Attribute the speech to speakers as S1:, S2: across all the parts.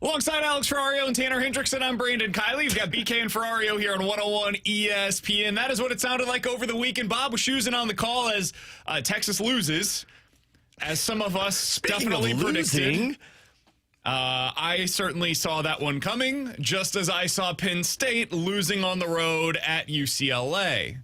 S1: Alongside Alex Ferrario and Tanner Hendrickson, I'm Brandon Kiley. You've got BK and Ferrario here on 101 ESPN. That is what it sounded like over the weekend. Bob was choosing on the call as Texas loses, as some of us definitely predicted. I certainly saw that one coming, just as I saw Penn State losing on the road at UCLA.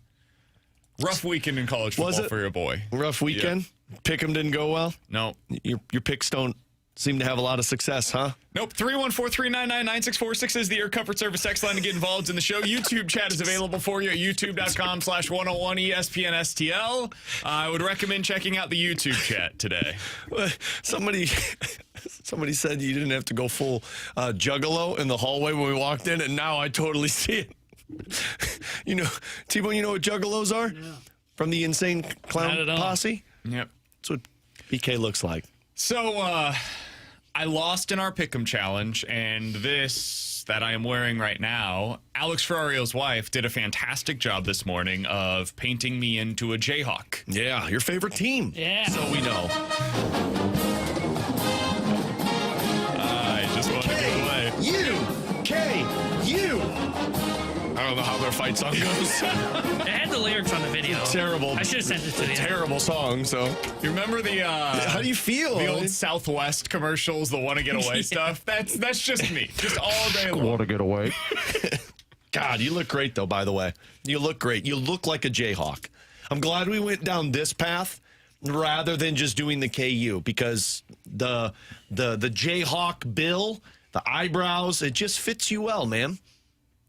S1: Rough weekend in college football for your boy.
S2: Rough weekend? Yeah. Pick'em didn't go well?
S1: No.
S2: Your picks don't seem to have a lot of success, huh?
S1: Nope. 314-399-9646 is the Air Comfort Service text line to get involved in the show. YouTube chat is available for you at youtube.com/101ESPNSTL. I would recommend checking out the YouTube chat today.
S2: Somebody said you didn't have to go full juggalo in the hallway when we walked in, and now I totally see it. T-Bone, you know what juggalos are? Yeah. From the Insane Clown Posse?
S1: Yep.
S2: That's what BK looks like.
S1: So, I lost in our Pick'em challenge, and this that I am wearing right now, Alex Ferrario's wife did a fantastic job this morning of painting me into a Jayhawk.
S2: Yeah, your favorite team.
S3: Yeah.
S2: So we know.
S1: I just want to get away.
S2: U-K-U. I don't know how their fight song goes.
S3: It had the lyrics on the video.
S2: Terrible.
S3: I should have sent it to you.
S2: Terrible song, so.
S1: You remember the
S2: how do you feel?
S1: The old Southwest commercials, the wanna get away stuff? That's just me. Just all day long.
S2: Wanna get away. God, you look great though, by the way. You look great. You look like a Jayhawk. I'm glad we went down this path rather than just doing the KU, because the Jayhawk bill, the eyebrows, it just fits you well, man.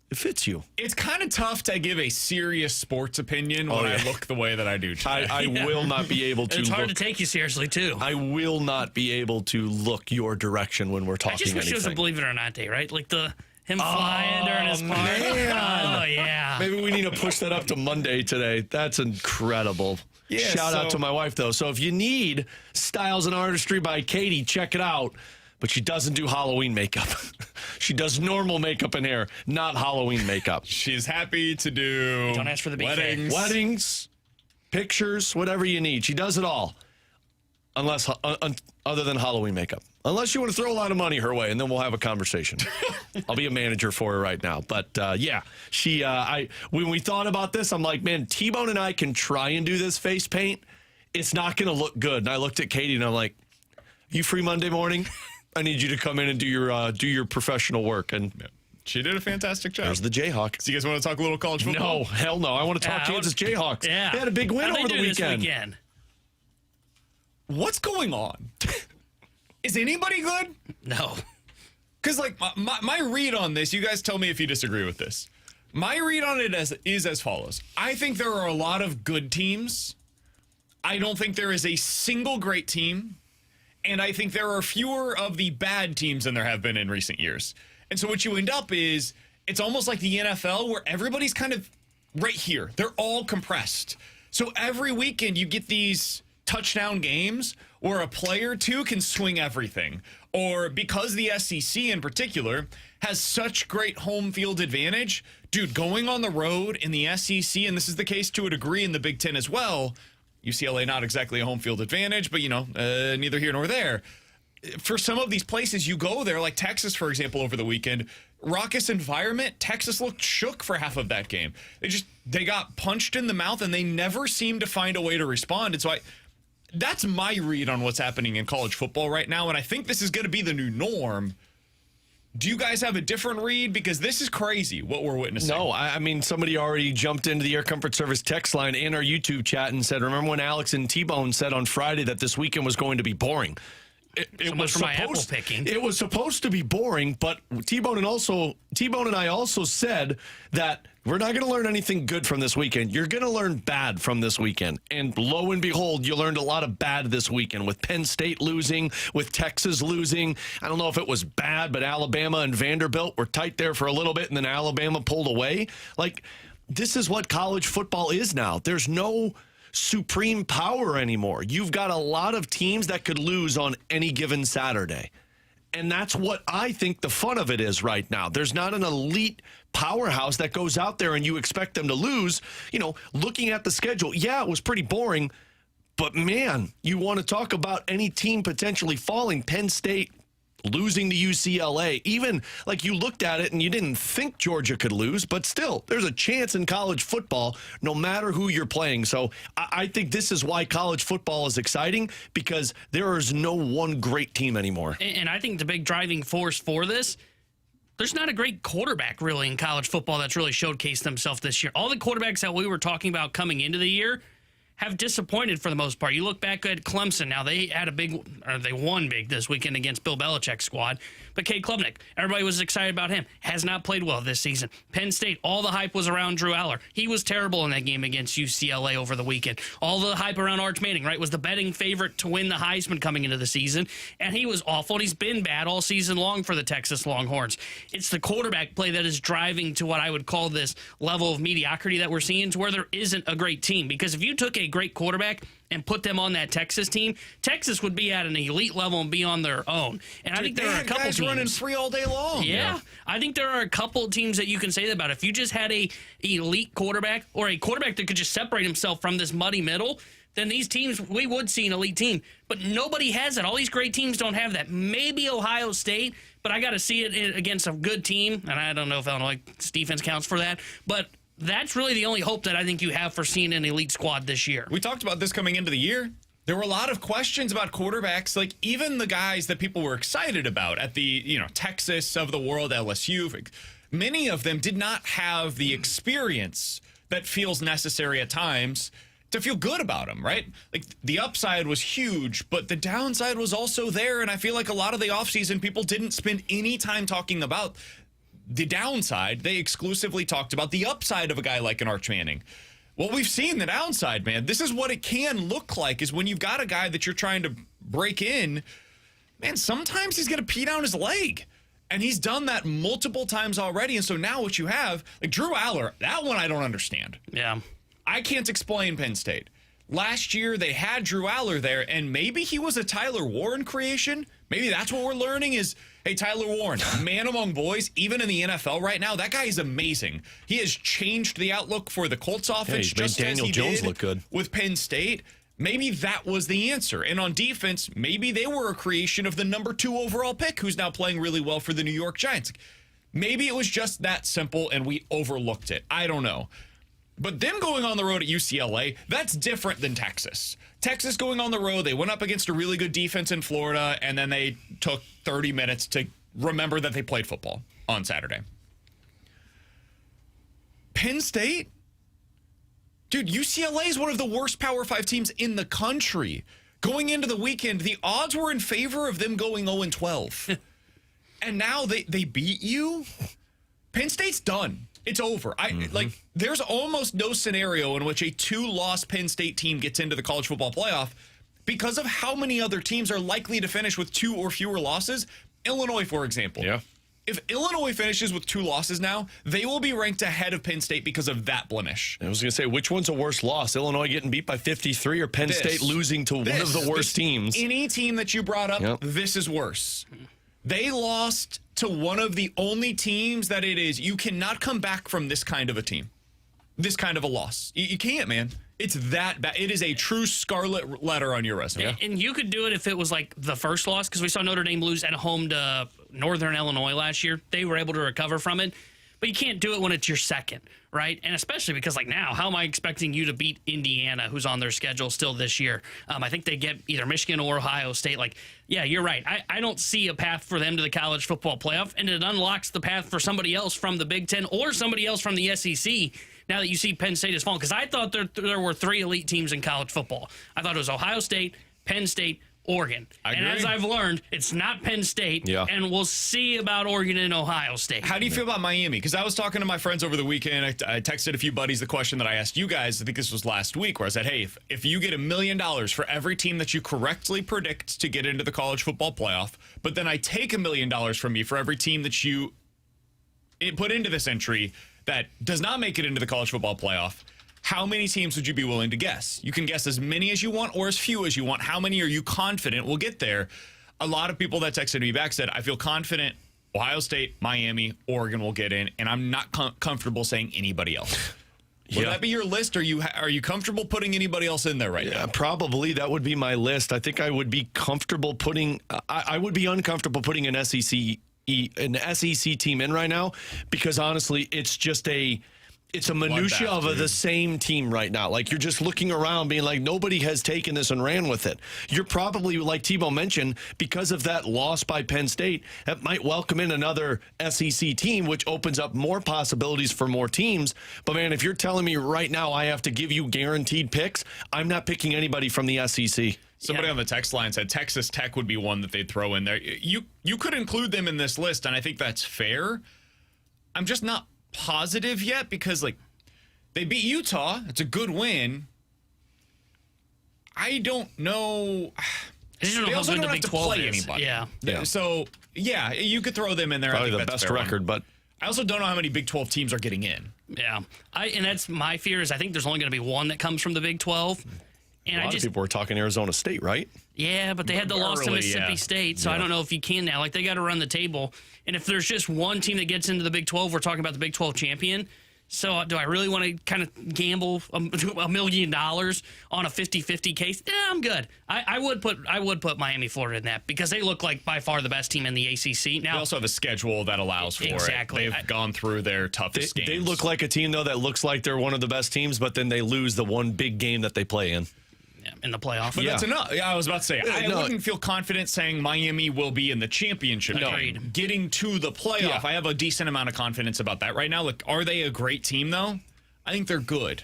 S2: It fits you.
S1: It's kind of tough to give a serious sports opinion when I look the way that I do today.
S2: I will not be able to.
S3: It's hard to take you seriously, too.
S2: I will not be able to look your direction when we're talking anything.
S3: I just wish it was a Believe It or Not day, right? Like him flying during his part. Oh, yeah.
S2: Maybe we need to push that up to Monday today. That's incredible. Yeah, Shout out to my wife, though. So if you need Styles and Artistry by Katie, check it out. But she doesn't do Halloween makeup. She does normal makeup and hair, not Halloween makeup.
S1: She's happy to do
S3: Don't ask for the
S2: weddings, pictures, whatever you need. She does it all, unless other than Halloween makeup. Unless you want to throw a lot of money her way, and then we'll have a conversation. I'll be a manager for her right now. But yeah, she. When we thought about this, I'm like, man, T-Bone and I can try and do this face paint. It's not going to look good. And I looked at Katie and I'm like, you free Monday morning? I need you to come in and do your professional work. And
S1: she did a fantastic job.
S2: There's the Jayhawk.
S1: So you guys want to talk a little college football?
S2: No, hell no. I want to talk Kansas Jayhawks.
S3: Yeah.
S2: They had a big win over the
S3: weekend.
S2: weekend.
S1: What's going on? Is anybody good?
S3: No.
S1: Because, like, my read on this, you guys tell me if you disagree with this. My read on it is as follows. I think there are a lot of good teams. I don't think there is a single great team. And I think there are fewer of the bad teams than there have been in recent years. And so what you end up is, it's almost like the NFL where everybody's kind of right here. They're all compressed. So every weekend you get these touchdown games where a player or two can swing everything. Or because the SEC in particular has such great home field advantage, dude, going on the road in the SEC, and this is the case to a degree in the Big Ten as well, UCLA not exactly a home field advantage, but, neither here nor there. For some of these places you go there, like Texas, for example, over the weekend, raucous environment, Texas looked shook for half of that game. They got punched in the mouth, and they never seemed to find a way to respond. And so that's my read on what's happening in college football right now, and I think this is going to be the new norm. Do you guys have a different read? Because this is crazy what we're witnessing.
S2: No, I mean, somebody already jumped into the Air Comfort Service text line in our YouTube chat and said, remember when Alex and T-Bone said on Friday that this weekend was going to be boring? It was
S3: for my apple picking.
S2: It was supposed to be boring, but T-Bone and I also said that we're not going to learn anything good from this weekend. You're going to learn bad from this weekend. And lo and behold, you learned a lot of bad this weekend with Penn State losing, with Texas losing. I don't know if it was bad, but Alabama and Vanderbilt were tight there for a little bit, and then Alabama pulled away. Like, this is what college football is now. There's no supreme power anymore. You've got a lot of teams that could lose on any given Saturday. And that's what I think the fun of it is right now. There's not an elite powerhouse that goes out there and you expect them to lose. Looking at the schedule, yeah, it was pretty boring. But, man, you want to talk about any team potentially falling. Penn State losing to UCLA, even like you looked at it and you didn't think Georgia could lose, but still, there's a chance in college football no matter who you're playing. So I think this is why college football is exciting, because there is no one great team anymore.
S3: And I think the big driving force for this, there's not a great quarterback really in college football that's really showcased themselves this year. All the quarterbacks that we were talking about coming into the year have disappointed for the most part. You look back at Clemson. Now, they won big this weekend against Bill Belichick's squad. But Cade Klubnik, everybody was excited about him. Has not played well this season. Penn State, all the hype was around Drew Aller. He was terrible in that game against UCLA over the weekend. All the hype around Arch Manning, right, was the betting favorite to win the Heisman coming into the season. And he was awful. And he's been bad all season long for the Texas Longhorns. It's the quarterback play that is driving to what I would call this level of mediocrity that we're seeing, to where there isn't a great team. Because if you took a great quarterback and put them on that Texas team, Texas would be at an elite level and be on their own. And I think there are a couple
S1: guys
S3: teams
S1: running free all day long.
S3: Yeah, I think there are a couple teams that you can say that about. If you just had a elite quarterback, or a quarterback that could just separate himself from this muddy middle, then these teams, we would see an elite team. But nobody has that. All these great teams don't have that. Maybe Ohio State, but I got to see it against a good team. And I don't know if Illinois defense counts for that. But that's really the only hope that I think you have for seeing an elite squad this year.
S1: We talked about this coming into the year. There were a lot of questions about quarterbacks, like even the guys that people were excited about at the, Texas of the world, LSU. Many of them did not have the experience that feels necessary at times to feel good about them, right? Like the upside was huge, but the downside was also there. And I feel like a lot of the offseason people didn't spend any time talking about the downside. They exclusively talked about the upside of a guy like an Arch Manning. Well, we've seen the downside, man. This is what it can look like, is when you've got a guy that you're trying to break in, man, sometimes he's going to pee down his leg. And he's done that multiple times already. And so now what you have, like Drew Aller, that one I don't understand.
S3: Yeah.
S1: I can't explain Penn State. Last year, they had Drew Aller there, and maybe he was a Tyler Warren creation. Maybe that's what we're learning is, hey, Tyler Warren, man among boys, even in the NFL right now, that guy is amazing. He has changed the outlook for the Colts offense, just
S2: Daniel
S1: as he
S2: Jones
S1: did
S2: look good
S1: with Penn State. Maybe that was the answer. And on defense, maybe they were a creation of the number 2 overall pick, who's now playing really well for the New York Giants. Maybe it was just that simple, and we overlooked it. I don't know. But them going on the road at UCLA, that's different than Texas. Texas going on the road, they went up against a really good defense in Florida, and then they took 30 minutes to remember that they played football on Saturday. Penn State? Dude, UCLA is one of the worst Power 5 teams in the country. Going into the weekend, the odds were in favor of them going 0-12. And now they beat you? Penn State's done. It's over. There's almost no scenario in which a 2-loss Penn State team gets into the college football playoff because of how many other teams are likely to finish with 2 or fewer losses. Illinois, for example.
S2: Yeah.
S1: If Illinois finishes with 2 losses now, they will be ranked ahead of Penn State because of that blemish.
S2: I was going to say, which one's a worse loss? Illinois getting beat by 53 or Penn State losing to one of the worst teams?
S1: Any team that you brought up, This is worse. They lost to one of the only teams that it is. You cannot come back from this kind of a team, this kind of a loss. You can't, man. It's that bad. It is a true scarlet letter on your resume.
S3: And you could do it if it was like the first loss, because we saw Notre Dame lose at home to Northern Illinois last year. They were able to recover from it. But you can't do it when it's your second, right? And especially because, like, now, how am I expecting you to beat Indiana, who's on their schedule still this year? I think they get either Michigan or Ohio State. Like, yeah, you're right. I don't see a path for them to the college football playoff, and it unlocks the path for somebody else from the Big Ten or somebody else from the SEC now that you see Penn State has fallen. Because I thought there were 3 elite teams in college football. I thought it was Ohio State, Penn State, Oregon. And as I've learned, it's not Penn State, and we'll see about Oregon and Ohio State.
S1: How do you feel about Miami? Because I was talking to my friends over the weekend. I texted a few buddies the question that I asked you guys. I think this was last week, where I said, hey, if you get $1 million for every team that you correctly predict to get into the college football playoff, but then I take $1 million from you for every team that you put into this entry that does not make it into the college football playoff, how many teams would you be willing to guess? You can guess as many as you want or as few as you want. How many are you confident will get there? A lot of people that texted me back said, I feel confident Ohio State, Miami, Oregon will get in, and I'm not comfortable saying anybody else. Would that be your list? Are you comfortable putting anybody else in there right now?
S2: Probably that would be my list. I think I would be comfortable putting. I would be uncomfortable putting an SEC team in right now because honestly, it's a minutia of the same team right now. Like you're just looking around being like, nobody has taken this and ran with it. You're probably, like Tebow mentioned, because of that loss by Penn State, that might welcome in another SEC team, which opens up more possibilities for more teams. But man, if you're telling me right now I have to give you guaranteed picks, I'm not picking anybody from the SEC.
S1: Somebody on the text line said Texas Tech would be one that they'd throw in there. You could include them in this list, and I think that's fair. I'm just not positive yet because they beat Utah. It's a good win. I don't know. They also don't have to play anybody.
S3: Yeah.
S1: So yeah, you could throw them in there.
S2: Probably
S1: I think
S2: the
S1: that's
S2: best record, but
S1: I also don't know how many Big 12 teams are getting in.
S3: Yeah. And that's my fear is I think there's only going to be one that comes from the Big 12. And
S2: a lot of people were talking Arizona State, right?
S3: Yeah, but they had the loss to Mississippi State, so I don't know if you can now. Like, they got to run the table. And if there's just one team that gets into the Big 12, we're talking about the Big 12 champion. So do I really want to kind of gamble $1 million on a 50-50 case? I'm good. I would put Miami, Florida in that because they look like by far the best team in the ACC. Now,
S1: they also have a schedule that allows for it. They've gone through their toughest games.
S2: They look like a team, though, that looks like they're one of the best teams, but then they lose the one big game that they play in.
S3: In the playoff.
S1: But that's enough. Yeah, I was about to say, I wouldn't feel confident saying Miami will be in the championship game. Getting to the playoff, I have a decent amount of confidence about that right now. Look, are they a great team, though? I think they're good.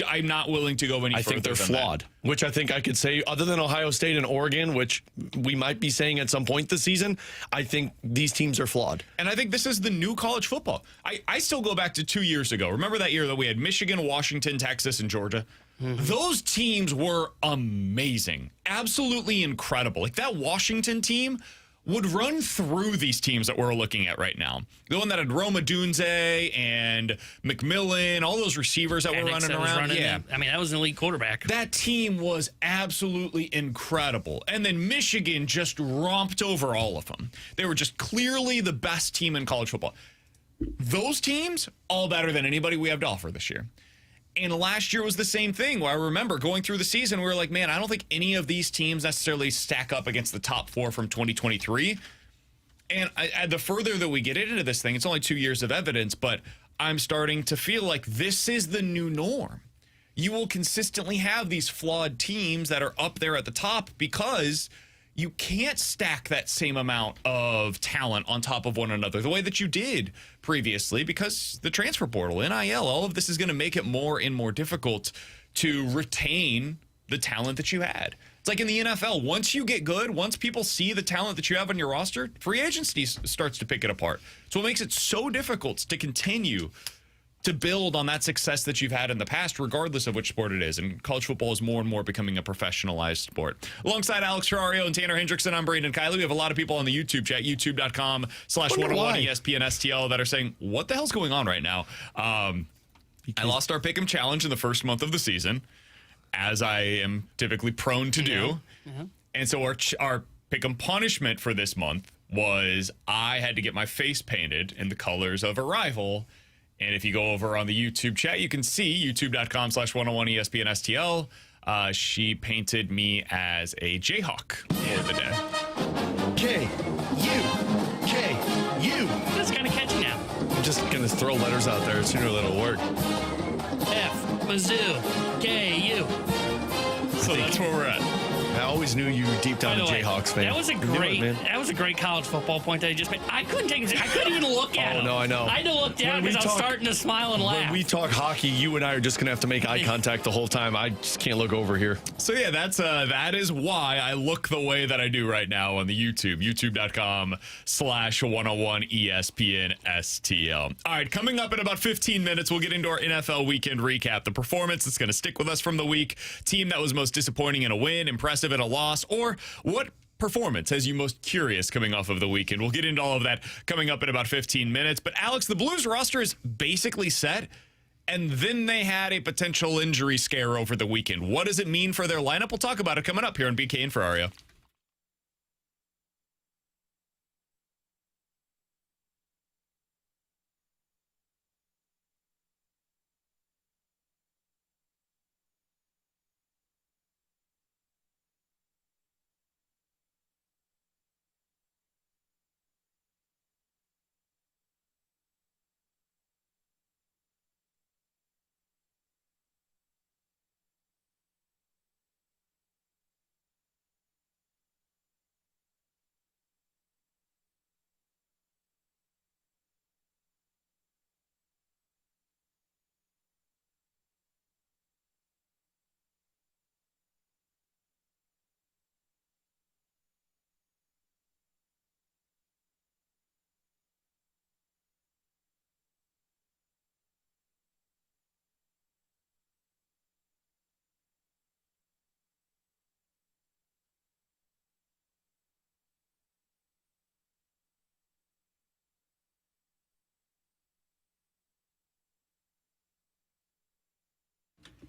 S1: I'm not willing to go any further.
S2: I think they're flawed, which I think I could say, other than Ohio State and Oregon, which we might be saying at some point this season, I think these teams are flawed.
S1: And I think this is the new college football. I still go back to 2 years ago. Remember that year that we had Michigan, Washington, Texas, and Georgia? Mm-hmm. Those teams were amazing. Absolutely incredible. Like that Washington team would run through these teams that we're looking at right now. The one that had Roma Dunze and McMillan, all those receivers that were running around.
S3: I mean, that was an elite quarterback.
S1: That team was absolutely incredible. And then Michigan just romped over all of them. They were just clearly the best team in college football. Those teams, all better than anybody we have to offer this year. And last year was the same thing where I remember going through the season, we were like, man, I don't think any of these teams necessarily stack up against the top four from 2023. And the further that we get into this thing, it's only 2 years of evidence, but I'm starting to feel like this is the new norm. You will consistently have these flawed teams that are up there at the top because you can't stack that same amount of talent on top of one another the way that you did previously because the transfer portal, NIL, all of this is going to make it more and more difficult to retain the talent that you had. It's like in the NFL. Once you get good, once people see the talent that you have on your roster, free agency starts to pick it apart. So it makes it so difficult to continue to build on that success that you've had in the past, regardless of which sport it is. And college football is more and more becoming a professionalized sport. Alongside Alex Ferrario and Tanner Hendrickson, I'm Braden Kiley. We have a lot of people on the YouTube chat, youtube.com/101 ESPN that are saying, what the hell's going on right now? I lost our Pick'em Challenge in the first month of the season, as I am typically prone to do. And so our Pick'em punishment for this month was I had to get my face painted in the colors of a rival. And if you go over on the YouTube chat, you can see youtube.com/101 ESPN STL. She painted me as a Jayhawk for the day.
S2: K-U.
S3: That's kind of catchy now.
S2: I'm just going to throw letters out there sooner than it'll work.
S3: F, Mizzou, K-U.
S1: So that's where we're at.
S2: I always knew you were deep down a Jayhawks fan.
S3: That was a great college football point that I just made. I couldn't take it. I couldn't even look at him.
S2: Oh, no, I know.
S3: I had to look down because I was starting to smile and laugh.
S2: When we talk hockey, you and I are just going to have to make eye contact the whole time. I just can't look over here.
S1: So, yeah, that is why I look the way that I do right now on the YouTube, youtube.com/101 ESPN STL. All right, coming up in about 15 minutes, we'll get into our NFL weekend recap. The performance that's going to stick with us from the week, team that was most disappointing in a win, impressive in a loss, or what performance has you most curious coming off of the weekend? We'll get into all of that coming up in about 15 minutes. But Alex, the Blues roster is basically set, and then they had a potential injury scare over the weekend. What does it mean for their lineup? We'll talk about it coming up here on BK and Ferrario.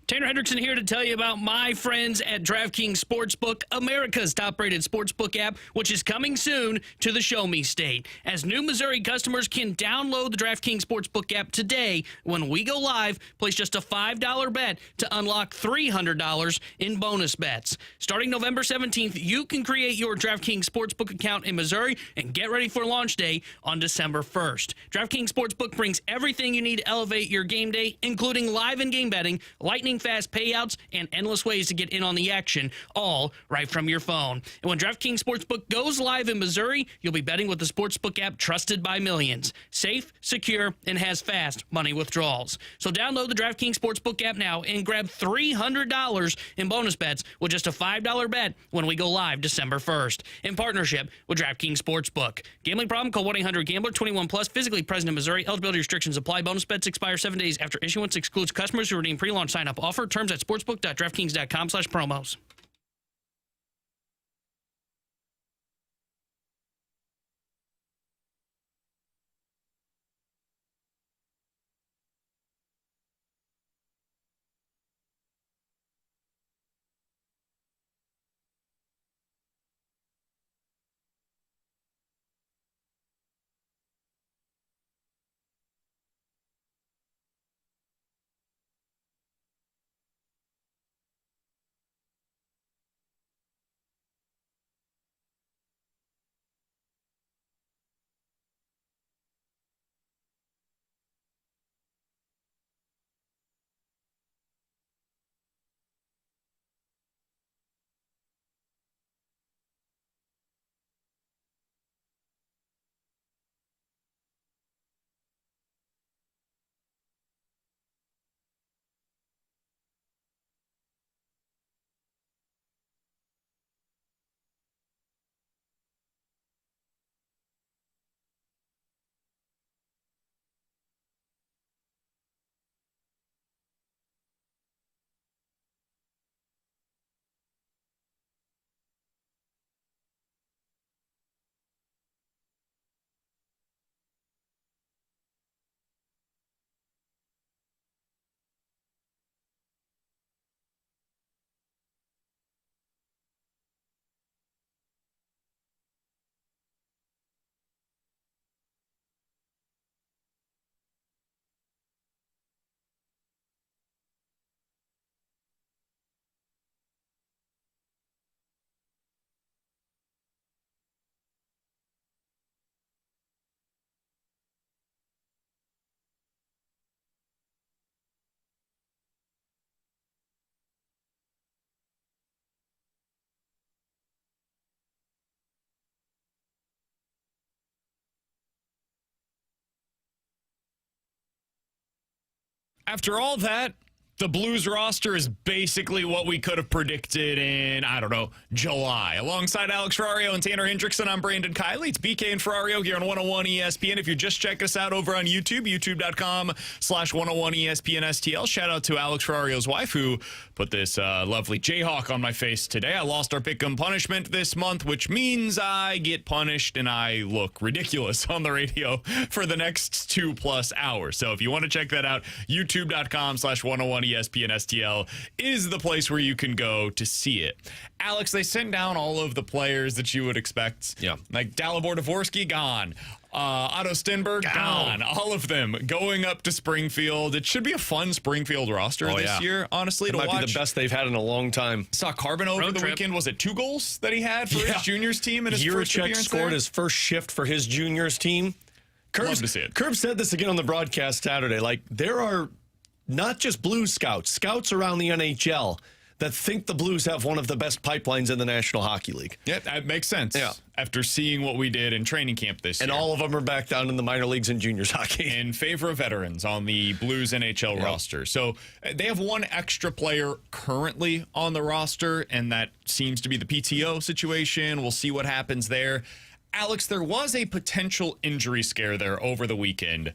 S3: Tanner Hendrickson here to tell you about my friends at DraftKings Sportsbook, America's top-rated sportsbook app, which is coming soon to the Show Me State. As new Missouri customers can download the DraftKings Sportsbook app today, when we go live, place just a $5 bet to unlock $300 in bonus bets. Starting November 17th, you can create your DraftKings Sportsbook account in Missouri and get ready for launch day on December 1st. DraftKings Sportsbook brings everything you need to elevate your game day, including live in-game betting, lightning fast payouts, and endless ways to get in on the action, all right from your phone. And when DraftKings Sportsbook goes live in Missouri, you'll be betting with the Sportsbook app trusted by millions. Safe, secure, and has fast money withdrawals. So download the DraftKings Sportsbook app now and grab $300 in bonus bets with just a $5 bet when we go live December 1st. In partnership with DraftKings Sportsbook. Gambling problem? Call 1-800-GAMBLER. 21 plus. Physically present in Missouri. Eligibility restrictions apply. Bonus bets expire 7 days after issuance. Excludes customers who redeem pre-launch sign-up offer. Terms at sportsbook.draftkings.com/promos.
S1: After all that, the Blues roster is basically what we could have predicted in, I don't know, July. Alongside Alex Ferrario and Tanner Hendrickson, I'm Brandon Kiley. It's BK and Ferrario here on 101 ESPN. If you just check us out over on YouTube, youtube.com/101 ESPN STL. Shout out to Alex Ferrario's wife, who put this lovely Jayhawk on my face today. I lost our pick'em punishment this month, which means I get punished and I look ridiculous on the radio for the next 2+ hours. So if you want to check that out, youtube.com/101 ESPN STL is the place where you can go to see it. Alex, they sent down all of the players that you would expect.
S2: Yeah.
S1: Like Dalibor Dvorsky, gone. Otto Stenberg, gone. All of them going up to Springfield. It should be a fun Springfield roster this year, honestly,
S2: it
S1: to
S2: might
S1: watch.
S2: be the best they've had in a long time.
S1: Saw Carbon over the weekend. Was it 2 goals that he had for his juniors team in his first appearance
S2: scored
S1: there?
S2: his first shift for his juniors team.
S1: Love to see it.
S2: Curb said this again on the broadcast Saturday. Like, there are not just Blues scouts around the NHL that think the Blues have one of the best pipelines in the National Hockey League.
S1: Yeah, that makes sense. Yeah. After seeing what we did in training camp this year.
S2: And all of them are back down in the minor leagues and juniors hockey.
S1: In favor of veterans on the Blues NHL roster. So they have one extra player currently on the roster, and that seems to be the PTO situation. We'll see what happens there. Alex, there was a potential injury scare there over the weekend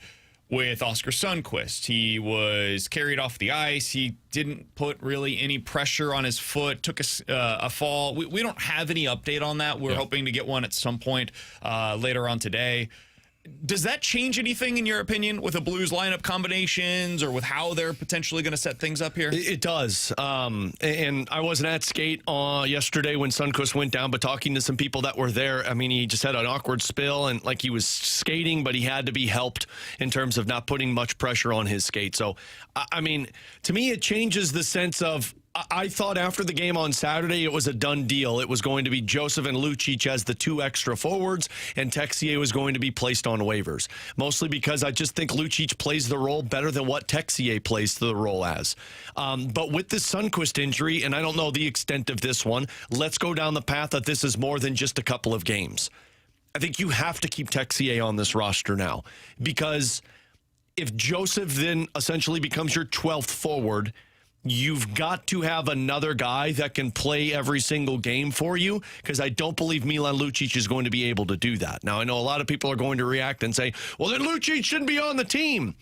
S1: with Oskar Sundqvist. He was carried off the ice. He didn't put really any pressure on his foot, took a fall. We don't have any update on that. We're hoping to get one at some point later on today. Does that change anything in your opinion with the Blues lineup combinations or with how they're potentially going to set things up here?
S2: It does. And I wasn't at skate yesterday when Sundqvist went down, but talking to some people that were there, I mean, he just had an awkward spill and like he was skating, but he had to be helped in terms of not putting much pressure on his skate. So, I mean, to me, it changes the sense of, I thought after the game on Saturday, it was a done deal. It was going to be Joseph and Lucic as the two extra forwards, and Texier was going to be placed on waivers. Mostly because I just think Lucic plays the role better than what Texier plays the role as. But with the Sundqvist injury, and I don't know the extent of this one, let's go down the path that this is more than just a couple of games. I think you have to keep Texier on this roster now, because if Joseph then essentially becomes your 12th forward, you've got to have another guy that can play every single game for you, because I don't believe Milan Lucic is going to be able to do that. Now, I know a lot of people are going to react and say, well, then Lucic shouldn't be on the team.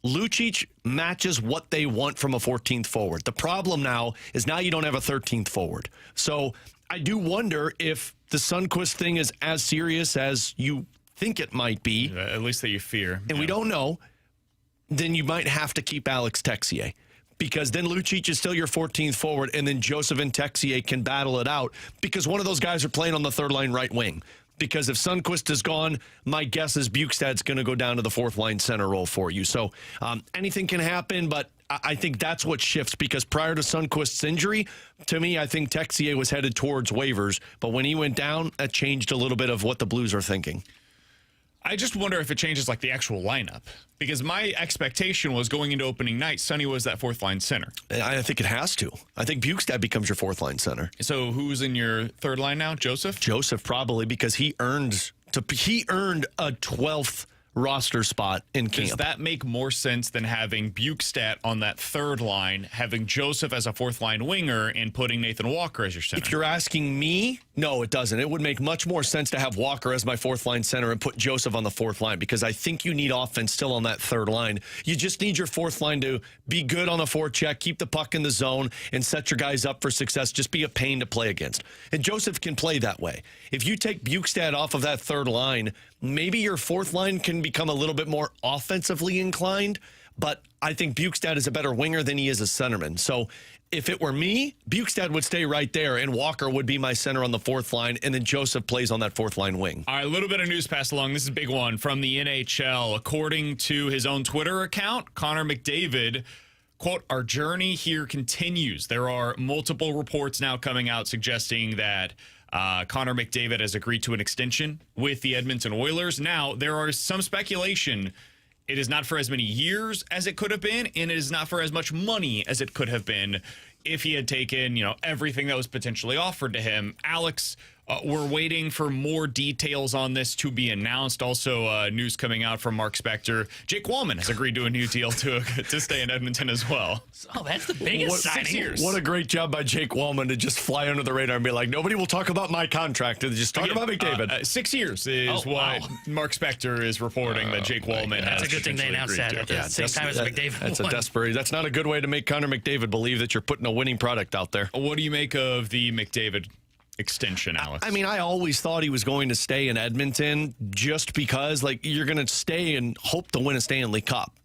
S2: Lucic matches what they want from a 14th forward. The problem now is now you don't have a 13th forward. So I do wonder if the Sundqvist thing is as serious as you think it might be.
S1: At least that you fear.
S2: And we don't know. Then you might have to keep Alex Texier, because then Lucic is still your 14th forward, and then Joseph and Texier can battle it out, because one of those guys are playing on the third line right wing. Because if Sundqvist is gone, my guess is Bukestad's going to go down to the fourth line center role for you. So anything can happen, but I think that's what shifts, because prior to Sundqvist's injury, to me, I think Texier was headed towards waivers. But when he went down, that changed a little bit of what the Blues are thinking.
S1: I just wonder if it changes like the actual lineup, because my expectation was going into opening night, Sonny was that fourth line center.
S2: I think it has to. I think Bukestad becomes your fourth line center.
S1: So who's in your third line now? Joseph?
S2: Joseph, probably, because he earned a 12th roster spot in camp.
S1: Does that make more sense than having Bukestad on that third line, having Joseph as a fourth line winger, and putting Nathan Walker as your center?
S2: If you're asking me, no, it doesn't. It would make much more sense to have Walker as my fourth line center and put Joseph on the fourth line, because I think you need offense still on that third line. You just need your fourth line to be good on a forecheck, keep the puck in the zone, and set your guys up for success. Just be a pain to play against. And Joseph can play that way. If you take Bukestad off of that third line, maybe your fourth line can become a little bit more offensively inclined, but I think Bukestad is a better winger than he is a centerman. So if it were me, Bukestad would stay right there, and Walker would be my center on the fourth line, and then Joseph plays on that fourth line wing.
S1: All right, a little bit of news passed along. This is a big one from the NHL. According to his own Twitter account, Connor McDavid, quote, "Our journey here continues." There are multiple reports now coming out suggesting that Connor McDavid has agreed to an extension with the Edmonton Oilers. Now, there are some speculation it is not for as many years as it could have been, and it is not for as much money as it could have been if he had taken, everything that was potentially offered to him. Alex, we're waiting for more details on this to be announced. Also, news coming out from Mark Spector. Jake Wallman has agreed to a new deal to stay in Edmonton as well.
S3: Oh, that's the biggest signing.
S1: 6 years.
S2: What a great job by Jake Wallman to just fly under the radar and be like, nobody will talk about my contract. They're just talking about McDavid.
S1: 6 years is what Mark Spector is reporting that Jake Wallman has.
S3: That's a good thing they announced that at the same time as McDavid.
S2: That's a desperate. That's not a good way to make Connor McDavid believe that you're putting a winning product out there.
S1: What do you make of the McDavid extension, Alex?
S2: I mean, I always thought he was going to stay in Edmonton just because, you're going to stay and hope to win a Stanley Cup.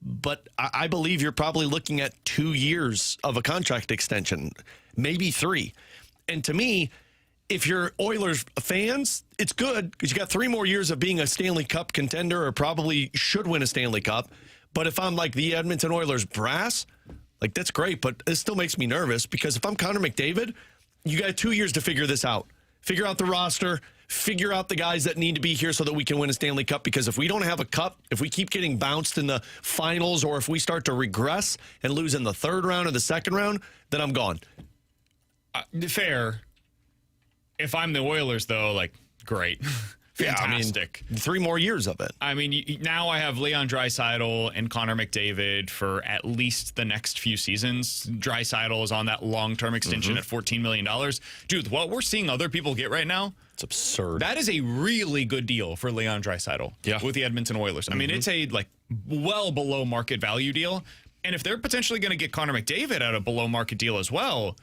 S2: But I believe you're probably looking at 2 years of a contract extension, maybe 3. And to me, if you're Oilers fans, it's good because you got 3 more years of being a Stanley Cup contender, or probably should win a Stanley Cup. But if I'm like the Edmonton Oilers brass, that's great. But it still makes me nervous, because if I'm Connor McDavid, you got 2 years to figure this out. Figure out the roster, figure out the guys that need to be here so that we can win a Stanley Cup. Because if we don't have a cup, if we keep getting bounced in the finals, or if we start to regress and lose in the third round or the second round, then I'm gone.
S1: Fair. If I'm the Oilers, though, great. Fantastic.
S2: Yeah, 3 more years of it.
S1: I mean, now I have Leon Draisaitl and Connor McDavid for at least the next few seasons. Draisaitl is on that long-term extension at $14 million. Dude, what we're seeing other people get right now,
S2: it's absurd.
S1: That is a really good deal for Leon Draisaitl with the Edmonton Oilers. I mean, it's a well below market value deal. And if they're potentially going to get Connor McDavid at a below market deal as well,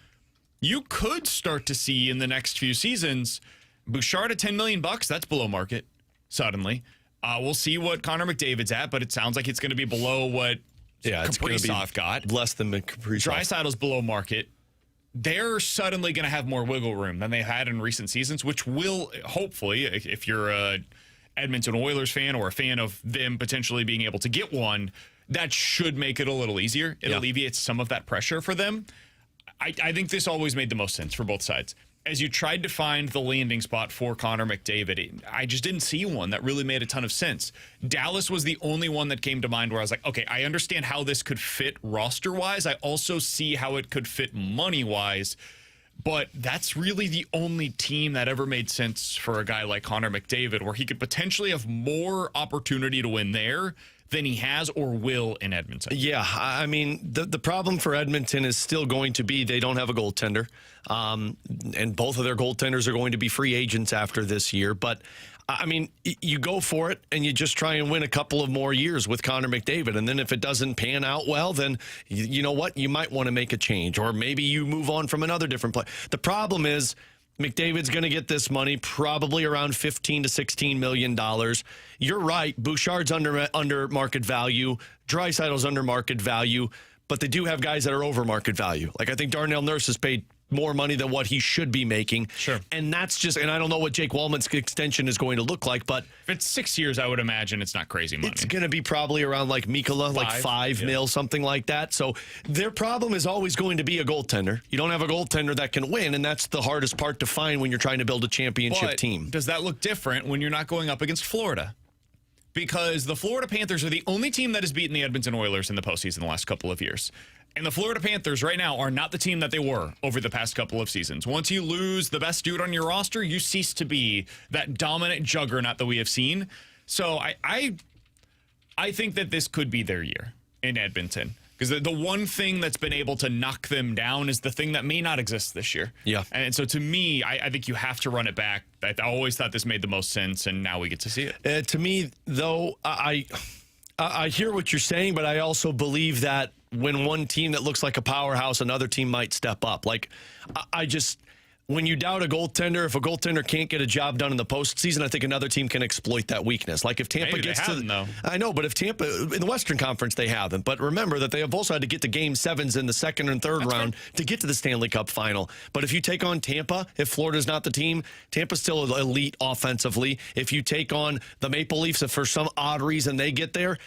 S1: you could start to see in the next few seasons Bouchard at $10 million, that's below market, suddenly. We'll see what Connor McDavid's at, but it sounds like it's going to be below what
S2: it's going to
S1: Kaprizov got.
S2: less than Kaprizov.
S1: Draisaitl's below market. They're suddenly going to have more wiggle room than they've had in recent seasons, which will hopefully, if you're a Edmonton Oilers fan or a fan of them potentially being able to get one, that should make it a little easier. It alleviates some of that pressure for them. I think this always made the most sense for both sides. As you tried to find the landing spot for Connor McDavid, I just didn't see one that really made a ton of sense. Dallas was the only one that came to mind where I was like, okay, I understand how this could fit roster-wise. I also see how it could fit money-wise. But that's really the only team that ever made sense for a guy like Connor McDavid, where he could potentially have more opportunity to win there than he has or will in Edmonton.
S2: Yeah, I mean, the problem for Edmonton is still going to be they don't have a goaltender. And both of their goaltenders are going to be free agents after this year. But, I mean, you go for it and you just try and win a couple of more years with Connor McDavid. And then if it doesn't pan out well, then you know what? You might want to make a change. Or maybe you move on from another different player. The problem is McDavid's going to get this money, probably around $15 to $16 million. You're right. Bouchard's under market value. Draisaitl's under market value. But they do have guys that are over market value. Like I think Darnell Nurse has paid more money than what he should be making.
S1: Sure.
S2: And that's just, and I don't know what Jake Wallman's extension is going to look like, but
S1: if it's 6 years, I would imagine it's not crazy money.
S2: it's going to be probably around like Mikkola, like $5 mil, something like that. So their problem is always going to be a goaltender. You don't have a goaltender that can win, and that's the hardest part to find when you're trying to build a championship team.
S1: Does that look different when you're not going up against Florida? Because the Florida Panthers are the only team that has beaten the Edmonton Oilers in the postseason the last couple of years. And the Florida Panthers right now are not the team that they were over the past couple of seasons. Once you lose the best dude on your roster, you cease to be that dominant juggernaut that we have seen. So I think that this could be their year in Edmonton. Because the one thing that's been able to knock them down is the thing that may not exist this year.
S2: Yeah.
S1: And so to me, I think you have to run it back. I always thought this made the most sense, and now we get to see it.
S2: To me, though, I hear what you're saying, but I also believe that when one team that looks like a powerhouse, another team might step up. Like, I just, when you doubt a goaltender, if a goaltender can't get a job done in the postseason, I think another team can exploit that weakness. Like if Tampa
S1: Maybe
S2: gets
S1: they
S2: to,
S1: haven't, though.
S2: I know, but if Tampa in the Western Conference they haven't. But remember that they have also had to get to Game 7s in the second and third round to get to the Stanley Cup final. But if you take on Tampa, if Florida's not the team, Tampa's still elite offensively. If you take on the Maple Leafs, if for some odd reason they get there,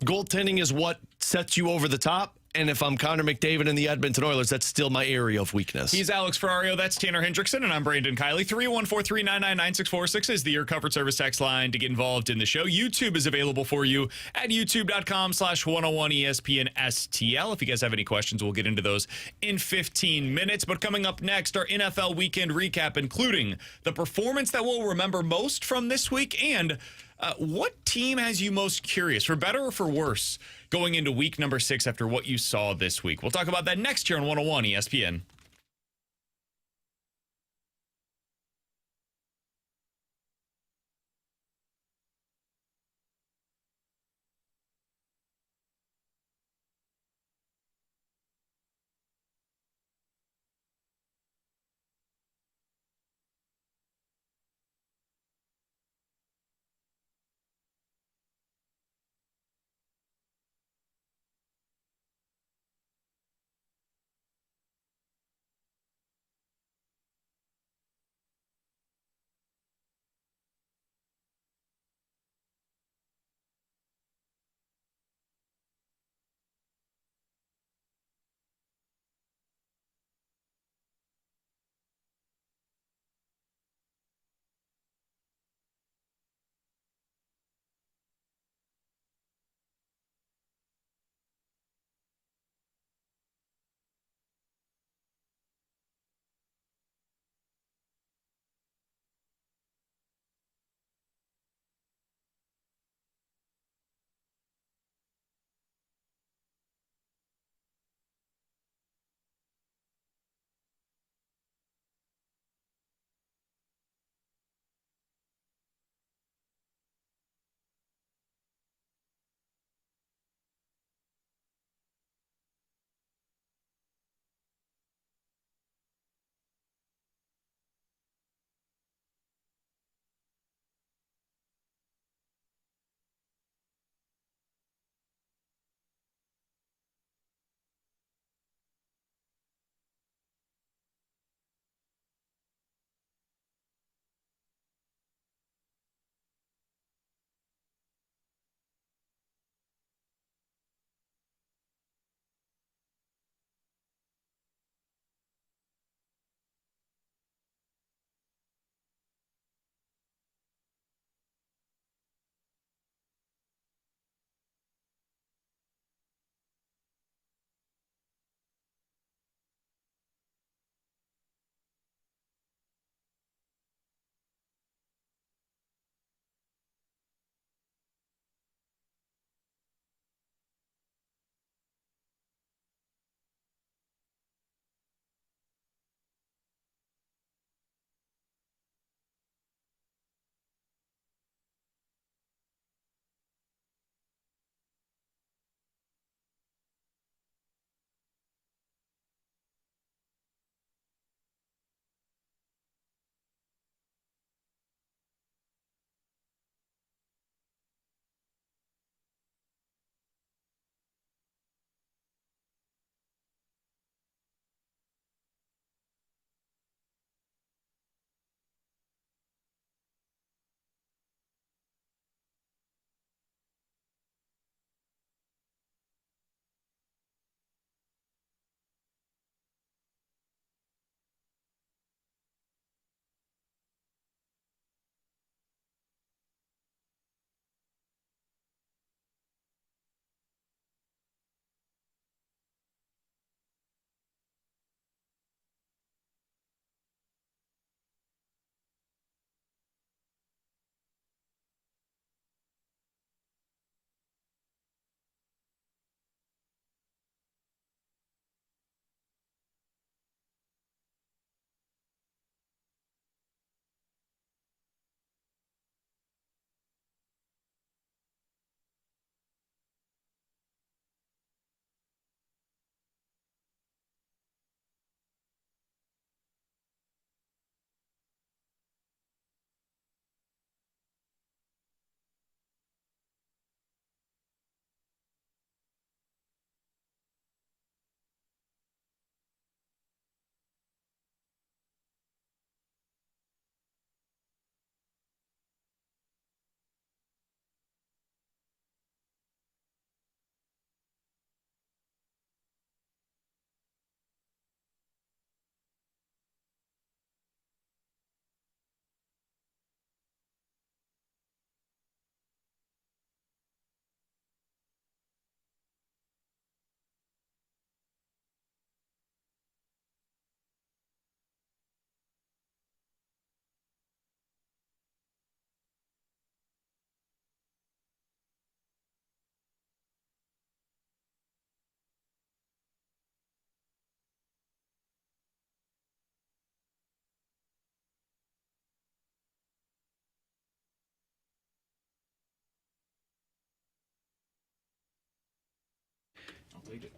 S2: goaltending is what sets you over the top. And if I'm Connor McDavid and the Edmonton Oilers, that's still my area of weakness.
S1: He's Alex Ferrario. That's Tanner Hendrickson. And I'm Brandon Kiley. 314-399-9646 is the Your Comfort Service text line to get involved in the show. YouTube is available for you at youtube.com/101ESPN STL. If you guys have any questions, we'll get into those in 15 minutes. But coming up next, our NFL weekend recap, including the performance that we'll remember most from this week and what team has you most curious, for better or for worse, going into week number 6 after what you saw this week? We'll talk about that next year on 101 ESPN.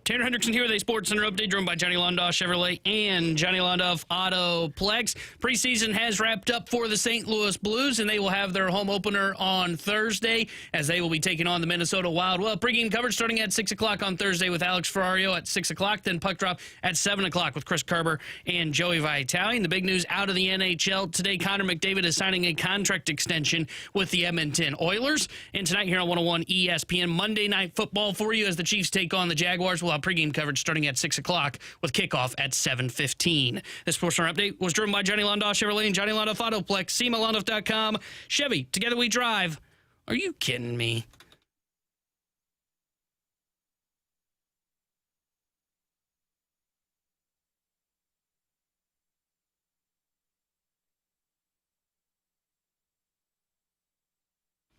S3: Tanner Hendrickson here with a Sports Center update driven by Johnny Londoff Chevrolet and Johnny Londoff Autoplex. Preseason has wrapped up for the St. Louis Blues, and they will have their home opener on Thursday as they will be taking on the Minnesota Wild. Well, pregame coverage starting at 6 o'clock on Thursday with Alex Ferrario at 6 o'clock, then puck drop at 7 o'clock with Chris Kerber and Joey Vitale. And the big news out of the NHL today, Connor McDavid is signing a contract extension with the Edmonton Oilers. And tonight here on 101 ESPN, Monday Night Football for you as the Chiefs take on the Jaguars. We'll have pregame coverage starting at 6 o'clock with kickoff at 7:15. This Sports Center update was driven by Johnny Londoff Chevrolet and Johnny Londoff Autoplex. SEMALondoff.com. Chevy, together we drive. Are you kidding me?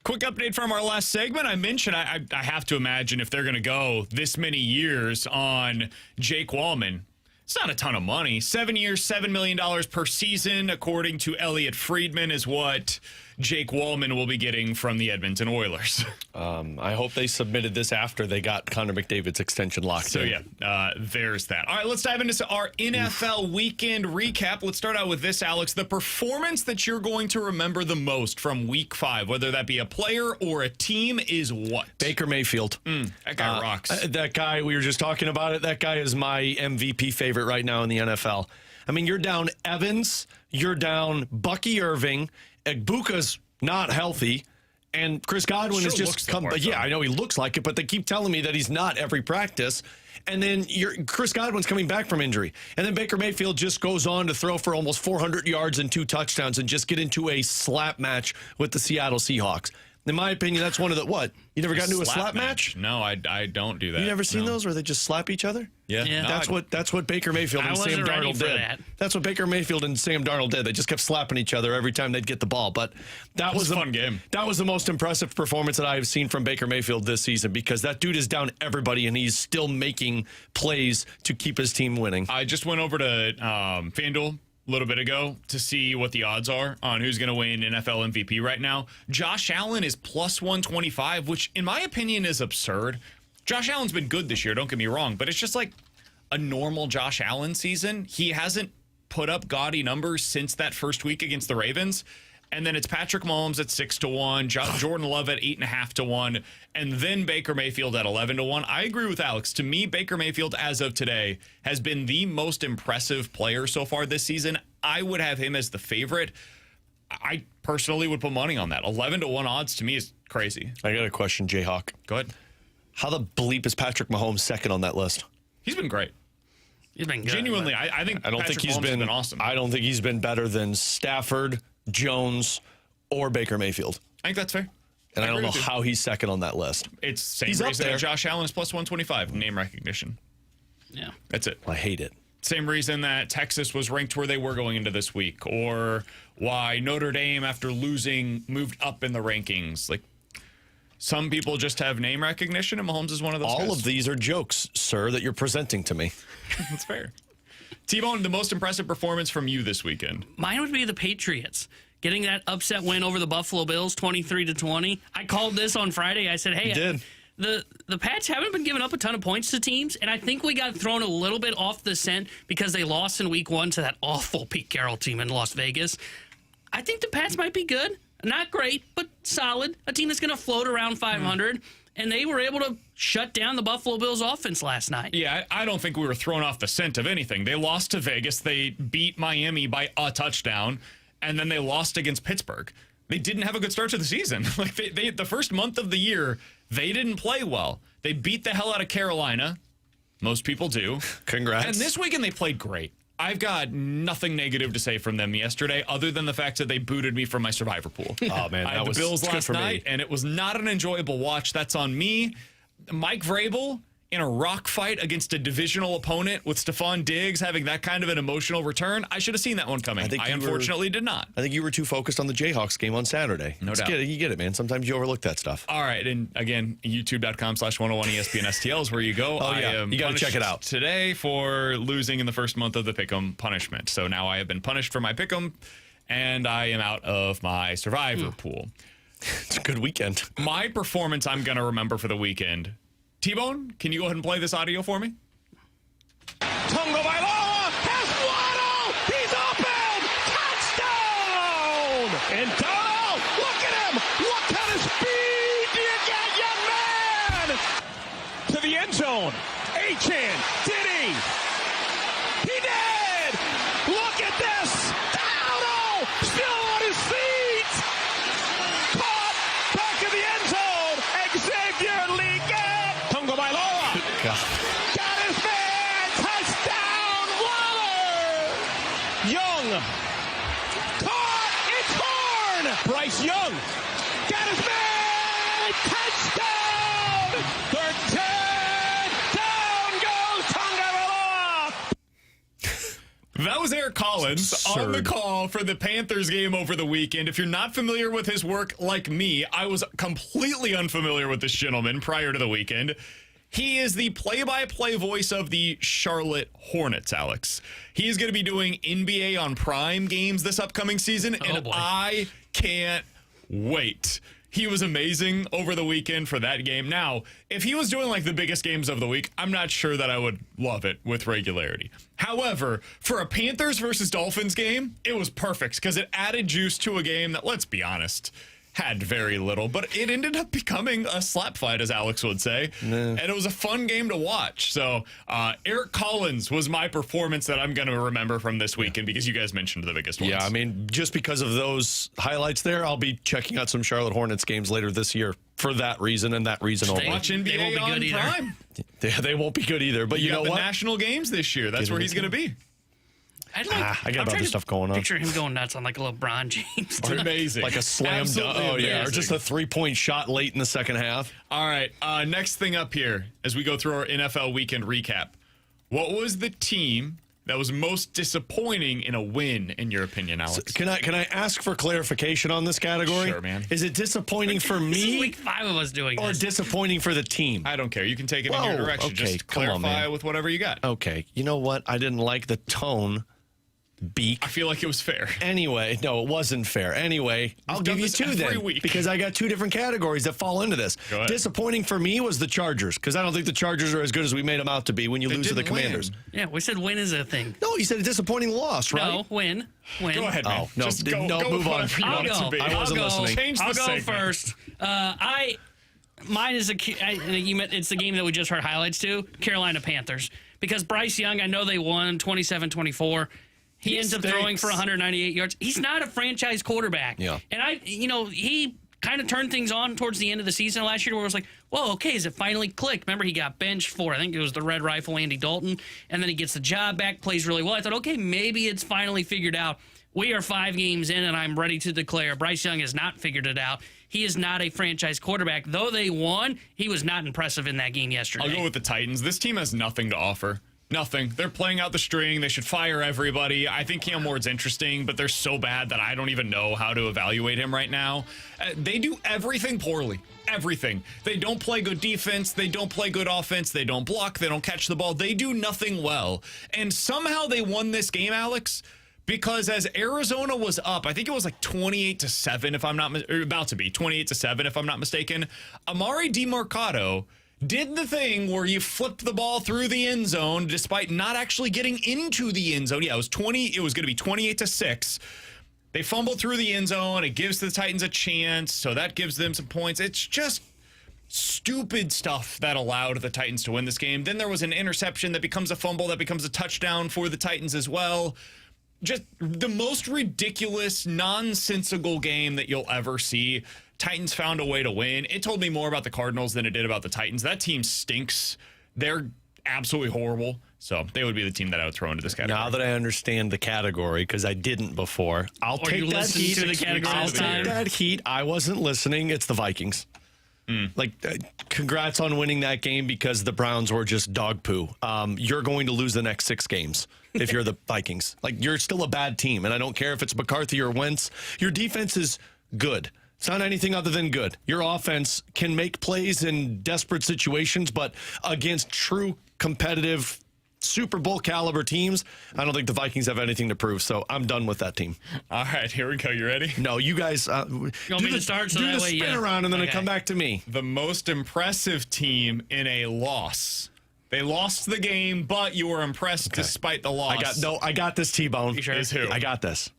S1: Quick update from our last segment. I mentioned I have to imagine if they're going to go this many years on Jake Wallman, it's not a ton of money. 7 years, $7 million per season, according to Elliot Friedman, is what Jake Wallman will be getting from the Edmonton Oilers.
S2: I hope they submitted this after they got Connor McDavid's extension locked in.
S1: There's that. All right, let's dive into our NFL weekend recap. Let's start out with this, Alex. The performance that you're going to remember the most from Week 5, whether that be a player or a team, is what?
S2: Baker Mayfield.
S1: That guy rocks.
S2: That guy, we were just talking about it, that guy is my MVP favorite right now in the NFL. I mean, you're down Evans, you're down Bucky Irving, Egbuka's not healthy, and Chris Godwin has just come. But yeah, I know he looks like it, but they keep telling me that he's not every practice. And then Chris Godwin's coming back from injury. And then Baker Mayfield just goes on to throw for almost 400 yards and 2 touchdowns and just get into a slap match with the Seattle Seahawks. In my opinion, that's one of the, what? You never got into a slap match?
S1: No, I don't do that.
S2: You never seen those where they just slap each other?
S1: Yeah.
S3: No,
S2: That's what Baker Mayfield and Sam Darnold did. That's what Baker Mayfield and Sam Darnold did. They just kept slapping each other every time they'd get the ball. But that was a fun game. That was the most impressive performance that I've seen from Baker Mayfield this season, because that dude is down everybody and he's still making plays to keep his team winning.
S1: I just went over to FanDuel a little bit ago to see what the odds are on who's going to win NFL MVP right now. Josh Allen is plus 125, which in my opinion is absurd. Josh Allen's been good this year, don't get me wrong, but it's just like a normal Josh Allen season. He hasn't put up gaudy numbers since that first week against the Ravens. And then it's Patrick Mahomes at 6-1, Jordan Love at 8.5-1, and then Baker Mayfield at 11-1. I agree with Alex. To me, Baker Mayfield, as of today, has been the most impressive player so far this season. I would have him as the favorite. I personally would put money on that. 11-1 odds to me is crazy.
S2: I got a question, Jayhawk.
S1: Go ahead.
S2: How the bleep is Patrick Mahomes second on that list?
S1: He's been great.
S3: He's been good.
S1: Genuinely, I think he's been awesome.
S2: I don't think he's been better than Stafford, Jones, or Baker Mayfield.
S1: I think that's fair.
S2: And I don't know how he's second on that list.
S1: It's same reason that Josh Allen is plus 125, name recognition.
S3: Yeah.
S1: That's it.
S2: I hate it.
S1: Same reason that Texas was ranked where they were going into this week, or why Notre Dame, after losing, moved up in the rankings. Like, some people just have name recognition, and Mahomes is one of those guys.
S2: All of these are jokes, sir, that you're presenting to me.
S1: That's fair. T-Bone, the most impressive performance from you this weekend?
S3: Mine would be the Patriots. Getting that upset win over the Buffalo Bills, 23-20. I called this on Friday. I said, hey, the Pats haven't been giving up a ton of points to teams, and I think we got thrown a little bit off the scent because they lost in week 1 to that awful Pete Carroll team in Las Vegas. I think the Pats might be good. Not great, but solid. A team that's going to float around 500. And they were able to shut down the Buffalo Bills offense last night.
S1: Yeah, I don't think we were thrown off the scent of anything. They lost to Vegas. They beat Miami by a touchdown. And then they lost against Pittsburgh. They didn't have a good start to the season. Like they the first month of the year, they didn't play well. They beat the hell out of Carolina. Most people do.
S2: Congrats.
S1: And this weekend they played great. I've got nothing negative to say from them yesterday, other than the fact that they booted me from my Survivor pool.
S2: Oh, man.
S1: I had the Bills last night, and it was not an enjoyable watch. That's on me. Mike Vrabel in a rock fight against a divisional opponent with Stephon Diggs having that kind of an emotional return. I should have seen that one coming. I unfortunately did not.
S2: I think you were too focused on the Jayhawks game on Saturday.
S1: No doubt.
S2: You get it, man. Sometimes you overlook that stuff.
S1: All right. And again, youtube.com/101ESPN STL is where you go.
S2: Oh, yeah. You got to check it out.
S1: Today for losing in the first month of the Pick'em punishment. So now I have been punished for my Pick'em, and I am out of my Survivor pool.
S2: It's a good weekend.
S1: My performance I'm going to remember for the weekend, T-Bone, can you go ahead and play this audio for me?
S4: Tonga Bailoa has Waddle. He's open. Touchdown. And Donald, look at him. What kind of speed do you get, young man? To the end zone. Achan, did he? He did. Look at this. Donald still on his feet. Caught back in the end zone. Xavier Leggett. Tonga Bailoa.
S2: God.
S4: Got his man! Touchdown, Waller! Young. Caught! It's Horn! Bryce Young. Got his man! Touchdown! Third and 10! Down goes Tonga.
S1: That was Eric Collins on the call for the Panthers game over the weekend. If you're not familiar with his work like me, I was completely unfamiliar with this gentleman prior to the weekend. He is the play-by-play voice of the Charlotte Hornets, Alex. He is going to be doing NBA on Prime games this upcoming season, and
S3: boy.
S1: I can't wait. He was amazing over the weekend for that game. Now, if he was doing like the biggest games of the week, I'm not sure that I would love it with regularity. However, for a Panthers versus Dolphins game, it was perfect because it added juice to a game that, let's be honest, had very little, but it ended up becoming a slap fight, as Alex would say, and it was a fun game to watch. So Eric Collins was my performance that I'm going to remember from this weekend because you guys mentioned the biggest ones.
S2: Yeah, I mean, just because of those highlights there, I'll be checking out some Charlotte Hornets games later this year for that reason and that reason only.
S1: Watch NBA
S3: They won't be
S1: on
S3: good either.
S1: Prime.
S2: They won't be good either, but you know
S1: got
S2: what?
S1: the national games this year. That's where he's going to be.
S2: I got
S3: I'm
S2: other
S3: trying to
S2: stuff going on.
S3: Picture him going nuts on like a LeBron James. tonight.
S1: Amazing.
S2: Like a slam dunk.
S1: Absolutely
S2: Oh, yeah. Or
S1: amazing.
S2: just a 3-point shot late in the second half.
S1: All right. Next thing up here as we go through our NFL weekend recap. What was the team that was most disappointing in a win, in your opinion, Alex?
S2: Can I ask for clarification on this category?
S1: Sure, man.
S2: Is it disappointing for
S3: This is
S2: me
S3: week 5 of us doing
S2: or
S3: this.
S2: disappointing for the team?
S1: I don't care. You can take it in your
S2: Whoa,
S1: direction.
S2: okay,
S1: Just
S2: come on,
S1: clarify
S2: man.
S1: with whatever you got.
S2: Okay. You know what? I didn't like the tone. Beak.
S1: I feel like it was fair.
S2: Anyway, no, it wasn't fair. Anyway, I'll
S1: done
S2: give you
S1: this
S2: two
S1: every
S2: then
S1: week.
S2: because I got two different categories that fall into this.
S1: Go ahead.
S2: Disappointing for me was the Chargers because I don't think the Chargers are as good as we made them out to be when you
S1: They
S2: lose to the
S1: didn't win.
S2: Commanders.
S3: Yeah, we said win is a thing.
S2: No, you said a disappointing loss, right?
S3: No, win.
S1: Go ahead, man.
S2: Oh, no,
S1: Just
S2: no,
S1: go
S2: move
S1: with
S2: on.
S1: whatever you
S3: I'll
S1: want it to
S3: go.
S1: be.
S2: I wasn't listening.
S1: Change the
S3: I'll go
S1: segment.
S3: first. Mine is it's the game that we just heard highlights to, Carolina Panthers. Because Bryce Young, I know they won 27-24. He ends up throwing for 198 yards. He's not a franchise quarterback.
S2: Yeah.
S3: And he kind of turned things on towards the end of the season last year where it was like, well, okay, is it finally clicked? Remember, he got benched for, I think it was the Red Rifle, Andy Dalton, and then he gets the job back, plays really well. I thought, okay, maybe it's finally figured out. We are 5 games in, and I'm ready to declare Bryce Young has not figured it out. He is not a franchise quarterback. Though they won, he was not impressive in that game yesterday.
S1: I'll go with the Titans. This team has nothing to offer. Nothing. They're playing out the string. They should fire everybody. I think Cam Ward's interesting, but they're so bad that I don't even know how to evaluate him right now. They do everything poorly. Everything. They don't play good defense. They don't play good offense. They don't block. They don't catch the ball. They do nothing well. And somehow they won this game, Alex, because as Arizona was up, I think it was like 28-7 if I'm not about to be 28-7 if I'm not mistaken. Amari DiMercado did the thing where you flipped the ball through the end zone despite not actually getting into the end zone. Yeah, it was going to be 28-6. They fumbled through the end zone. It gives the Titans a chance, so that gives them some points. It's just stupid stuff that allowed the Titans to win this game. Then there was an interception that becomes a fumble that becomes a touchdown for the Titans as well. Just the most ridiculous, nonsensical game that you'll ever see. Titans found a way to win. It told me more about the Cardinals than it did about the Titans. That team stinks. They're absolutely horrible. So they would be the team that I would throw into this category.
S2: Now that I understand the category, because I didn't before, I'll
S3: Or
S2: take
S3: you
S2: that
S3: listen
S2: heat.
S3: to the category
S2: I'll
S3: all the
S2: take
S3: time.
S2: that heat. I wasn't listening. It's the Vikings. Congrats on winning that game because the Browns were just dog poo. You're going to lose the next 6 games if you're the Vikings. You're still a bad team, and I don't care if it's McCarthy or Wentz. Your defense is good. It's not anything other than good. Your offense can make plays in desperate situations, but against true competitive Super Bowl caliber teams. I don't think the Vikings have anything to prove, so I'm done with that team.
S1: All right, here we go. You ready?
S2: No, you guys
S3: You want me to start so
S2: do
S3: that
S2: the
S3: way,
S2: spin around and then come back to me.
S1: The most impressive team in a loss. They lost the game, but you were impressed despite the loss.
S2: I got this, T-Bone.
S3: You sure?
S1: Is who?
S2: I got this.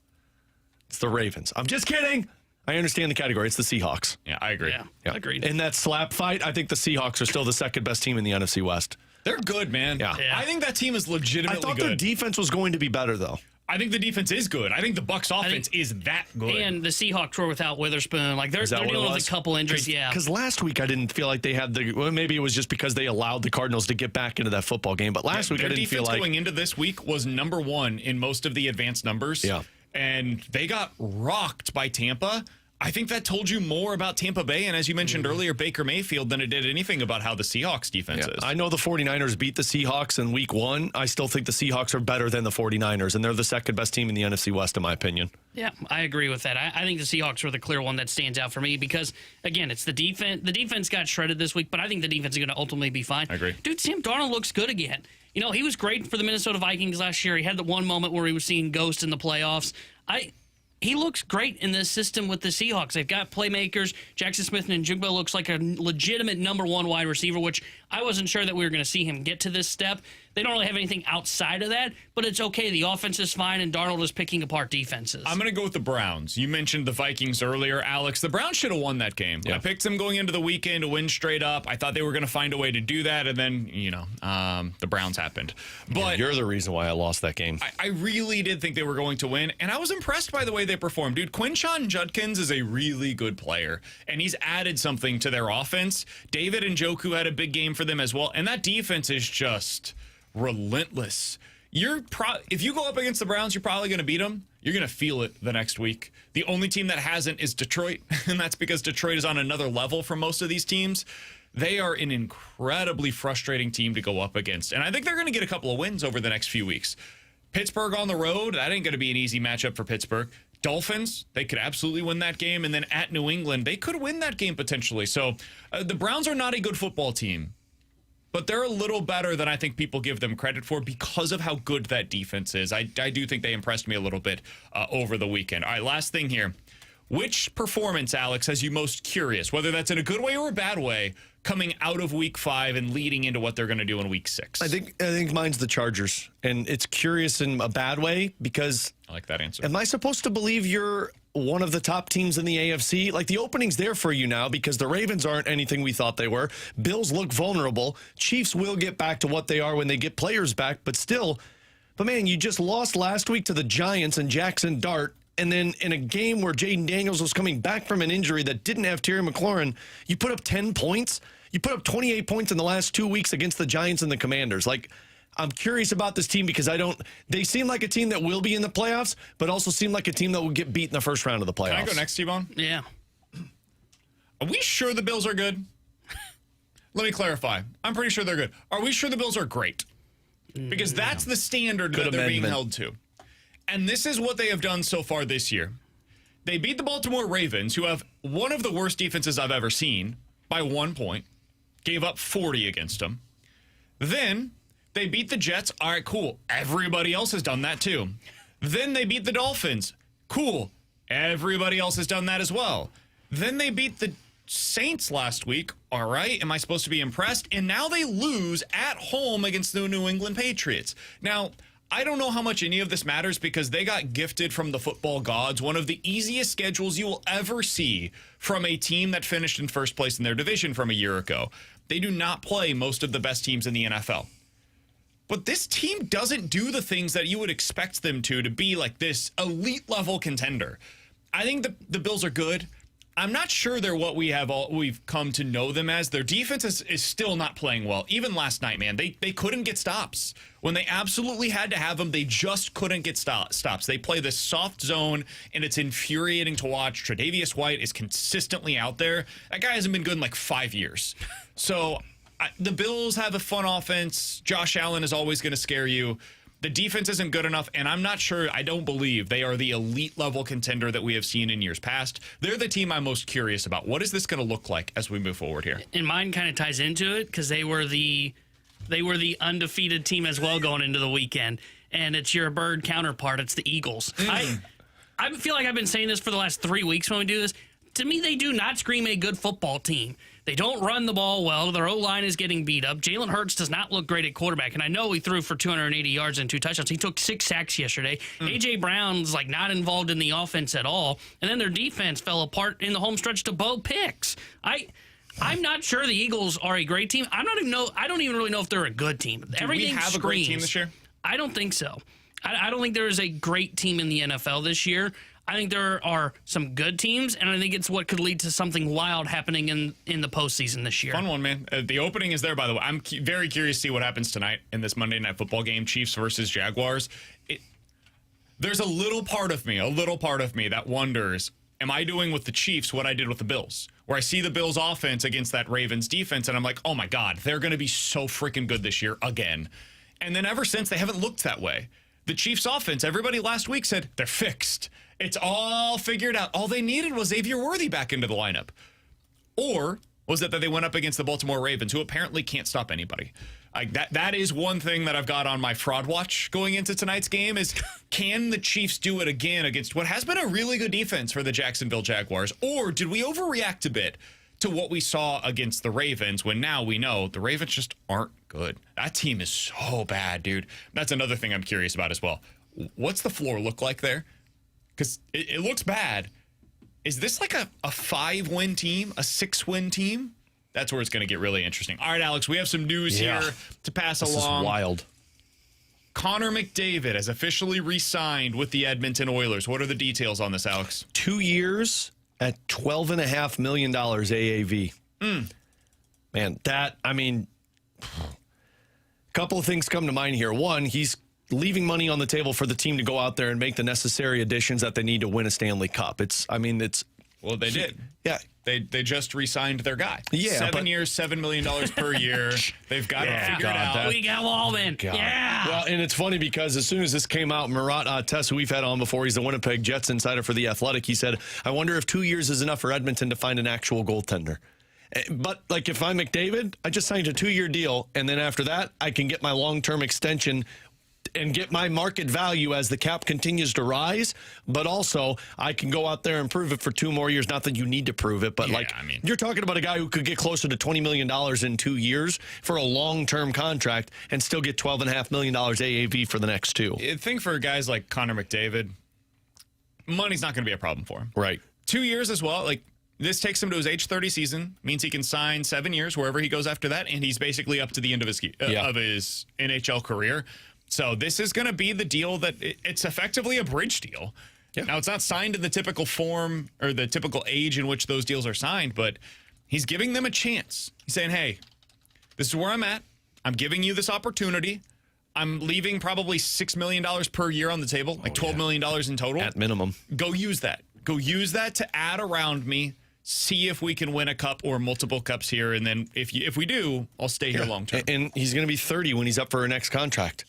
S2: It's the Ravens. I'm just kidding. I understand the category. It's the Seahawks.
S1: Yeah, I agree.
S3: Yeah,
S2: Yeah.
S3: agreed.
S2: In that slap fight, I think the Seahawks are still the second best team in the NFC West.
S1: They're good, man.
S2: Yeah.
S3: Yeah.
S1: I think that team is legitimately
S2: I thought
S1: good.
S2: their defense was going to be better, though.
S1: I think the defense is good. I think the Bucs offense is that good.
S3: And the Seahawks were without Witherspoon. Like, they're
S2: Is that what it
S3: dealing with
S2: was?
S3: a couple injuries. Yeah.
S2: Because last week I didn't feel like they had well, maybe it was just because they allowed the Cardinals to get back into that football game. But last week I
S1: Their
S2: didn't feel
S1: defense
S2: like.
S1: going into this week was number one in most of the advanced numbers.
S2: Yeah.
S1: And they got rocked by Tampa. I think that told you more about Tampa Bay, and as you mentioned earlier, Baker Mayfield, than it did anything about how the Seahawks defense is.
S2: I know the 49ers beat the Seahawks in week 1. I still think the Seahawks are better than the 49ers, and they're the second best team in the NFC West, in my opinion.
S3: Yeah, I agree with that. I think the Seahawks are the clear one that stands out for me because, again, it's the defense. The defense got shredded this week, but I think the defense is going to ultimately be fine.
S1: I agree.
S3: Dude, Sam Darnold looks good again. You know, he was great for the Minnesota Vikings last year. He had the one moment where he was seeing ghosts in the playoffs. He looks great in this system with the Seahawks. They've got playmakers. Jackson Smith and Njigba looks like a legitimate number one wide receiver, which I wasn't sure that we were going to see him get to this step. They don't really have anything outside of that, but it's okay. The offense is fine, and Darnold is picking apart defenses.
S1: I'm going to go with the Browns. You mentioned the Vikings earlier, Alex. The Browns should have won that game.
S2: Yeah.
S1: I picked them going into the weekend to win straight up. I thought they were going to find a way to do that, and then, the Browns happened. But
S2: You're the reason why I lost that game.
S1: I really did think they were going to win, and I was impressed by the way they performed. Dude, Quinshon Judkins is a really good player, and he's added something to their offense. David Njoku had a big game for them as well, and that defense is just relentless. If you go up against the Browns, you're probably going to beat them. You're going to feel it the next week. The only team that hasn't is Detroit, and that's because Detroit is on another level from most of these teams. They are an incredibly frustrating team to go up against, and I think they're going to get a couple of wins over the next few weeks. Pittsburgh on the road, that ain't going to be an easy matchup for Pittsburgh. Dolphins, they could absolutely win that game, and then at New England, they could win that game potentially. So the Browns are not a good football team, but they're a little better than I think people give them credit for because of how good that defense is. I do think they impressed me a little bit over the weekend. All right, last thing here. Which performance, Alex, has you most curious, whether that's in a good way or a bad way, coming out of week 5 and leading into what they're going to do in week 6?
S2: I think mine's the Chargers, and it's curious in a bad way because
S1: I like that answer.
S2: am I supposed to believe you're one of the top teams in the AFC? Like, the opening's there for you now because the Ravens aren't anything we thought they were. Bills look vulnerable. Chiefs will get back to what they are when they get players back, but still. But, man, you just lost last week to the Giants and Jackson Dart. And then in a game where Jaden Daniels was coming back from an injury that didn't have Terry McLaurin, you put up 10 points. You put up 28 points in the last 2 weeks against the Giants and the Commanders. Like, I'm curious about this team because they seem like a team that will be in the playoffs, but also seem like a team that will get beat in the first round of the playoffs.
S1: Can I go next, T-Bone?
S3: Yeah.
S1: Are we sure the Bills are good? Let me clarify. I'm pretty sure they're good. Are we sure the Bills are great? Because that's the standard that they're being held to. And this is what they have done so far this year. They beat the Baltimore Ravens, who have one of the worst defenses I've ever seen, by 1 point. Gave up 40 against them. Then they beat the Jets. All right, cool. Everybody else has done that too. Then they beat the Dolphins. Cool. Everybody else has done that as well. Then they beat the Saints last week. All right, am I supposed to be impressed? And now they lose at home against the New England Patriots. Now, I don't know how much any of this matters because they got gifted from the football gods one of the easiest schedules you will ever see from a team that finished in first place in their division from a year ago. They do not play most of the best teams in the NFL. But this team doesn't do the things that you would expect them to be like this elite level contender. I think the Bills are good. I'm not sure they're what we've come to know them as. Their defense is still not playing well. Even last night, man, they couldn't get stops. When they absolutely had to have them, they just couldn't get stops. They play this soft zone, and it's infuriating to watch. Tre'Davious White is consistently out there. That guy hasn't been good in like 5 years. So the Bills have a fun offense. Josh Allen is always going to scare you. The defense isn't good enough, and I'm not sure, I don't believe they are the elite level contender that we have seen in years past. They're the team I'm most curious about. What is this going to look like as we move forward here?
S3: And mine kind of ties into it because they were the They were the undefeated team as well going into the weekend, and it's your bird counterpart. It's the Eagles. I feel like I've been saying this for the last 3 weeks when we do this. To me, they do not scream a good football team. They don't run the ball well. Their O-line is getting beat up. Jalen Hurts does not look great at quarterback. And I know he threw for 280 yards and 2 touchdowns. He took 6 sacks yesterday. A.J. Brown's like not involved in the offense at all. And then their defense fell apart in the home stretch to Bo picks. I'm not sure the Eagles are a great team. I don't even really know if they're a good team.
S1: Do we have a great team this year?
S3: I don't think so. I don't think there is a great team in the NFL this year. I think there are some good teams, and I think it's what could lead to something wild happening in the postseason this year.
S1: Fun one, man. The opening is there, by the way. I'm very curious to see what happens tonight in this Monday Night Football game, Chiefs versus Jaguars. There's a little part of me that wonders, am I doing with the Chiefs what I did with the Bills? Where I see the Bills offense against that Ravens defense, and I'm like, oh my God, they're going to be so freaking good this year again. And then ever since, they haven't looked that way. The Chiefs offense, everybody last week said, they're fixed. It's all figured out. All they needed was Xavier Worthy back into the lineup. Or was it that they went up against the Baltimore Ravens, who apparently can't stop anybody? Like that is one thing that I've got on my fraud watch going into tonight's game is, can the Chiefs do it again against what has been a really good defense for the Jacksonville Jaguars? Or did we overreact a bit to what we saw against the Ravens when now we know the Ravens just aren't good? That team is so bad, dude. That's another thing I'm curious about as well. What's the floor look like there? Because it looks bad. Is this like a 5-win team, a 6-win team? That's where it's going to get really interesting. All right, Alex, we have some news here to pass along.
S2: This is wild.
S1: Connor McDavid has officially re-signed with the Edmonton Oilers. What are the details on this, Alex?
S2: 2 years at $12.5 million AAV. Man, a couple of things come to mind here. One, he's leaving money on the table for the team to go out there and make the necessary additions that they need to win a Stanley Cup.
S1: Well, they did.
S2: Yeah.
S1: They just re-signed their guy.
S2: Yeah,
S1: 7 years, $7 million per year. They've got it figured out.
S3: We got Walden. Yeah.
S2: Well, and it's funny because as soon as this came out, Murat Tess, who we've had on before, he's the Winnipeg Jets insider for The Athletic, he said, I wonder if 2 years is enough for Edmonton to find an actual goaltender. But, like, if I'm McDavid, I just signed a 2-year deal, and then after that, I can get my long-term extension and get my market value as the cap continues to rise, but also I can go out there and prove it for 2 more years. Not that you need to prove it, but you're talking about a guy who could get closer to $20 million in 2 years for a long-term contract and still get $12.5 million AAV for the next 2.
S1: I think for guys like Connor McDavid, money's not going to be a problem for him.
S2: Right.
S1: 2 years as well. Like, this takes him to his age 30 season, means he can sign 7 years wherever he goes after that, and he's basically up to the end of his NHL career. So this is going to be the deal that it's effectively a bridge deal. Yeah. Now, it's not signed in the typical form or the typical age in which those deals are signed, but he's giving them a chance. He's saying, hey, this is where I'm at. I'm giving you this opportunity. I'm leaving probably $6 million per year on the table, like $12 million in total.
S2: At minimum.
S1: Go use that. Go use that to add around me. See if we can win a cup or multiple cups here. And then if we do, I'll stay here long term.
S2: And he's going to be 30 when he's up for her next contract.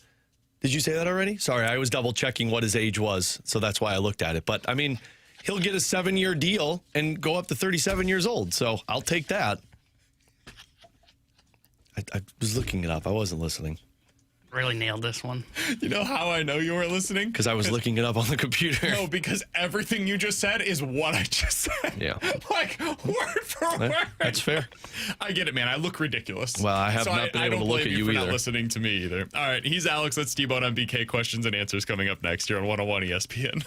S2: Did you say that already? Sorry, I was double checking what his age was, so that's why I looked at it. But, I mean, he'll get a 7-year deal and go up to 37 years old, so I'll take that. I was looking it up. I wasn't listening.
S3: Really nailed this one.
S1: You know how I know you were listening?
S2: Because I was looking it up on the computer.
S1: No, because everything you just said is what I just said.
S2: Yeah.
S1: Like, word for word.
S2: That's fair.
S1: I get it, man. I look ridiculous.
S2: Well, I have not been able to look at you
S1: for
S2: either.
S1: Not listening to me either. All right, he's Alex. That's T-Bone on BK. Questions and answers coming up next here on 101 ESPN.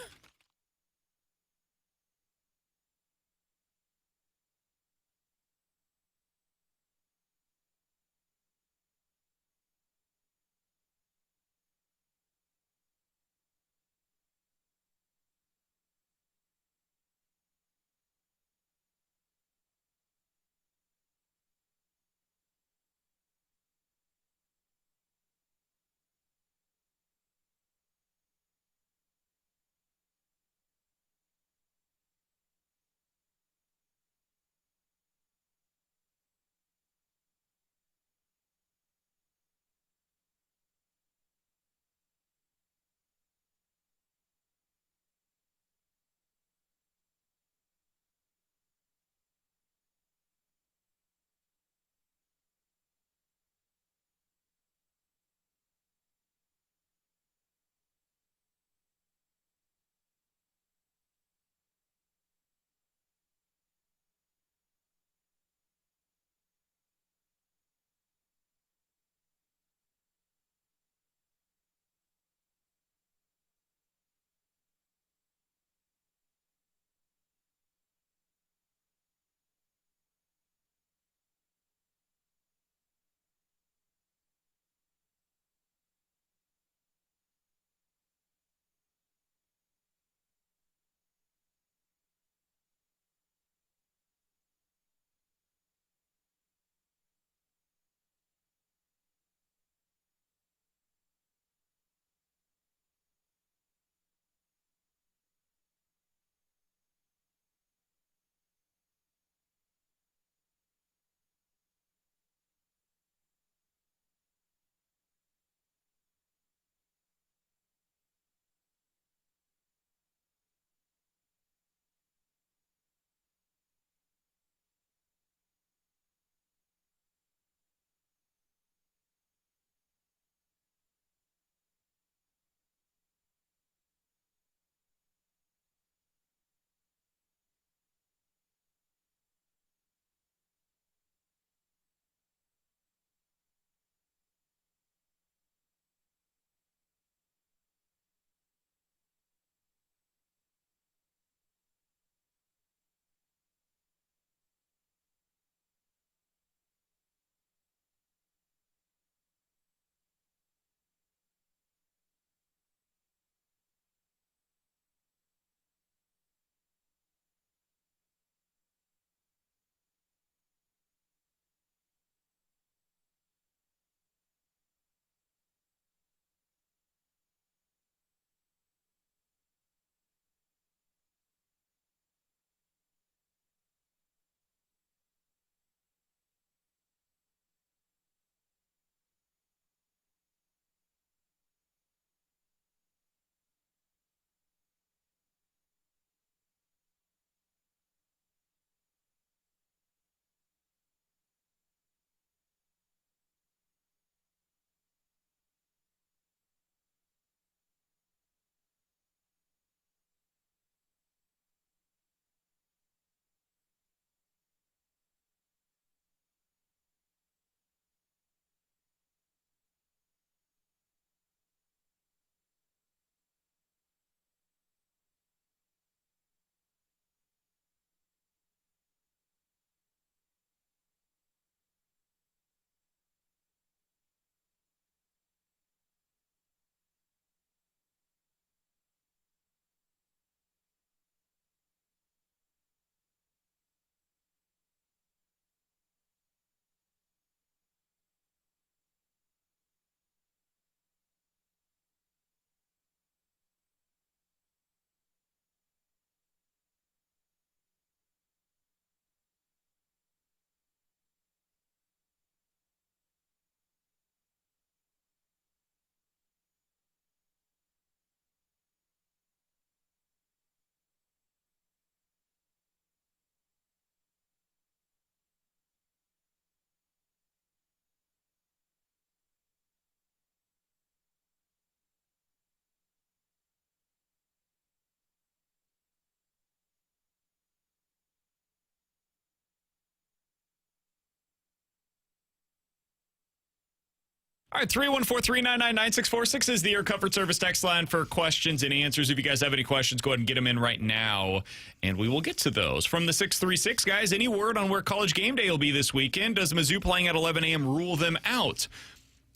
S1: All right, 314-399-9646 is the Air Comfort Service text line for questions and answers. If you guys have any questions, go ahead and get them in right now, and we will get to those. From the 636, guys, any word on where College Game Day will be this weekend? Does Mizzou playing at 11 a.m. rule them out?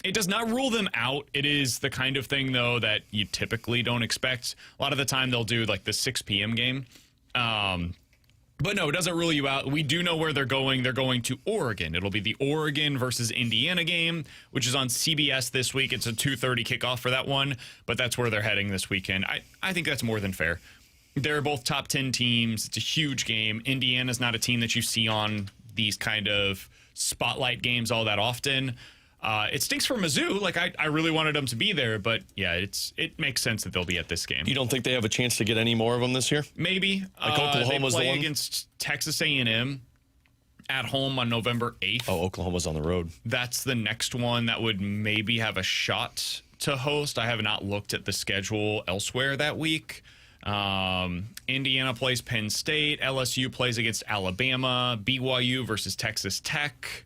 S1: It does not rule them out. It is the kind of thing, though, that you typically don't expect. A lot of the time they'll do, like, the 6 p.m. game. But no, it doesn't rule you out. We do know where they're going. They're going to Oregon. It'll be the Oregon versus Indiana game, which is on CBS this week. It's a 2:30 kickoff for that one, but that's where they're heading this weekend. I think that's more than fair. They're both top 10 teams. It's a huge game. Indiana's not a team that you see on these kind of spotlight games all that often. It stinks for Mizzou. Like, I really wanted them to be there, but yeah, it makes sense that they'll be at this game.
S2: You don't think they have a chance to get any more of them this year?
S1: Maybe.
S2: Like Oklahoma's
S1: they play
S2: the one?
S1: against Texas A&M at home on November 8th.
S2: Oh, Oklahoma's on the road.
S1: That's the next one that would maybe have a shot to host. I have not looked at the schedule elsewhere that week. Indiana plays Penn State. LSU plays against Alabama. BYU versus Texas Tech.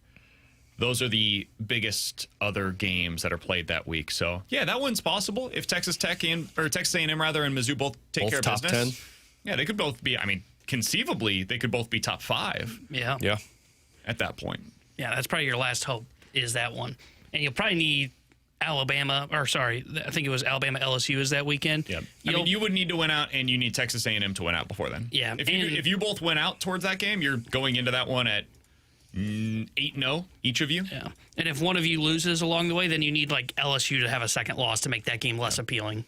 S1: Those are the biggest other games that are played that week. So, yeah, that one's possible. If Texas A&M and Mizzou both take care of
S2: top
S1: business.
S2: 10.
S1: Yeah, they could both be, conceivably, they could both be top 5
S3: Yeah.
S2: Yeah.
S1: at that point.
S3: Yeah, that's probably your last hope is that one. And you'll probably need I think it was Alabama LSU is that weekekend.
S1: Yeah. You would need to win out, and you need Texas A&M to win out before then.
S3: Yeah.
S1: If you both win out towards that game, you're going into that one at 8-0, each of you.
S3: Yeah. And if one of you loses along the way, then you need like LSU to have a second loss to make that game less appealing.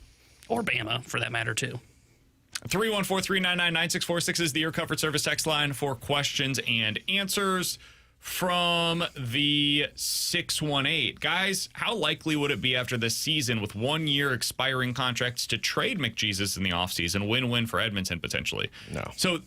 S3: Or Bama, for that matter, too.
S1: 314-399-9646 is the Air Comfort Service text line for questions and answers. From the 618. Guys, how likely would it be after this season with 1 year expiring contracts to trade McJesus in the offseason? Win-win for Edmonton, potentially.
S2: No.
S1: So,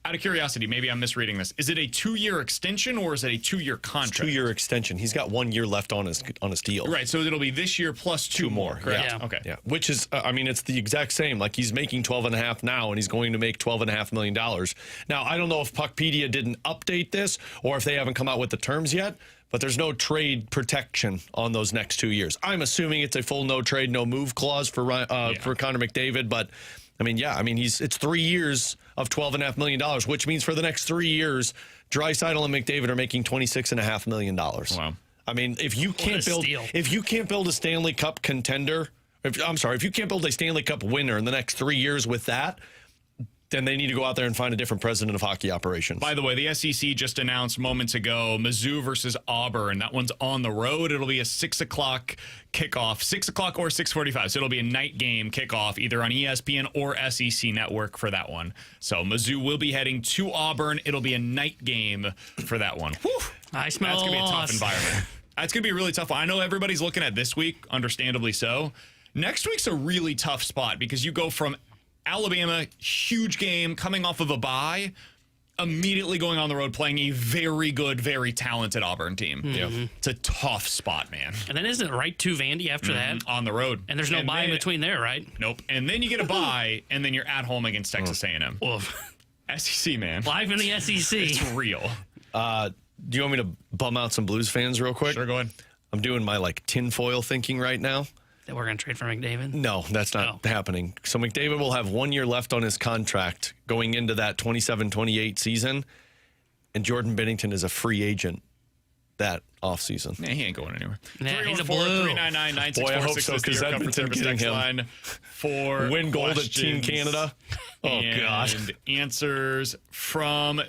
S1: out of curiosity, maybe I'm misreading this. Is it a 2-year extension or is it a 2-year contract?
S2: 2-year extension. He's got 1 year left on his deal.
S1: Right, so it'll be this year plus 2 more, correct?
S3: Yeah.
S1: Okay.
S2: Yeah, which is, it's the exact same. Like, he's making $12.5 now, and he's going to make $12.5 million. Now, I don't know if Puckpedia didn't update this or if they haven't come out with the terms yet, but there's no trade protection on those next 2 years. I'm assuming it's a full no trade, no move clause for Connor McDavid, but it's 3 years of $12.5 million, which means for the next 3 years, Draisaitl and McDavid are making $26.5 million.
S1: Wow.
S2: If you can't build a Stanley Cup contender, if you can't build a Stanley Cup winner in the next 3 years with that, then they need to go out there and find a different president of hockey operations.
S1: By the way, the SEC just announced moments ago Mizzou versus Auburn. That one's on the road. It'll be a 6 o'clock kickoff, 6 o'clock or 6:45. So it'll be a night game kickoff either on ESPN or SEC Network for that one. So Mizzou will be heading to Auburn. It'll be a night game for that one. Whew.
S3: I smell
S1: That's going to be a tough
S3: loss.
S1: environment. That's going to be a really tough one. I know everybody's looking at this week, understandably so. Next week's a really tough spot because you go from Alabama, huge game, coming off of a bye, immediately going on the road playing a very good, very talented Auburn team.
S3: Mm-hmm.
S1: It's a tough spot, man.
S3: And then isn't it right to Vandy after that?
S1: On the road.
S3: And there's no bye in between there, right?
S1: Nope. And then you get a bye, and then you're at home against Texas A&M.
S3: Oof.
S1: SEC, man.
S3: Live in the SEC.
S1: It's real.
S2: Do you want me to bum out some Blues fans real quick?
S1: Sure, go ahead.
S2: I'm doing my tinfoil thinking right now.
S3: That we're going to trade for McDavid?
S2: No, that's not happening. So McDavid will have 1 year left on his contract going into that 27-28 season, and Jordan Binnington is a free agent that offseason.
S1: Yeah, he ain't going anywhere.
S3: Yeah, he's a Blue.
S1: 314-399-9646
S2: Boy, I hope so,
S1: is the
S2: because
S1: Air Comfort
S2: Edmonton
S1: Service
S2: getting
S1: text
S2: him.
S1: line for
S2: Win gold at Team
S1: questions
S2: Canada. Oh, God.
S1: and answers from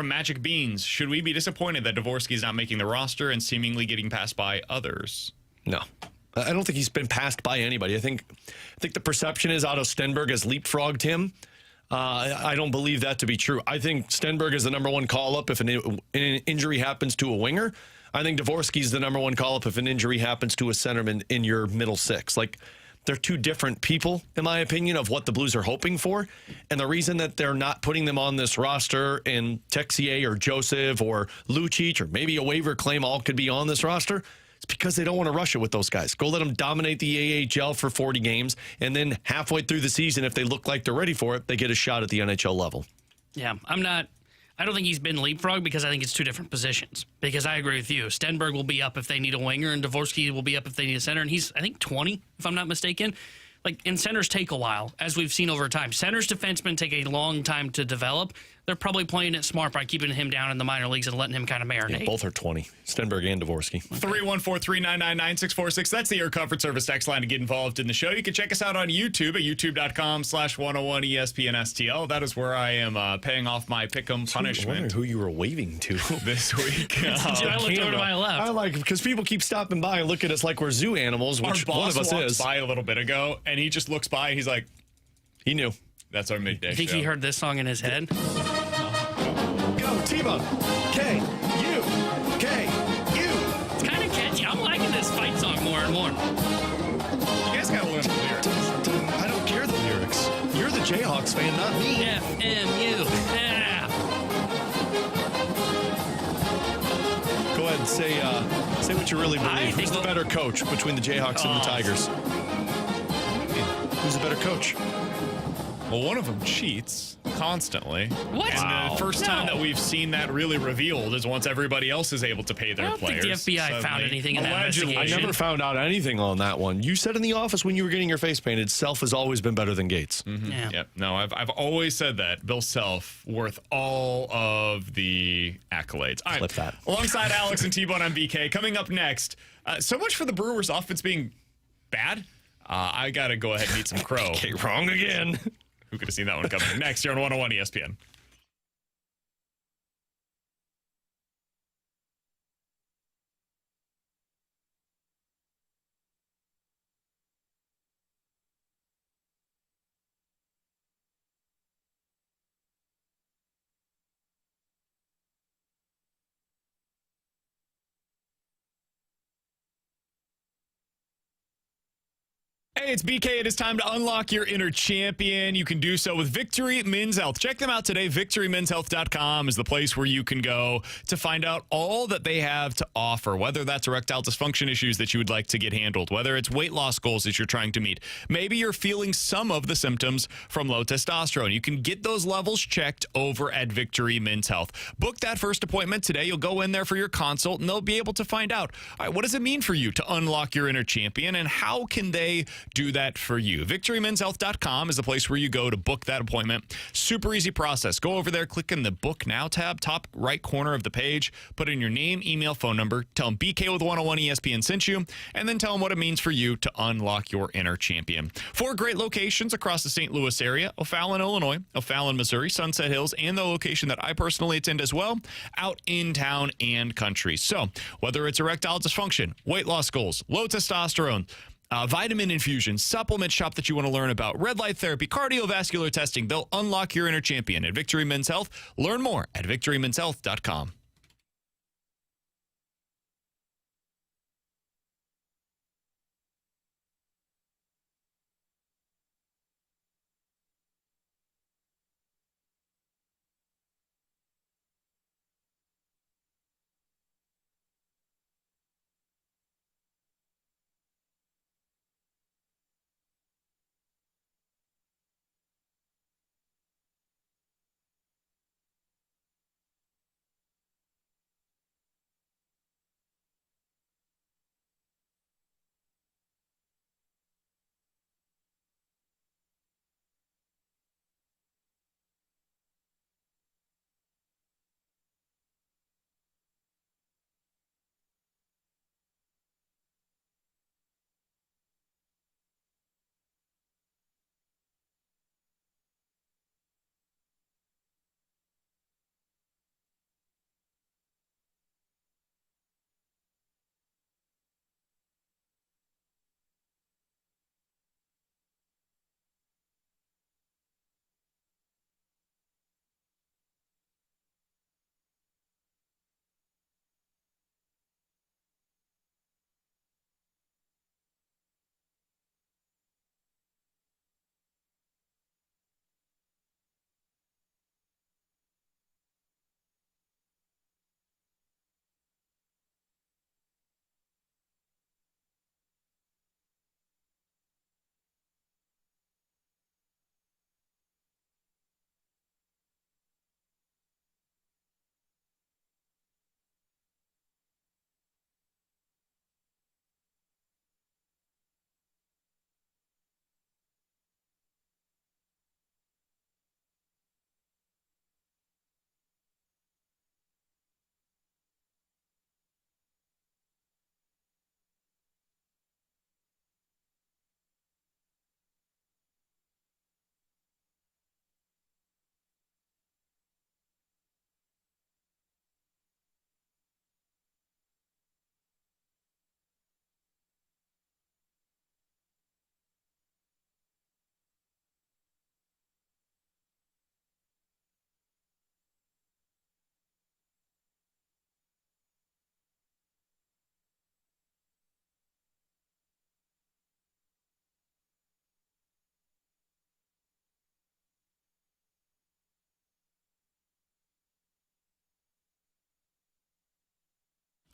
S1: Magic Beans. Should we be disappointed that Dvorsky's not making the roster and seemingly getting passed by others?
S2: No. I don't think he's been passed by anybody. I think the perception is Otto Stenberg has leapfrogged him. I don't believe that to be true. I think Stenberg is the number one call-up if an injury happens to a winger. I think Dvorsky's the number one call-up if an injury happens to a centerman in your middle six. They're two different people, in my opinion, of what the Blues are hoping for. And the reason that they're not putting them on this roster and Texier or Joseph or Lucic or maybe a waiver claim all could be on this roster, it's because they don't want to rush it with those guys. Go let them dominate the AHL for 40 games, and then halfway through the season, if they look like they're ready for it, they get a shot at the NHL level.
S3: Yeah, I I don't think he's been leapfrogged because I think it's two different positions. Because I agree with you. Stenberg will be up if they need a winger, and Dvorsky will be up if they need a center. And he's, I think, 20, if I'm not mistaken. And centers take a while, as we've seen over time. Centers defensemen take a long time to develop. They're probably playing it smart by keeping him down in the minor leagues and letting him kind of marinate.
S2: Yeah, both are 20, Stenberg and Dvorsky.
S1: 314-399-9646. That's the Air Comfort Service text line to get involved in the show. You can check us out on YouTube at youtube.com/101ESPNSTL. That is where I am paying off my pick'em punishment.
S2: I wonder who you were waving to
S1: this week.
S3: Dude, I looked over to my left.
S2: I like because people keep stopping by and look at us like we're zoo animals, which
S1: Our
S2: one
S1: boss
S2: of us
S1: walked
S2: is.
S1: by a little bit ago, and he just looks by, and he's like,
S2: He knew.
S1: that's our midday
S3: You think
S1: show.
S3: he heard this song in his head?
S2: Go, T-Bone. K-U.
S3: It's kind of catchy. I'm liking this fight song more and more.
S1: You guys got to learn the lyrics.
S2: I don't care the lyrics. You're the Jayhawks fan, not me.
S3: FMU. Yeah.
S2: Go ahead and say what you really
S3: I
S2: believe.
S3: think
S2: Who's the better coach between the Jayhawks and the Tigers? Who's the better coach?
S1: Well, one of them cheats constantly.
S3: What?
S1: And the first time
S3: No.
S1: that we've seen that really revealed is once everybody else is able to pay their
S3: I don't think
S1: players.
S3: the FBI found anything in that
S1: Allegedly.
S3: investigation.
S2: I never found out anything on that one. You said in the office when you were getting your face painted, Self has always been better than Gates.
S3: Yeah.
S1: Yep. No, I've always said that. Bill Self worth all of the accolades. All right.
S2: Flip that.
S1: Alongside Alex and T-Bone on BK. Coming up next, so much for the Brewers offense being bad. I got to go ahead and eat some crow.
S2: Okay, wrong again.
S1: Who could have seen that one coming? Next, here on 101 ESPN. Hey, it's BK. It is time to unlock your inner champion. You can do so with Victory Men's Health. Check them out today. VictoryMen'sHealth.com is the place where you can go to find out all that they have to offer, whether that's erectile dysfunction issues that you would like to get handled, whether it's weight loss goals that you're trying to meet. Maybe you're feeling some of the symptoms from low testosterone. You can get those levels checked over at Victory Men's Health. Book that first appointment today. You'll go in there for your consult, and they'll be able to find out, all right, what does it mean for you to unlock your inner champion, and how can they do that for you? VictoryMen'sHealth.com is the place where you go to book that appointment. Super easy process. Go over there, click in the Book Now tab, top right corner of the page, put in your name, email, phone number, tell them BK with 101 ESPN sent you, and then tell them what it means for you to unlock your inner champion. 4 great locations across the St. Louis area: O'Fallon, Illinois, O'Fallon, Missouri, Sunset Hills, and the location that I personally attend as well, out in town and country. So whether it's erectile dysfunction, weight loss goals, low testosterone, vitamin infusion, supplement shop that you want to learn about, red light therapy, cardiovascular testing, they'll unlock your inner champion at Victory Men's Health. Learn more at VictoryMen'sHealth.com.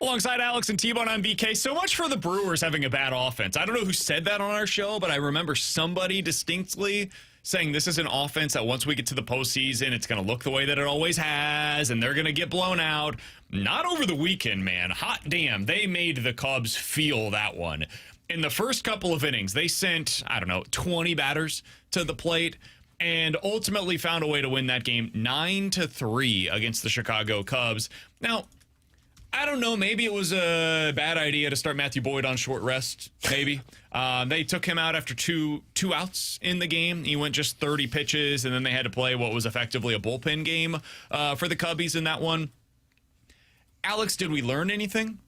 S1: Alongside Alex and T-Bone, I'm BK. So much for the Brewers having a bad offense. I don't know who said that on our show, but I remember somebody distinctly saying this is an offense that once we get to the postseason, it's going to look the way that it always has, and they're going to get blown out. Not over the weekend, man. Hot damn. They made the Cubs feel that one. In the first couple of innings, they sent, 20 batters to the plate and ultimately found a way to win that game 9-3 against the Chicago Cubs. Now, I don't know. Maybe it was a bad idea to start Matthew Boyd on short rest. Maybe. They took him out after two outs in the game. He went just 30 pitches, and then they had to play what was effectively a bullpen game for the Cubbies in that one. Alex, did we learn anything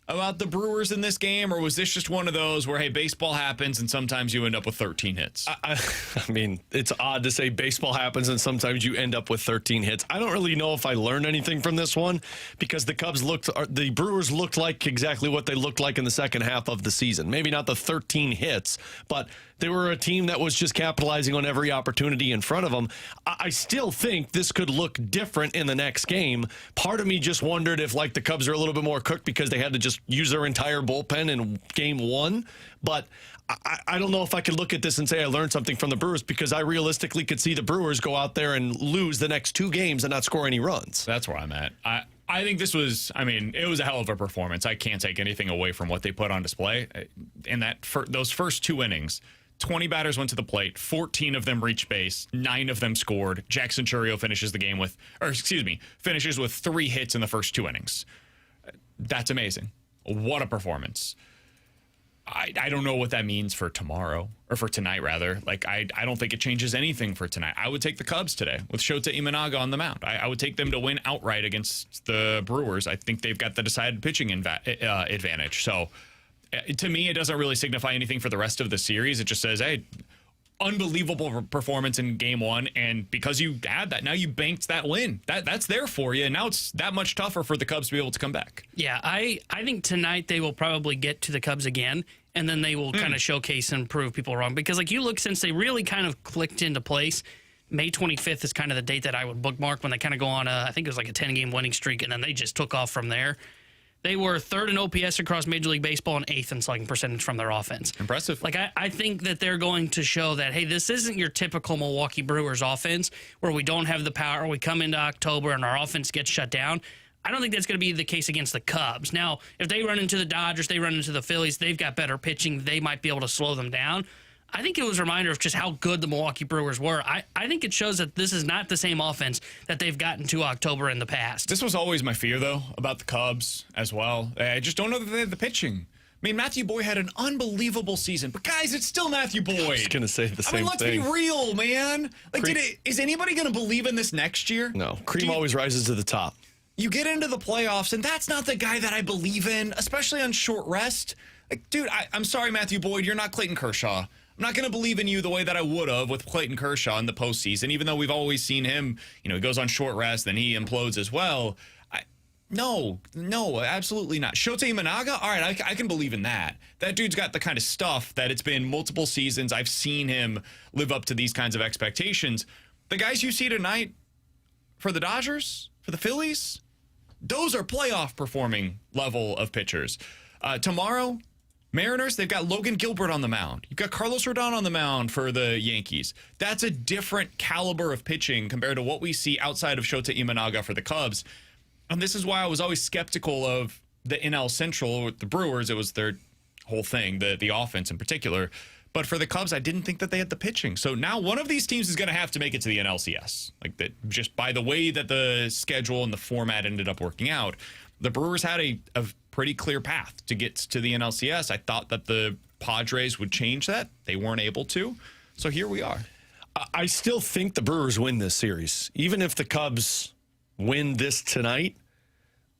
S1: about the Brewers in this game, or was this just one of those where, hey, baseball happens and sometimes you end up with 13 hits?
S2: I mean, it's odd to say baseball happens and sometimes you end up with 13 hits. I don't really know if I learned anything from this one because the Brewers looked like exactly what they looked like in the second half of the season. Maybe not the 13 hits, but they were a team that was just capitalizing on every opportunity in front of them. I still think this could look different in the next game. Part of me just wondered if, the Cubs are a little bit more cooked because they had to just use their entire bullpen in game one. But I don't know if I could look at this and say I learned something from the Brewers because I realistically could see the Brewers go out there and lose the next two games and not score any runs.
S1: That's where I'm at. I think this was, it was a hell of a performance. I can't take anything away from what they put on display. In those first two innings, 20 batters went to the plate, 14 of them reached base, 9 of them scored. Jackson Chourio finishes with 3 hits in the first 2 innings. That's amazing. What a performance. I don't know what that means for tomorrow, or for tonight, rather. I don't think it changes anything for tonight. I would take the Cubs today with Shota Imanaga on the mound. I would take them to win outright against the Brewers. I think they've got the decided pitching advantage. So, to me, it doesn't really signify anything for the rest of the series. It just says, hey, unbelievable performance in game one, and because you had that, now you banked that win. That's there for you, and now it's that much tougher for the Cubs to be able to come back.
S3: Yeah, I think tonight they will probably get to the Cubs again, and then they will kind of showcase and prove people wrong. Because, you look, since they really kind of clicked into place, May 25th is kind of the date that I would bookmark when they kind of go on I think it was like a 10-game winning streak, and then they just took off from there. They were 3rd in OPS across Major League Baseball and 8th in slugging percentage from their offense.
S1: Impressive.
S3: I think that they're going to show that, hey, this isn't your typical Milwaukee Brewers offense where we don't have the power, we come into October and our offense gets shut down. I don't think that's going to be the case against the Cubs. Now, if they run into the Dodgers, they run into the Phillies, they've got better pitching, they might be able to slow them down. I think it was a reminder of just how good the Milwaukee Brewers were. I think it shows that this is not the same offense that they've gotten to October in the past.
S1: This was always my fear, though, about the Cubs as well. I just don't know that they have the pitching. Matthew Boyd had an unbelievable season. But, guys, it's still Matthew Boyd. I
S2: was going to say the same thing.
S1: Let's be real, man. Is anybody going to believe in this next year?
S2: No. Cream always rises to the top.
S1: You get into the playoffs, and that's not the guy that I believe in, especially on short rest. Dude, I'm sorry, Matthew Boyd. You're not Clayton Kershaw. I'm not going to believe in you the way that I would have with Clayton Kershaw in the postseason, even though we've always seen him, he goes on short rest, then he implodes as well. No, absolutely not. Shota Imanaga? All right, I can believe in that. That dude's got the kind of stuff that it's been multiple seasons. I've seen him live up to these kinds of expectations. The guys you see tonight for the Dodgers, for the Phillies, those are playoff performing level of pitchers. Tomorrow, Mariners, they've got Logan Gilbert on the mound. You've got Carlos Rodon on the mound for the Yankees. That's a different caliber of pitching compared to what we see outside of Shota Imanaga for the Cubs. And this is why I was always skeptical of the NL Central with the Brewers. It was their whole thing, the offense in particular. But for the Cubs, I didn't think that they had the pitching. So now one of these teams is going to have to make it to the NLCS. Just by the way that the schedule and the format ended up working out. The Brewers had a pretty clear path to get to the NLCS. I thought that the Padres would change that. They weren't able to. So here we are.
S2: I still think the Brewers win this series. Even if the Cubs win this tonight,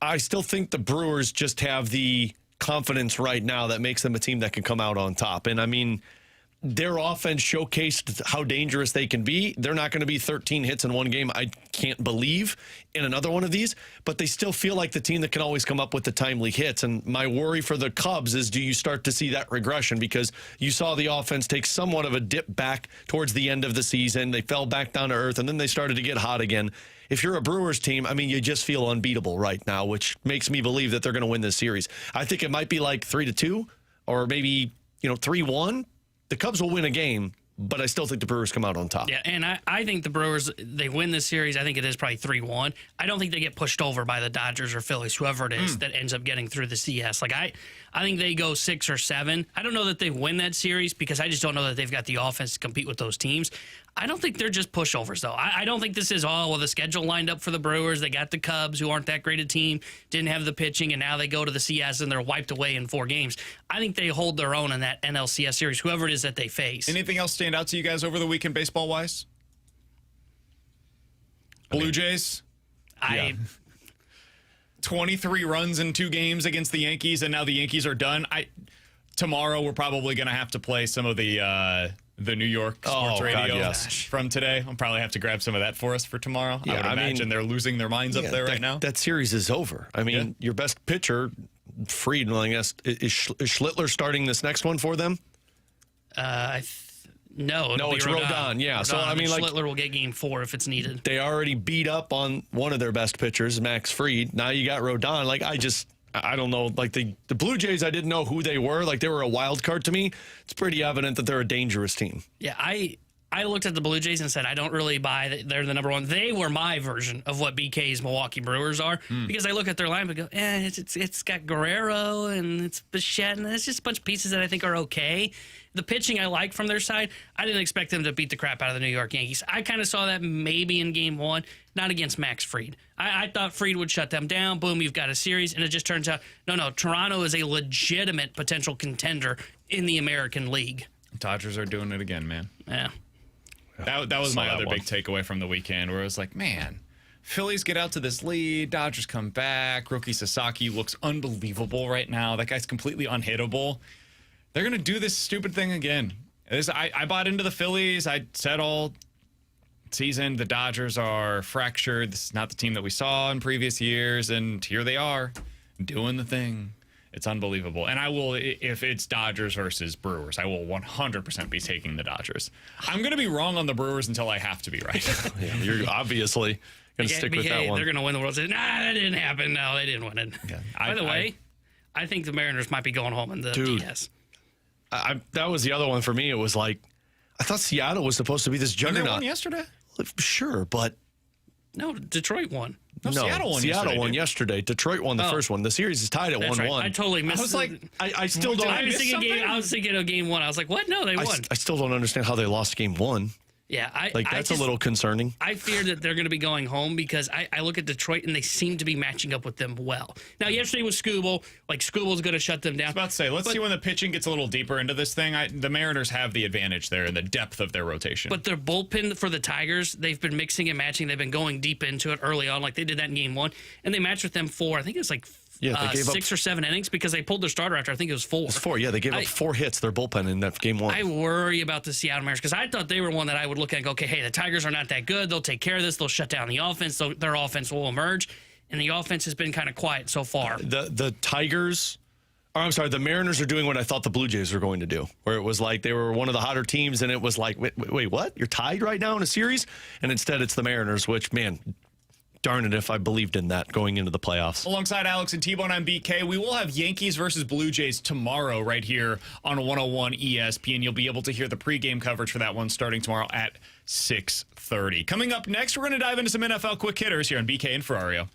S2: I still think the Brewers just have the confidence right now that makes them a team that can come out on top. And their offense showcased how dangerous they can be. They're not going to be 13 hits in one game, I can't believe, in another one of these. But they still feel like the team that can always come up with the timely hits. And my worry for the Cubs is, do you start to see that regression? Because you saw the offense take somewhat of a dip back towards the end of the season. They fell back down to earth, and then they started to get hot again. if you're a Brewers team, I mean, you just feel unbeatable right now, which makes me believe that they're going to win this series. I think it might be like 3-2 or maybe, 3-1. The Cubs will win a game, but I still think the Brewers come out on top.
S3: Yeah, and I think the Brewers, they win this series. I think it is probably 3-1. I don't think they get pushed over by the Dodgers or Phillies, whoever it is that ends up getting through the CS. Like, I think they go 6 or 7. I don't know that they win that series because I just don't know that they've got the offense to compete with those teams. I don't think they're just pushovers, though. I don't think this is, the schedule lined up for the Brewers. They got the Cubs, who aren't that great a team, didn't have the pitching, and now they go to the CS and they're wiped away in 4 games. I think they hold their own in that NLCS series, whoever it is that they face.
S1: Anything else stand out to you guys over the weekend baseball-wise? Blue Jays? 23 runs in 2 games against the Yankees, and now the Yankees are done. Tomorrow we're probably going to have to play some of the New York sports radio from today. I'll probably have to grab some of that for us for tomorrow.
S2: Yeah,
S1: I would imagine they're losing their minds up there right now.
S2: That series is over. I mean, your best pitcher, Fried, I guess, is Schlittler starting this next one for them?
S3: No,
S2: it's Rodon. Yeah,
S3: Rodon,
S2: so I mean,
S3: Schlittler will get game 4 if it's needed.
S2: They already beat up on one of their best pitchers, Max Fried. Now you got Rodon. I don't know. Like the Blue Jays, I didn't know who they were. Like they were a wild card to me. It's pretty evident that they're a dangerous team.
S3: Yeah, I looked at the Blue Jays and said, I don't really buy that they're the number one. They were my version of what BK's Milwaukee Brewers are because I look at their line and go, it's got Guerrero and it's Bichette, and it's just a bunch of pieces that I think are okay. The pitching I like from their side, I didn't expect them to beat the crap out of the New York Yankees. I kind of saw that maybe in game 1, not against Max Fried. I thought Fried would shut them down. Boom, you've got a series, and it just turns out, no, Toronto is a legitimate potential contender in the American League.
S1: Dodgers are doing it again, man.
S3: Yeah.
S1: That was my other big takeaway from the weekend, where it was like, man, Phillies get out to this lead, Dodgers come back, rookie Sasaki looks unbelievable right now. That guy's completely unhittable. They're going to do this stupid thing again. I bought into the Phillies. I said all season the Dodgers are fractured. This is not the team that we saw in previous years, and here they are doing the thing. It's unbelievable. And I will, if it's Dodgers versus Brewers, I will 100% be taking the Dodgers. I'm going to be wrong on the Brewers until I have to be right.
S2: You're obviously going to stick with that one.
S3: They're going to win the World Series. Nah, that didn't happen. No, they didn't win it. Yeah. By the way, I think the Mariners might be going home in the DS.
S2: That was the other one for me. It was like, I thought Seattle was supposed to be this juggernaut.
S1: They won yesterday?
S2: Sure, but...
S3: No, Detroit won.
S1: No, Seattle won yesterday.
S2: Detroit won the first one. The series is tied at 1-1.
S3: Right. I totally missed.
S1: I was like,
S2: I still don't.
S3: I was thinking of game 1. I was like, what? No, they won.
S2: I still don't understand how they lost game 1.
S3: Yeah,
S2: that's a little concerning.
S3: I fear that they're going to be going home because I look at Detroit and they seem to be matching up with them well. Now, yesterday was Skubal. Skubel's going to shut them down.
S1: I was about to say, let's see when the pitching gets a little deeper into this thing. The Mariners have the advantage there in the depth of their rotation.
S3: But their bullpen for the Tigers, they've been mixing and matching. They've been going deep into it early on, like they did that in game 1. And they matched with them for, I think it was they gave 6 or 7 innings because they pulled their starter after I think it was 4.
S2: It was 4, yeah. They gave up 4 hits, their bullpen, in that game 1.
S3: I worry about the Seattle Mariners because I thought they were one that I would look at and go, okay, hey, the Tigers are not that good. They'll take care of this. They'll shut down the offense. Their offense will emerge. And the offense has been kind of quiet so far.
S2: The Mariners are doing what I thought the Blue Jays were going to do, where it was like they were one of the hotter teams, and it was like, wait, what? You're tied right now in a series? And instead it's the Mariners, which, man... Darn it if I believed in that going into the playoffs.
S1: Alongside Alex and T-Bone, I'm BK. We will have Yankees versus Blue Jays tomorrow right here on 101 ESPN. You'll be able to hear the pregame coverage for that one starting tomorrow at 6:30. Coming up next, we're going to dive into some NFL quick hitters here on BK and Ferrario.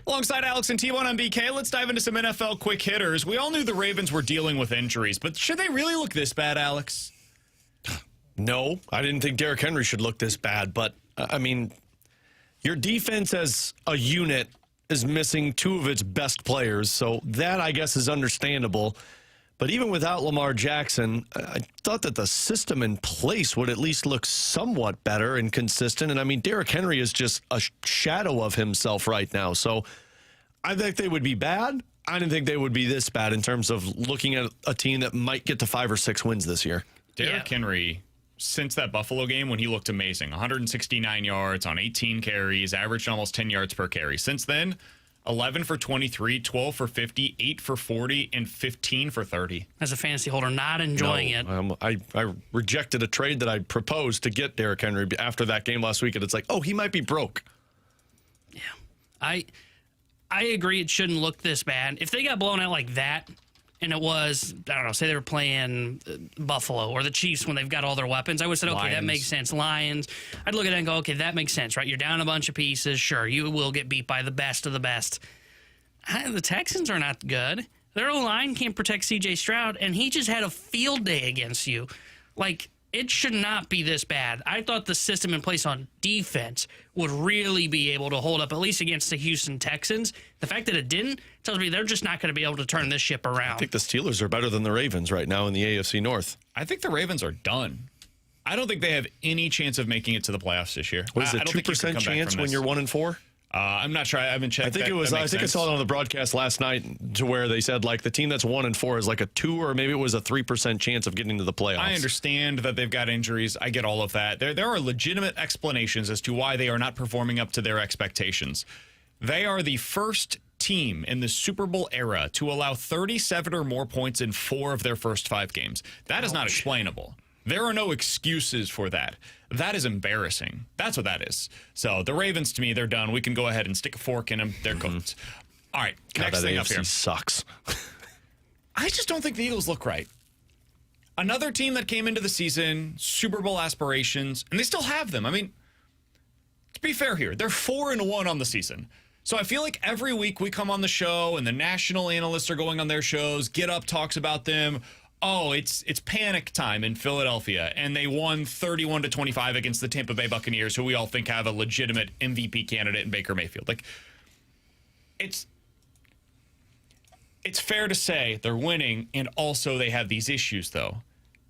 S1: Alongside Alex and T1 on BK, let's dive into some NFL quick hitters. We all knew the Ravens were dealing with injuries, but should they really look this bad, Alex?
S2: No, I didn't think Derrick Henry should look this bad, but I mean, your defense as a unit is missing two of its best players, so that I guess is understandable. But even without Lamar Jackson, I thought that the system in place would at least look somewhat better and consistent. And I mean, Derrick Henry is just a shadow of himself right now. So I think they would be bad. I didn't think they would be this bad in terms of looking at a team that might get to 5 or 6 wins this year.
S1: Derrick Henry, since that Buffalo game when he looked amazing, 169 yards on 18 carries, averaged almost 10 yards per carry. Since then, 11 for 23, 12 for 50, 8 for 40, and 15 for 30.
S3: As a fantasy holder, not enjoying it.
S2: I rejected a trade that I proposed to get Derrick Henry after that game last week, and it's like, oh, he might be broke.
S3: Yeah. I agree it shouldn't look this bad. If they got blown out like that, and it was, I don't know, say they were playing Buffalo or the Chiefs when they've got all their weapons, I would have said, okay,
S1: Lions.
S3: that makes sense. Lions. I'd look at that and go, okay, that makes sense, right? You're down a bunch of pieces. Sure, you will get beat by the best of the best. The Texans are not good. Their O-line can't protect C.J. Stroud, and he just had a field day against you. Like, it should not be this bad. I thought the system in place on defense would really be able to hold up, at least against the Houston Texans. The fact that it didn't tells me they're just not going to be able to turn this ship around.
S2: I think the Steelers are better than the Ravens right now in the AFC North.
S1: I think the Ravens are done. I don't think they have any chance of making it to the playoffs this year.
S2: Was it
S1: I don't think you can
S2: 2%
S1: come back
S2: chance
S1: from
S2: when
S1: this.
S2: you're 1-4?
S1: I'm not sure. I haven't checked.
S2: I think it was. I think I saw it on the broadcast last night to where they said like the team that's 1-4 is like a 2 or maybe it was a 3% chance of getting to the playoffs.
S1: I understand that they've got injuries. I get all of that. There are legitimate explanations as to why they are not performing up to their expectations. They are the first team in the Super Bowl era to allow 37 or more points in 4 of their first 5 games. That is not explainable. There are no excuses for that. That is embarrassing. That's what that is. So the Ravens, to me, they're done. We can go ahead and stick a fork in them. They're cooked. All right, next
S2: that
S1: thing
S2: AFC
S1: up here.
S2: sucks.
S1: I just don't think the Eagles look right. Another team that came into the season, Super Bowl aspirations, and they still have them. I mean, to be fair here, they're 4-1 on the season. So I feel like every week we come on the show and the national analysts are going on their shows, Get Up talks about them. Oh, it's panic time in Philadelphia, and they won 31-25 against the Tampa Bay Buccaneers, who we all think have a legitimate MVP candidate in Baker Mayfield. Like, it's fair to say they're winning, and also they have these issues, though.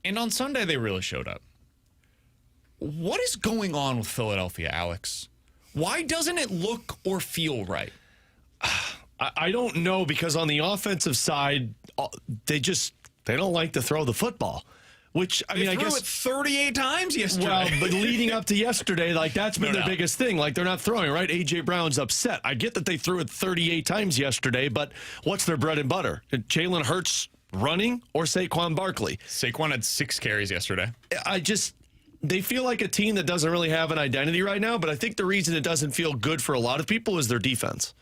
S1: And on Sunday, they really showed up. What is going on with Philadelphia, Alex? Why doesn't it look or feel right?
S2: I don't know, because on the offensive side, they don't like to throw the football, which, I mean, I guess
S1: it 38 times yesterday.
S2: Well, but leading up to yesterday, like that's been their biggest thing. Like they're not throwing, right? A.J. Brown's upset. I get that they threw it 38 times yesterday, but what's their bread and butter? Jalen Hurts running or Saquon Barkley?
S1: Saquon had 6 carries yesterday.
S2: They feel like a team that doesn't really have an identity right now, but I think the reason it doesn't feel good for a lot of people is their defense.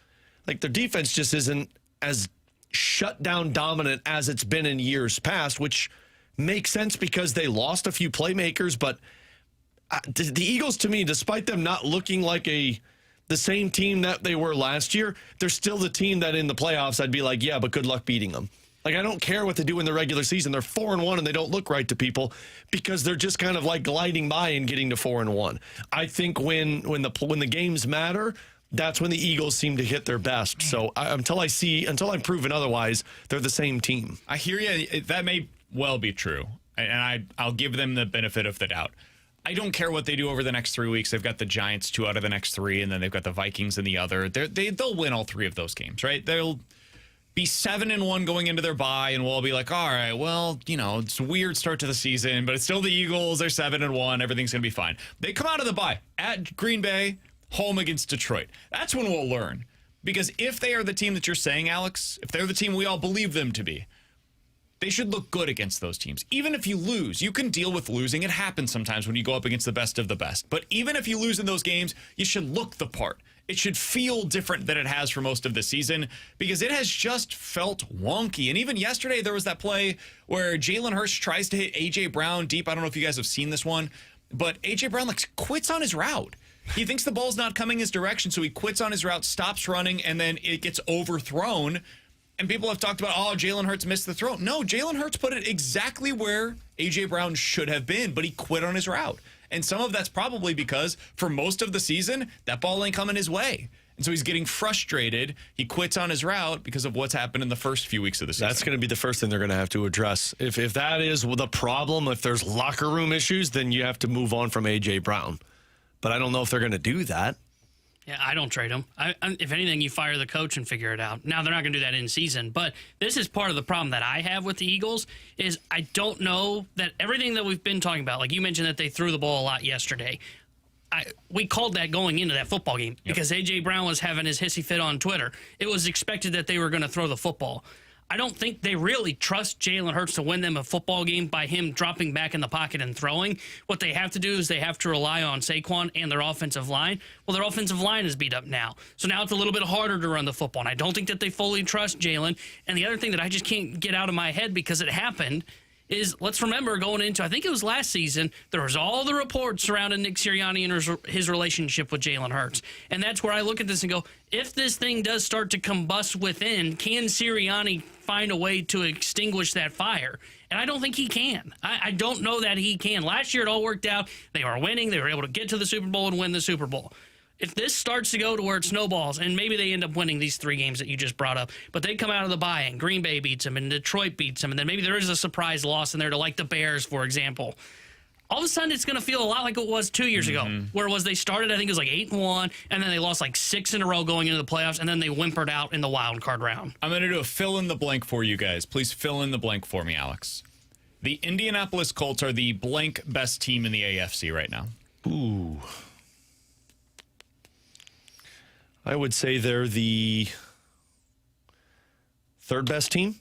S2: Like their defense just isn't as shutdown dominant as it's been in years past, which makes sense because they lost a few playmakers. But the Eagles, to me, despite them not looking like the same team that they were last year, they're still the team that in the playoffs I'd be like, yeah, but good luck beating them. Like, I don't care what they do in the regular season. They're 4-1 and they don't look right to people because they're just kind of like gliding by and getting to 4-1. I think when the games matter, that's when the Eagles seem to hit their best. So until I'm proven otherwise, they're the same team.
S1: I hear you. That may well be true. And I'll give them the benefit of the doubt. I don't care what they do over the next 3 weeks. They've got the Giants 2 out of the next 3, and then they've got the Vikings in the other. They'll win all 3 of those games, right? They'll be 7-1 going into their bye, and we'll be like, all right, well, it's a weird start to the season, but it's still the Eagles. They're 7-1. Everything's going to be fine. They come out of the bye at Green Bay, home against Detroit. That's when we'll learn. Because if they are the team that you're saying, Alex, if they're the team we all believe them to be, they should look good against those teams. Even if you lose, you can deal with losing. It happens sometimes when you go up against the best of the best. But even if you lose in those games, you should look the part. It should feel different than it has for most of the season because it has just felt wonky. And even yesterday, there was that play where Jalen Hurts tries to hit A.J. Brown deep. I don't know if you guys have seen this one, but A.J. Brown quits on his route. He thinks the ball's not coming his direction, so he quits on his route, stops running, and then it gets overthrown. And people have talked about, oh, Jalen Hurts missed the throw. No, Jalen Hurts put it exactly where A.J. Brown should have been, but he quit on his route. And some of that's probably because for most of the season, that ball ain't coming his way. And so he's getting frustrated. He quits on his route because of what's happened in the first few weeks of the season.
S2: That's going to be the first thing they're going to have to address. If that is the problem, if there's locker room issues, then you have to move on from A.J. Brown. But I don't know if they're going to do that.
S3: Yeah, I don't trade him. If anything, you fire the coach and figure it out. Now, they're not going to do that in season, but this is part of the problem that I have with the Eagles is I don't know that everything that we've been talking about, like you mentioned that they threw the ball a lot yesterday. We called that going into that football game because A.J. Brown was having his hissy fit on Twitter. It was expected that they were going to throw the football. I don't think they really trust Jalen Hurts to win them a football game by him dropping back in the pocket and throwing. What they have to do is they have to rely on Saquon and their offensive line. Well, their offensive line is beat up now. So now it's a little bit harder to run the football. And I don't think that they fully trust Jalen. And the other thing that I just can't get out of my head because it happened is let's remember going into, I think it was last season, there was all the reports surrounding Nick Sirianni and his relationship with Jalen Hurts. And that's where I look at this and go, if this thing does start to combust within, can Sirianni find a way to extinguish that fire? And I don't think he can. I don't know that he can. Last year it all worked out. They were winning. They were able to get to the Super Bowl and win the Super Bowl. If this starts to go to where it snowballs, and maybe they end up winning these 3 games that you just brought up, but they come out of the bye and Green Bay beats them and Detroit beats them, and then maybe there is a surprise loss in there to like the Bears, for example. All of a sudden, it's going to feel a lot like it was 2 years ago, where it was they started, I think it was like 8-1, and then they lost like 6 in a row going into the playoffs, and then they whimpered out in the wild card round.
S1: I'm going to do a fill in the blank for you guys. Please fill in the blank for me, Alex. The Indianapolis Colts are the blank best team in the AFC right now.
S2: Ooh. I would say they're the 3rd best team.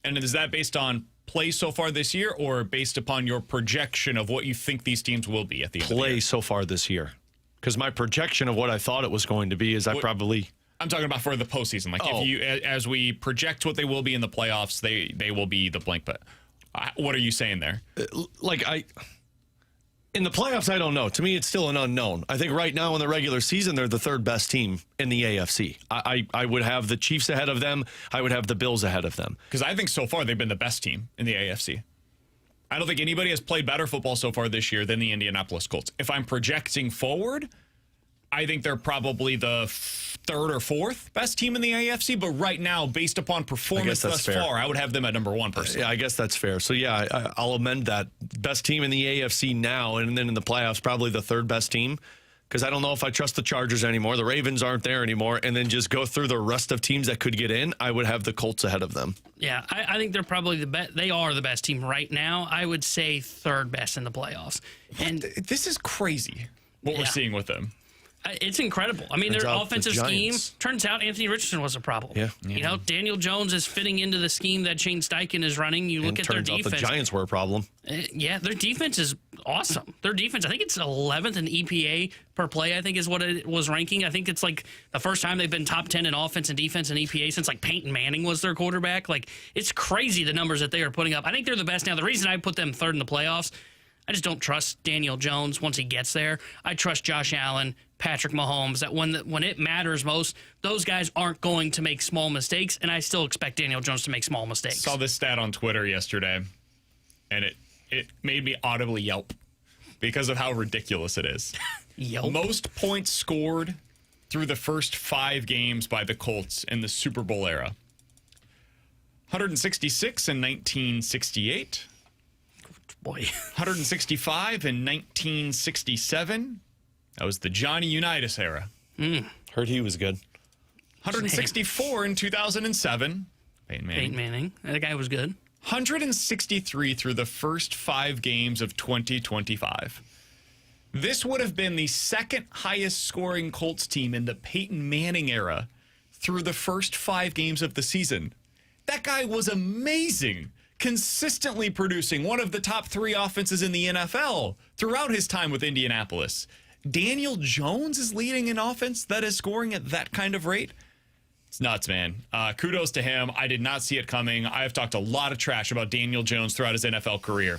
S1: And is that based on play so far this year or based upon your projection of what you think these teams will be at the end of the year?
S2: Play so far this year. Because my projection of what I thought it was going to be is I'm talking
S1: about for the postseason. Like if you, as we project what they will be in the playoffs, they will be the blank. But what are you saying there?
S2: In the playoffs, I don't know. To me, it's still an unknown. I think right now in the regular season, they're the 3rd best team in the AFC. I would have the Chiefs ahead of them. I would have the Bills ahead of them.
S1: Because I think so far they've been the best team in the AFC. I don't think anybody has played better football so far this year than the Indianapolis Colts. If I'm projecting forward, I think they're probably the 3rd or 4th best team in the AFC. But right now, based upon performance thus far, I would have them at number 1 personally.
S2: Yeah, I guess that's fair. So, yeah, I'll amend that. Best team in the AFC now, and then in the playoffs, probably the 3rd best team. Because I don't know if I trust the Chargers anymore. The Ravens aren't there anymore. And then just go through the rest of teams that could get in. I would have the Colts ahead of them.
S3: Yeah, I think they're probably the best. They are the best team right now. I would say 3rd best in the playoffs. And
S1: this is crazy what we're seeing with them.
S3: It's incredible. I mean, their offensive scheme, turns out Anthony Richardson was a problem.
S2: Yeah.
S3: You know, Daniel Jones is fitting into the scheme that Shane Steichen is running. You look at their defense.
S2: Turns out the Giants were a problem.
S3: Yeah, their defense is awesome. Their defense, I think it's 11th in EPA per play, I think is what it was ranking. I think it's like the first time they've been top 10 in offense and defense and EPA since like Peyton Manning was their quarterback. Like, it's crazy the numbers that they are putting up. I think they're the best now. The reason I put them 3rd in the playoffs, I just don't trust Daniel Jones once he gets there. I trust Josh Allen, Patrick Mahomes, that when it matters most, those guys aren't going to make small mistakes, and I still expect Daniel Jones to make small mistakes.
S1: Saw this stat on Twitter yesterday, and it made me audibly yelp because of how ridiculous it is.
S3: Yelp.
S1: Most points scored through the first 5 games by the Colts in the Super Bowl era. 166 in 1968.
S3: Boy.
S1: 165 in 1967. That was the Johnny Unitas era.
S2: Heard he was good.
S1: 164 in 2007.
S3: Peyton Manning. That guy was good.
S1: 163 through the first 5 games of 2025. This would have been the 2nd highest scoring Colts team in the Peyton Manning era through the first 5 games of the season. That guy was amazing, consistently producing one of the top 3 offenses in the NFL throughout his time with Indianapolis. Daniel Jones is leading an offense that is scoring at that kind of rate. It's nuts, man. Kudos to him. I did not see it coming. I have talked a lot of trash about Daniel Jones throughout his NFL career.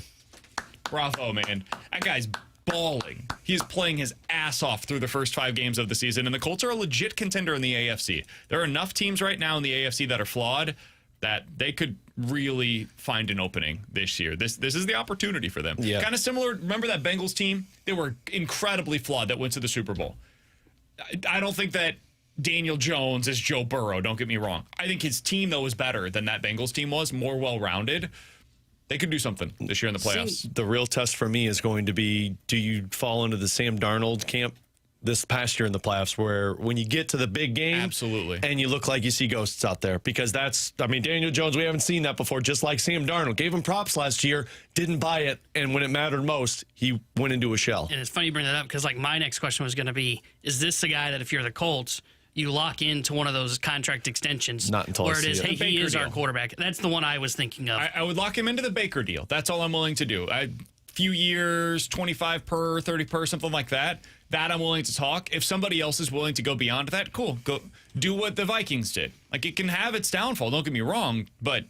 S1: Bravo, man. That guy's balling. He is playing his ass off through the first 5 games of the season, and the Colts are a legit contender in the AFC. There are enough teams right now in the AFC that are flawed that they could really find an opening this year. This is the opportunity for them.
S2: Yeah.
S1: Kind of similar. Remember that Bengals team? They were incredibly flawed that went to the Super Bowl. I don't think that Daniel Jones is Joe Burrow. Don't get me wrong. I think his team, though, is better than that Bengals team was, more well-rounded. They could do something this year in the playoffs.
S2: The real test for me is going to be, do you fall into the Sam Darnold camp this past year in the playoffs, where when you get to the big game,
S1: absolutely,
S2: and you look like you see ghosts out there? Because Daniel Jones, we haven't seen that before, just like Sam Darnold. Gave him props last year, didn't buy it, and when it mattered most, he went into a shell.
S3: And it's funny you bring that up, because like my next question was going to be, is this the guy that if you're the Colts, you lock into one of those contract extensions?
S2: Not until
S3: where
S2: I
S3: it
S2: see
S3: is,
S2: it.
S3: hey, he
S1: Baker
S3: is our
S1: deal.
S3: quarterback. That's the one I was thinking of.
S1: I would lock him into the Baker deal. That's all I'm willing to do. Few years, 25 per, 30 per, something like that. That I'm willing to talk. If somebody else is willing to go beyond that, cool. Go do what the Vikings did. Like, it can have its downfall, don't get me wrong, but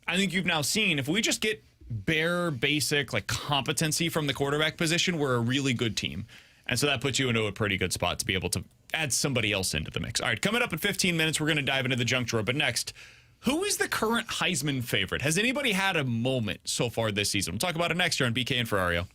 S1: I think you've now seen, if we just get bare, basic, like, competency from the quarterback position, we're a really good team. And so that puts you into a pretty good spot to be able to add somebody else into the mix. All right, coming up in 15 minutes, we're going to dive into the junk drawer. But next, who is the current Heisman favorite? Has anybody had a moment so far this season? We'll talk about it next year on BK and Ferrario.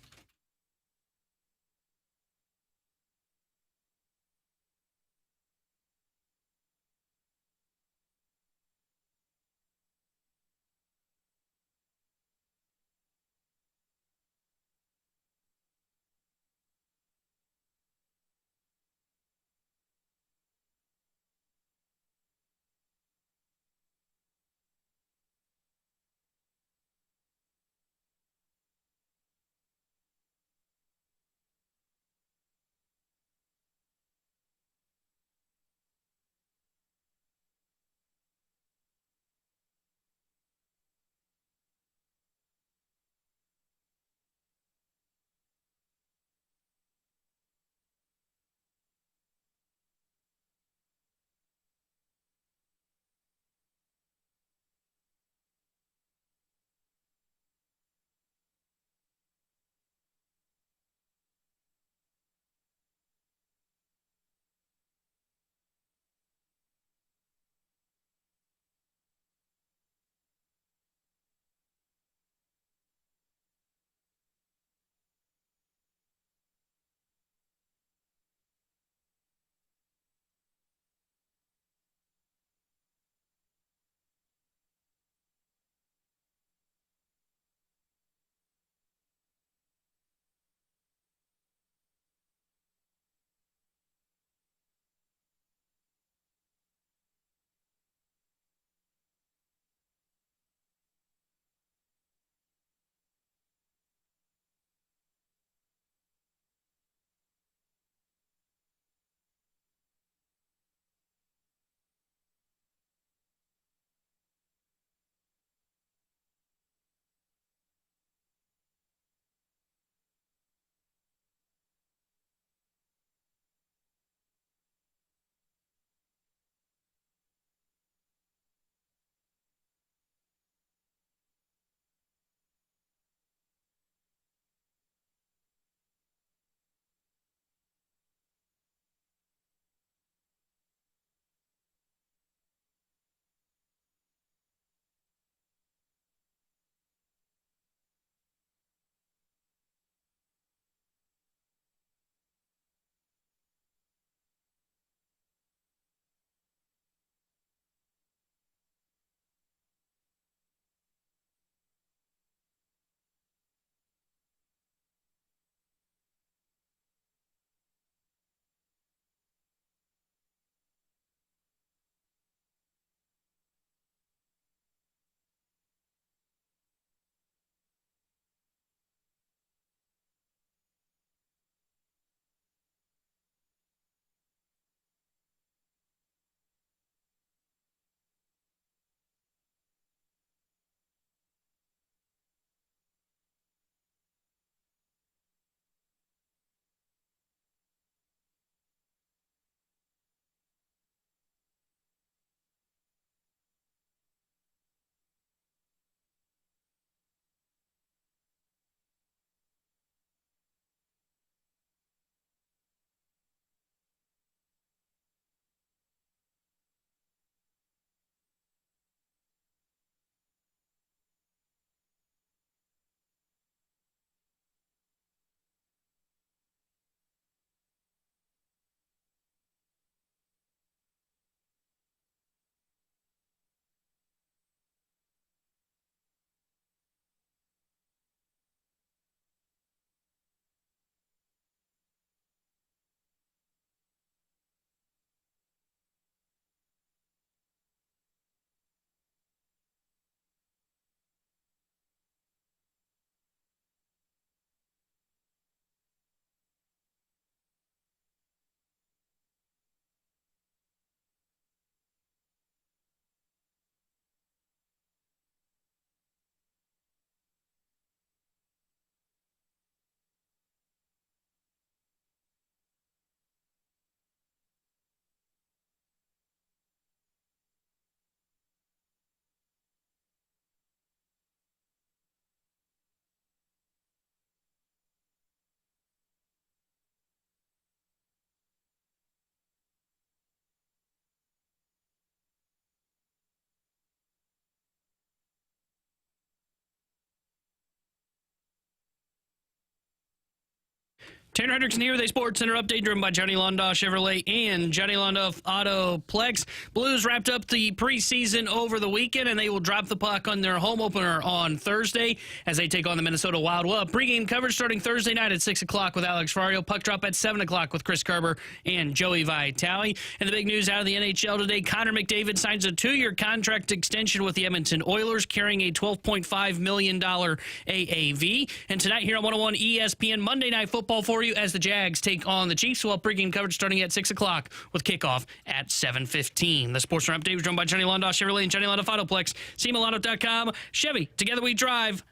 S3: Tanner Hendrickson here with a Sports Center update driven by Johnny Londaw Chevrolet and Johnny Londaw Autoplex. Blues wrapped up the preseason over the weekend, and they will drop the puck on their home opener on Thursday as they take on the Minnesota Wild. We'll have pregame coverage starting Thursday night at 6 o'clock with Alex Ferrario. Puck drop at 7 o'clock with Chris Kerber and Joey Vitale. And the big news out of the NHL today, Connor McDavid signs a 2-year contract extension with the Edmonton Oilers, carrying a $12.5 million AAV. And tonight here on 101 ESPN, Monday Night Football for you as the Jags take on the Chiefs. We'll have pregame coverage starting at 6 o'clock with kickoff at 7:15. The Sports Center update was drawn by Johnny Londaw Chevrolet and Johnny Londaw Autoplex. SEMALauto.com. Chevy, together we drive.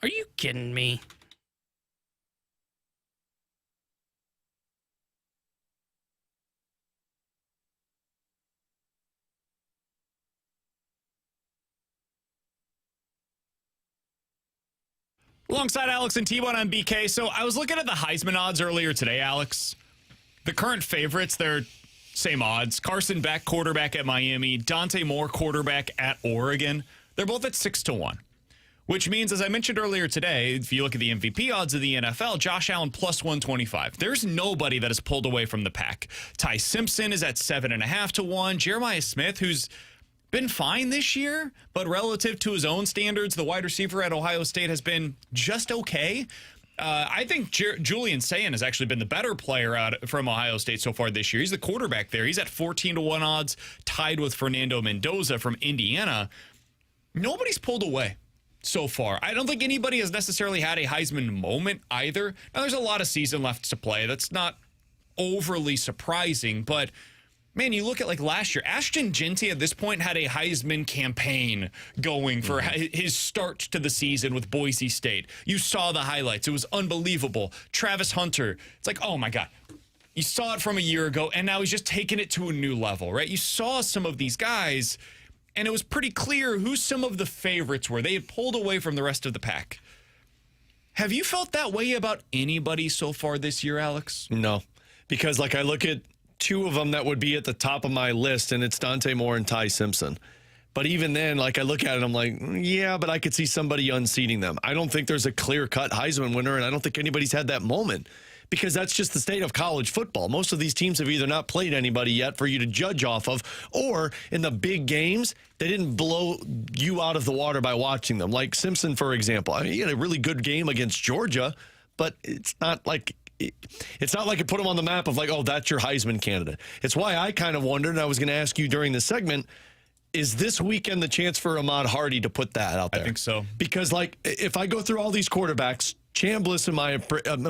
S3: Are you kidding me?
S1: Alongside Alex and T-Bone on BK. So I was looking at the Heisman odds earlier today, Alex. The current favorites, they're same odds. Carson Beck, quarterback at Miami. Dante Moore, quarterback at Oregon. They're both at 6-1. Which means, as I mentioned earlier today, if you look at the MVP odds of the NFL, Josh Allen plus 125. There's nobody that has pulled away from the pack. Ty Simpson is at 7.5-1. Jeremiah Smith, who's been fine this year, but relative to his own standards, the wide receiver at Ohio State has been just okay. I think Julian Sayin has actually been the better player out from Ohio State so far this year. He's the quarterback there. He's at 14-1 odds, tied with Fernando Mendoza from Indiana. Nobody's pulled away so far. I don't think anybody has necessarily had a Heisman moment either. Now, there's a lot of season left to play. That's not overly surprising, but man, you look at like last year, Ashton Jeanty at this point had a Heisman campaign going for his start to the season with Boise State. You saw the highlights. It was unbelievable. Travis Hunter, it's like, oh my God. You saw it from a year ago, and now he's just taking it to a new level, right? You saw some of these guys, and it was pretty clear who some of the favorites were. They had pulled away from the rest of the pack. Have you felt that way about anybody so far this year, Alex?
S2: No, because like I look at two of them that would be at the top of my list, and it's Dante Moore and Ty Simpson. But even then, like I look at it, I'm like, yeah, but I could see somebody unseating them. I don't think there's a clear-cut Heisman winner, and I don't think anybody's had that moment because that's just the state of college football. Most of these teams have either not played anybody yet for you to judge off of, or in the big games, they didn't blow you out of the water by watching them. Like Simpson, for example. I mean, he had a really good game against Georgia, but it's not like it put him on the map of like, oh, that's your Heisman candidate. It's why I kind of wondered, and I was going to ask you during the segment, is this weekend the chance for Ahmad Hardy to put that out there?
S1: I think so.
S2: Because like if I go through all these quarterbacks, Chambliss, in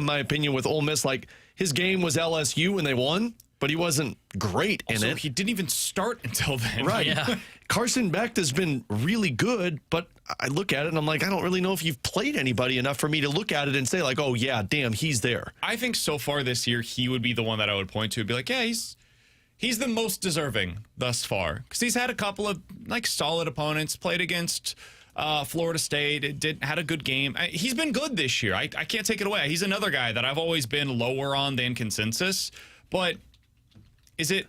S2: my opinion, with Ole Miss, like his game was LSU when they won, but he wasn't great in it.
S1: He didn't even start until then.
S2: Right.
S3: Yeah.
S2: Carson Beck has been really good, but I look at it and I'm like, I don't really know if you've played anybody enough for me to look at it and say like, oh yeah, damn, he's there.
S1: I think so far this year, he would be the one that I would point to and be like, yeah, he's the most deserving thus far. Because he's had a couple of like solid opponents, played against Florida State, had a good game. He's been good this year. I can't take it away. He's another guy that I've always been lower on than consensus. But is it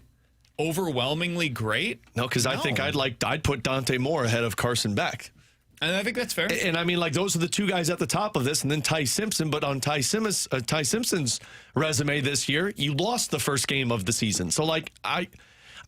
S1: overwhelmingly great?
S2: No, because I think I'd put Dante Moore ahead of Carson Beck.
S1: And I think that's fair.
S2: And I mean, like, those are the two guys at the top of this, and then Ty Simpson. But on Ty Simpson's resume this year, you lost the first game of the season. So, like, I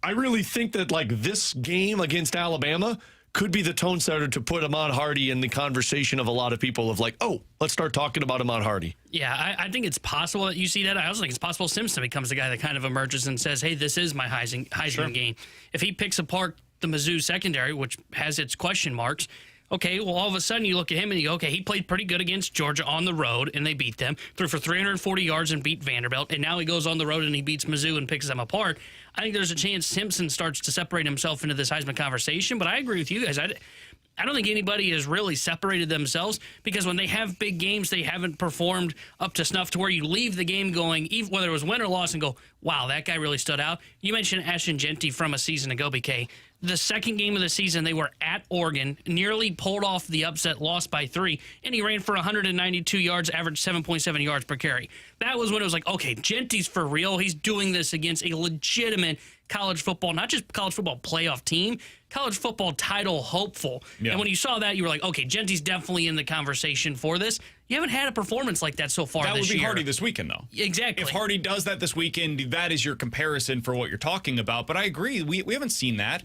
S2: really think that, like, this game against Alabama could be the tone setter to put Ahmad Hardy in the conversation of a lot of people of, like, oh, let's start talking about Ahmad Hardy.
S3: Yeah, I think it's possible that you see that. I also think it's possible Simpson becomes the guy that kind of emerges and says, hey, this is my Heisman game. If he picks apart the Mizzou secondary, which has its question marks, okay, well, all of a sudden you look at him and you go, okay, he played pretty good against Georgia on the road, and they beat them. Threw for 340 yards and beat Vanderbilt, and now he goes on the road and he beats Mizzou and picks them apart. I think there's a chance Simpson starts to separate himself into this Heisman conversation, but I agree with you guys. I don't think anybody has really separated themselves because when they have big games, they haven't performed up to snuff to where you leave the game going, even whether it was win or loss, and go, wow, that guy really stood out. You mentioned Ashton Jeanty from a season ago, BK. The second game of the season, they were at Oregon, nearly pulled off the upset, lost by 3, and he ran for 192 yards, averaged 7.7 yards per carry. That was when it was like, okay, Genty's for real. He's doing this against a legitimate college football, not just college football playoff team, college football title hopeful. Yeah. And when you saw that, you were like, okay, Genty's definitely in the conversation for this. You haven't had a performance like that so far
S1: That
S3: this
S1: would be
S3: year.
S1: Hardy this weekend, though.
S3: Exactly.
S1: If Hardy does that this weekend, that is your comparison for what you're talking about. But I agree. We haven't seen that.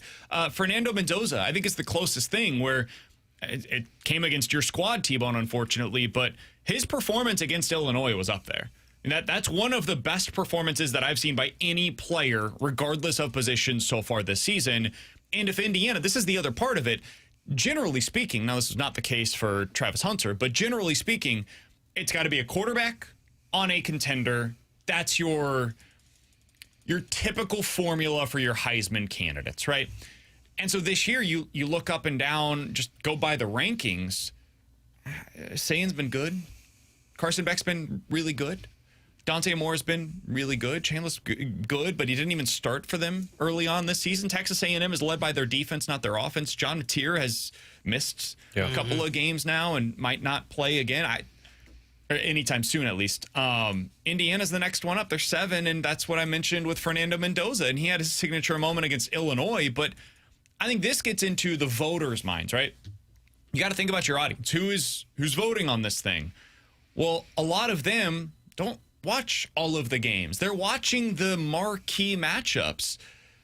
S1: Fernando Mendoza, I think, is the closest thing where it came against your squad, T-Bone, unfortunately, but his performance against Illinois was up there. And that's one of the best performances that I've seen by any player, regardless of position, so far this season. And if Indiana, this is the other part of it, generally speaking, now this is not the case for Travis Hunter, but generally speaking, it's got to be a quarterback on a contender. That's your typical formula for your Heisman candidates, right? And so this year, you look up and down, just go by the rankings. Sayan's been good. Carson Beck's been really good. Dante Moore's been really good. Chandler's good, but he didn't even start for them early on this season. Texas A&M is led by their defense, not their offense. John Mateer has missed a couple of games now and might not play again. Or anytime soon, at least. Indiana's the next one up. They're 7, and that's what I mentioned with Fernando Mendoza, and he had his signature moment against Illinois. But I think this gets into the voters' minds, right? You got to think about your audience. Who's voting on this thing? Well, a lot of them don't watch all of the games. They're watching the marquee matchups.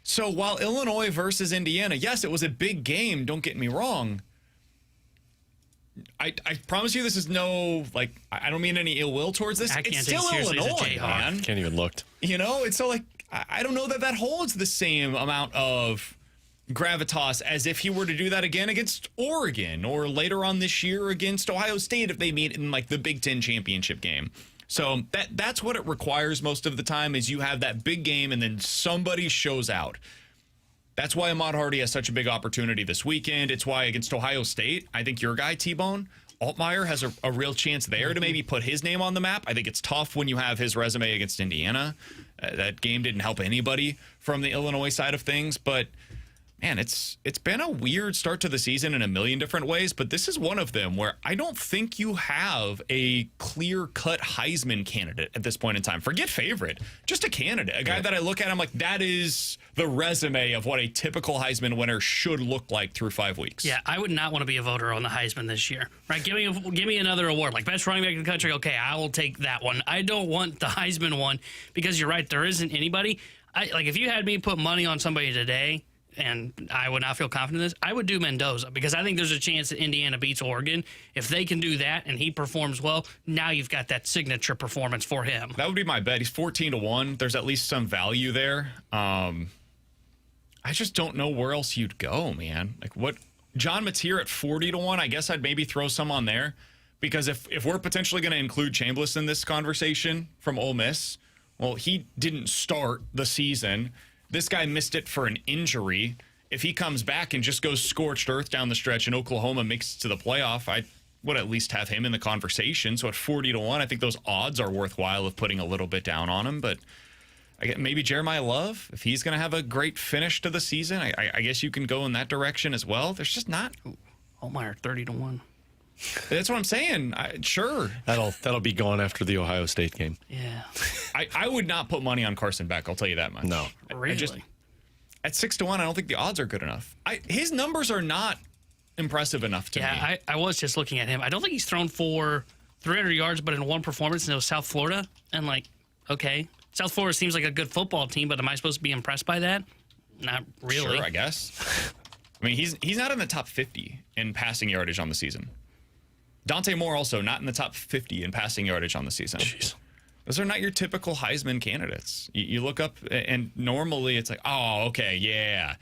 S1: So while Illinois versus Indiana, yes, it was a big game, don't get me wrong. I promise you this is no, I don't mean any ill will towards this.
S3: I can't
S1: It's
S3: take
S1: still
S3: seriously as a
S1: Illinois,
S3: Jayhawk.
S1: man.
S2: Can't even look.
S1: It's so I don't know that holds the same amount of gravitas as if he were to do that again against Oregon or later on this year against Ohio State if they meet in the Big Ten championship game. So that's what it requires most of the time is you have that big game and then somebody shows out. That's why Ahmad Hardy has such a big opportunity this weekend. It's why against Ohio State, I think your guy, T-Bone, Altmaier has a real chance there to maybe put his name on the map. I think it's tough when you have his resume against Indiana. That game didn't help anybody from the Illinois side of things, but man, it's been a weird start to the season in a million different ways, but this is one of them where I don't think you have a clear-cut Heisman candidate at this point in time. Forget favorite, just a candidate, a guy that I look at, I'm like, that is the resume of what a typical Heisman winner should look like through 5 weeks.
S3: Yeah, I would not want to be a voter on the Heisman this year. Right? Give me another award, like best running back in the country. Okay, I will take that one. I don't want the Heisman one because you're right, there isn't anybody. If you had me put money on somebody today, and I would not feel confident in this, I would do Mendoza because I think there's a chance that Indiana beats Oregon. If they can do that and he performs well, now you've got that signature performance for him.
S1: That would be my bet. He's 14-1. There's at least some value there. I just don't know where else you'd go, man. What John Mateer at 40-1, I guess I'd maybe throw some on there because if we're potentially going to include Chambliss in this conversation from Ole Miss, well, he didn't start the season. This guy missed it for an injury. If he comes back and just goes scorched earth down the stretch and Oklahoma makes it to the playoff, I would at least have him in the conversation. So at 40-1, I think those odds are worthwhile of putting a little bit down on him. But maybe Jeremiah Love, if he's going to have a great finish to the season, I guess you can go in that direction as well. There's just not.
S3: Altmaier 30-1.
S1: That's what I'm saying. Sure.
S2: That'll be gone after the Ohio State game.
S3: Yeah.
S1: I would not put money on Carson Beck. I'll tell you that much.
S2: No.
S3: Really?
S1: At 6-1, I don't think the odds are good enough. His numbers are not impressive enough to me.
S3: Yeah, I was just looking at him. I don't think he's thrown for 300 yards, but in one performance, and it was South Florida. And okay, South Florida seems like a good football team, but am I supposed to be impressed by that? Not really.
S1: Sure, I guess. I mean, he's not in the top 50 in passing yardage on the season. Dante Moore also not in the top 50 in passing yardage on the season.
S2: Jeez.
S1: Those are not your typical Heisman candidates. You look up, and normally it's oh, okay, yeah.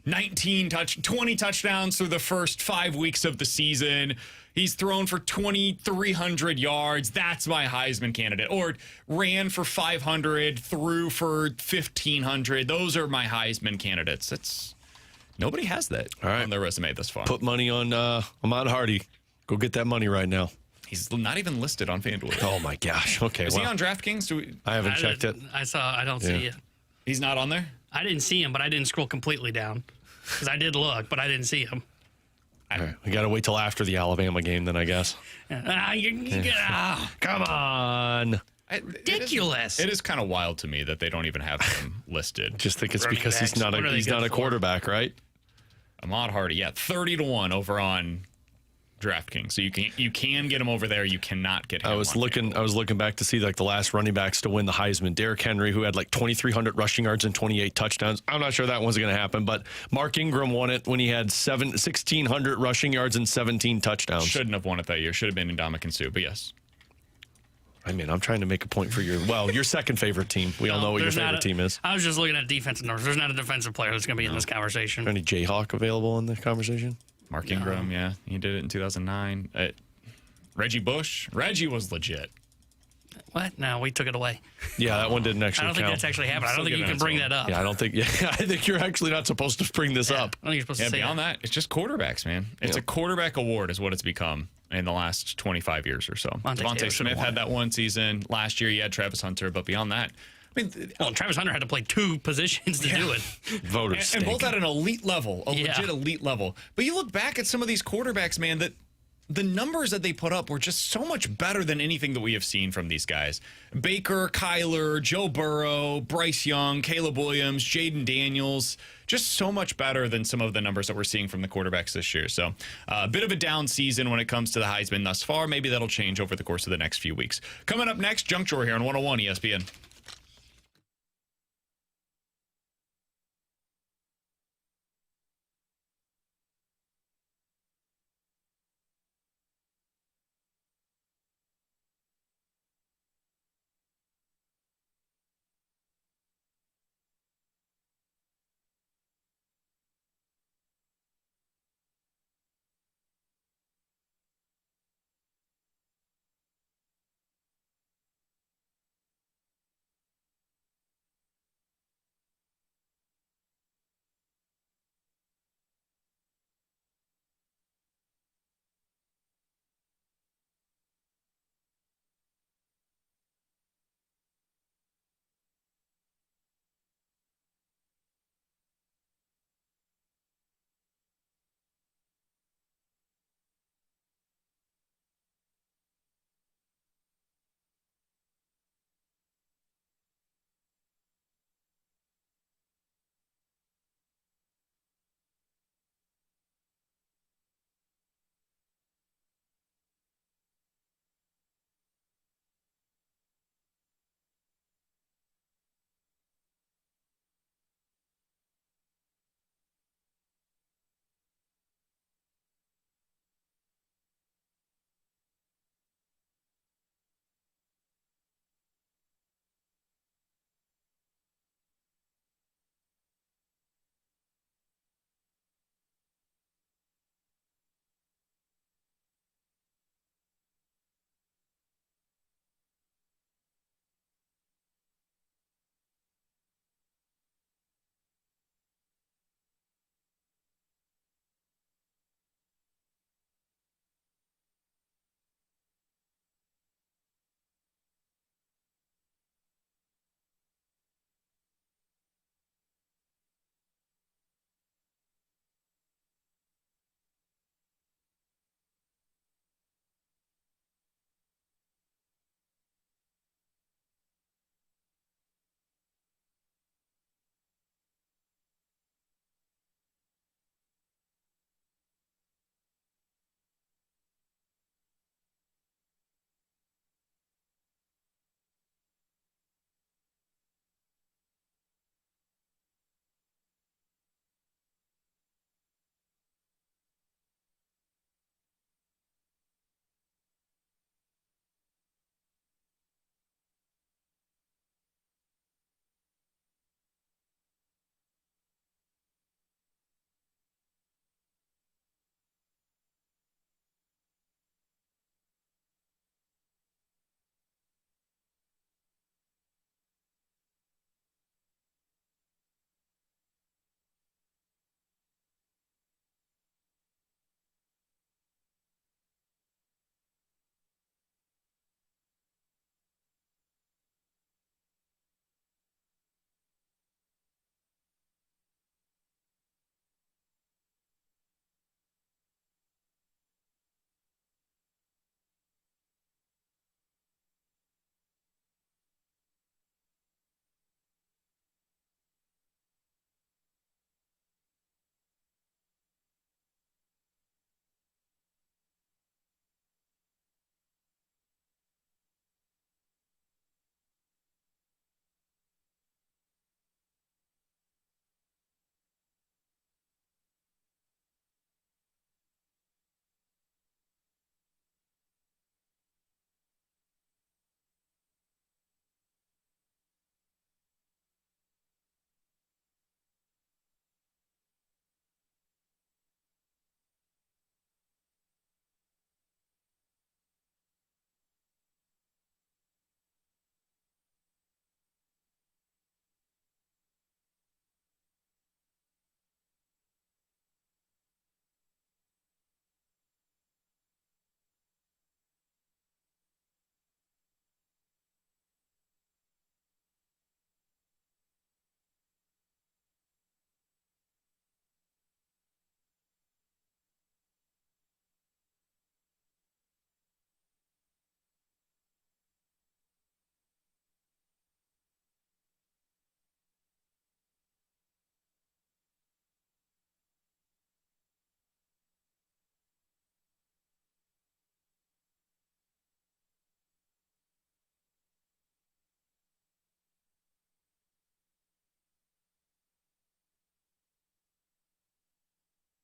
S1: 20 touchdowns through the first 5 weeks of the season. He's thrown for 2,300 yards. That's my Heisman candidate. Or ran for 500, threw for 1,500. Those are my Heisman candidates. Nobody has that on their resume thus far.
S2: Put money on Ahmad Hardy. Go get that money right now.
S1: He's not even listed on FanDuel.
S2: Oh, my gosh. Okay,
S1: Is he on DraftKings?
S2: I haven't checked it.
S3: I don't see it.
S1: He's not on there?
S3: I didn't see him, but I didn't scroll completely down because I did look, but I didn't see him.
S2: All right, we got to wait till after the Alabama game then, I guess. Come on.
S3: Ridiculous.
S1: It is kind of wild to me that they don't even have him listed.
S2: Just think it's
S3: Running
S2: because
S3: backs.
S2: he's not
S3: What are they
S2: a
S3: good for?
S2: quarterback, right?
S1: Ahmad Hardy, 30-1 over on DraftKings. So you can get him over there. You cannot get him.
S2: I was looking back to see like the last running backs to win the Heisman. Derrick Henry, who had like 2,300 rushing yards and 28 touchdowns. I'm not sure that one's going to happen, but Mark Ingram won it when he had 1,600 rushing yards and 17 touchdowns.
S1: Shouldn't have won it that year. Should have been Ndamukong Suh, but yes.
S2: I mean, I'm trying to make a point for your second favorite team. We all know what your favorite team is.
S3: I was just looking at defensive numbers. There's not a defensive player that's going to be in this conversation.
S2: Any Jayhawk available in the conversation?
S1: Mark Ingram, yeah. He did it in 2009. Reggie Bush. Reggie was legit.
S3: What? No, we took it away.
S2: Yeah, that one didn't actually
S3: I don't think that's actually happened. I don't think you can bring that up.
S2: Yeah, I don't think. Yeah, I think you're actually not supposed to bring this up.
S3: I don't think you're supposed to say
S1: beyond that, it's just quarterbacks, man. It's
S2: Yeah.
S1: a quarterback award is what it's become in the last 25 years or so. Devontae Smith had that one season. Last year, you had Travis Hunter, but beyond that, I mean,
S3: Travis Hunter had to play two positions to do it.
S2: Voters
S1: and both at an elite level, legit elite level. But you look back at some of these quarterbacks, man, that the numbers that they put up were just so much better than anything that we have seen from these guys. Baker, Kyler, Joe Burrow, Bryce Young, Caleb Williams, Jaden Daniels, just so much better than some of the numbers that we're seeing from the quarterbacks this year. So a bit of a down season when it comes to the Heisman thus far. Maybe that'll change over the course of the next few weeks. Coming up next, Junk Drawer here on 101 ESPN.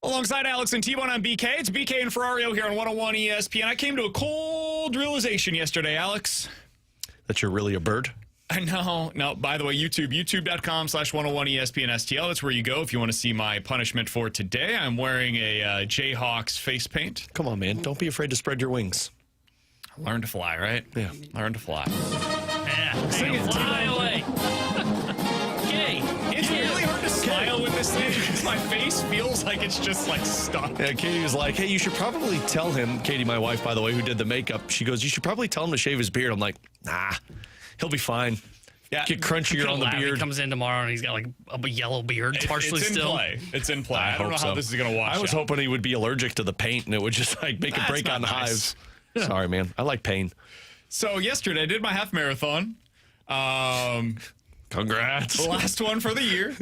S1: Alongside Alex and T-Bone on BK, it's BK and Ferrario here on 101 ESPN. I came to a cold realization yesterday, Alex.
S2: That you're really a bird?
S1: No. By the way, youtube.com/101ESPN-STL. That's where you go if you want to see my punishment for today. I'm wearing a Jayhawks face paint.
S2: Come on, man. Don't be afraid to spread your wings.
S1: Learn to fly, right?
S2: Yeah.
S1: Learn to fly.
S3: Yeah, fly away. Okay.
S1: It's really hard to smile with this thing because my face feels like it's just like stuck.
S2: Yeah, Katie was like, hey, you should probably tell him, Katie, my wife, by the way, who did the makeup, she goes, you should probably tell him to shave his beard. I'm like, nah, he'll be fine.
S1: Yeah,
S2: get crunchier on the beard.
S3: He comes in tomorrow and he's got like a yellow beard, partially
S1: it's in
S3: still.
S1: Play. It's in play. I don't know how this is going to wash
S2: I was
S1: out.
S2: hoping he would be allergic to the paint and it would just like make a break on
S1: nice.
S2: hives. Sorry, man. I like pain.
S1: So yesterday I did my half marathon.
S2: Congrats.
S1: The last one for the year.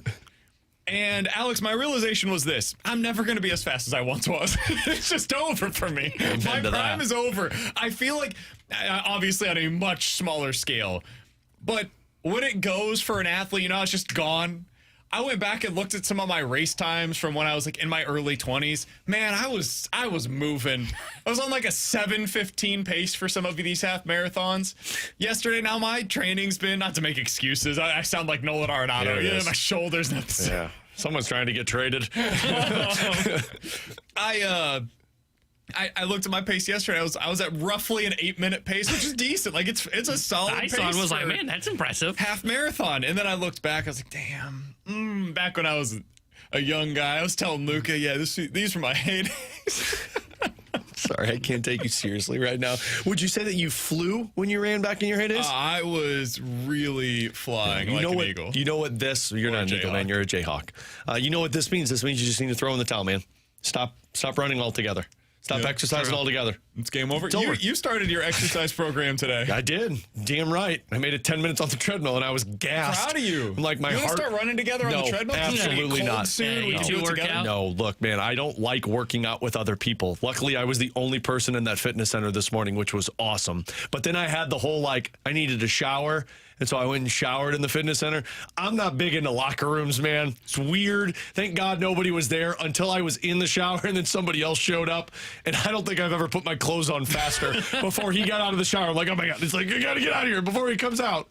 S1: And Alex, my realization was this. I'm never going to be as fast as I once was. It's just over for me. My prime is over. I feel like, obviously on a much smaller scale, but when it goes for an athlete, it's just gone. I went back and looked at some of my race times from when I was like in my early 20s. Man, I was moving. I was on like a 7:15 pace for some of these half marathons. Yesterday, now my training's been, not to make excuses. I sound like Nolan Arenado. Yeah, my shoulders.
S2: Yeah. Someone's trying to get traded.
S1: I looked at my pace yesterday. I was at roughly an 8-minute pace, which is decent. Like it's a solid pace.
S3: I was like, man, that's impressive.
S1: Half marathon. And then I looked back. I was like, damn. Back when I was a young guy, I was telling Luca, yeah, these were my heydays.
S2: Sorry, I can't take you seriously right now. Would you say that you flew when you ran back in your heydays?
S1: I was really flying like an eagle.
S2: You know what this? You're not an eagle, man. You're a Jayhawk. You know what this means? This means you just need to throw in the towel, man. Stop running altogether. Stop exercising altogether.
S1: It's game over.
S2: It's over.
S1: You started your exercise program today.
S2: I did. Damn right. I made it 10 minutes on the treadmill, and I was gassed.
S1: Proud of you.
S2: I'm like, my
S1: you
S2: heart.
S1: Start running together on the treadmill?
S2: Absolutely not.
S1: Soon, we can do it together?
S2: No, look, man, I don't like working out with other people. Luckily, I was the only person in that fitness center this morning, which was awesome. But then I had the whole, I needed a shower. And so I went and showered in the fitness center. I'm not big into locker rooms, man. It's weird. Thank God nobody was there until I was in the shower and then somebody else showed up. And I don't think I've ever put my clothes on faster before he got out of the shower. I'm like, oh my God. It's like, you got to get out of here before he comes out.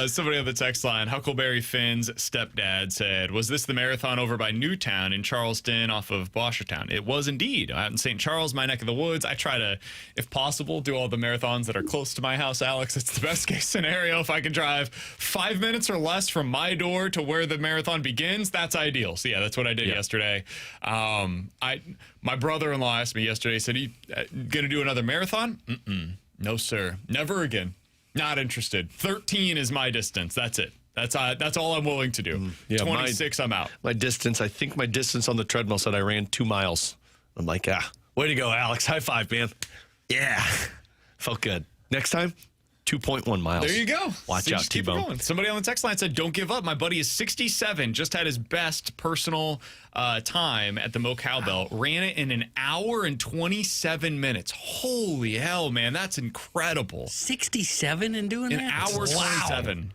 S1: Somebody on the text line, Huckleberry Finn's stepdad said, was this the marathon over by Newtown in Charleston off of Boshertown? It was indeed. Out in St. Charles, my neck of the woods. I try to, if possible, do all the marathons that are close to my house, Alex. It's the best case scenario. If I can drive 5 minutes or less from my door to where the marathon begins, that's ideal. So yeah, that's what I did yesterday. My brother-in-law asked me yesterday, he said, you gonna do another marathon? No, sir. Never again. Not interested. 13 is my distance. That's it. That's all I'm willing to do. 26, I'm out.
S2: I think my distance on the treadmill said I ran 2 miles. I'm like, way to go, Alex. High five, man. Yeah. Felt good. Next time, 2.1 miles.
S1: There you go.
S2: Watch out, T-Bone.
S1: Somebody on the text line said, don't give up. My buddy is 67, just had his best personal time at the Mo Cowbell. Ran it in an hour and 27 minutes. Holy hell, man. That's incredible.
S3: 67 and doing
S1: an
S3: that?
S1: Hour 27.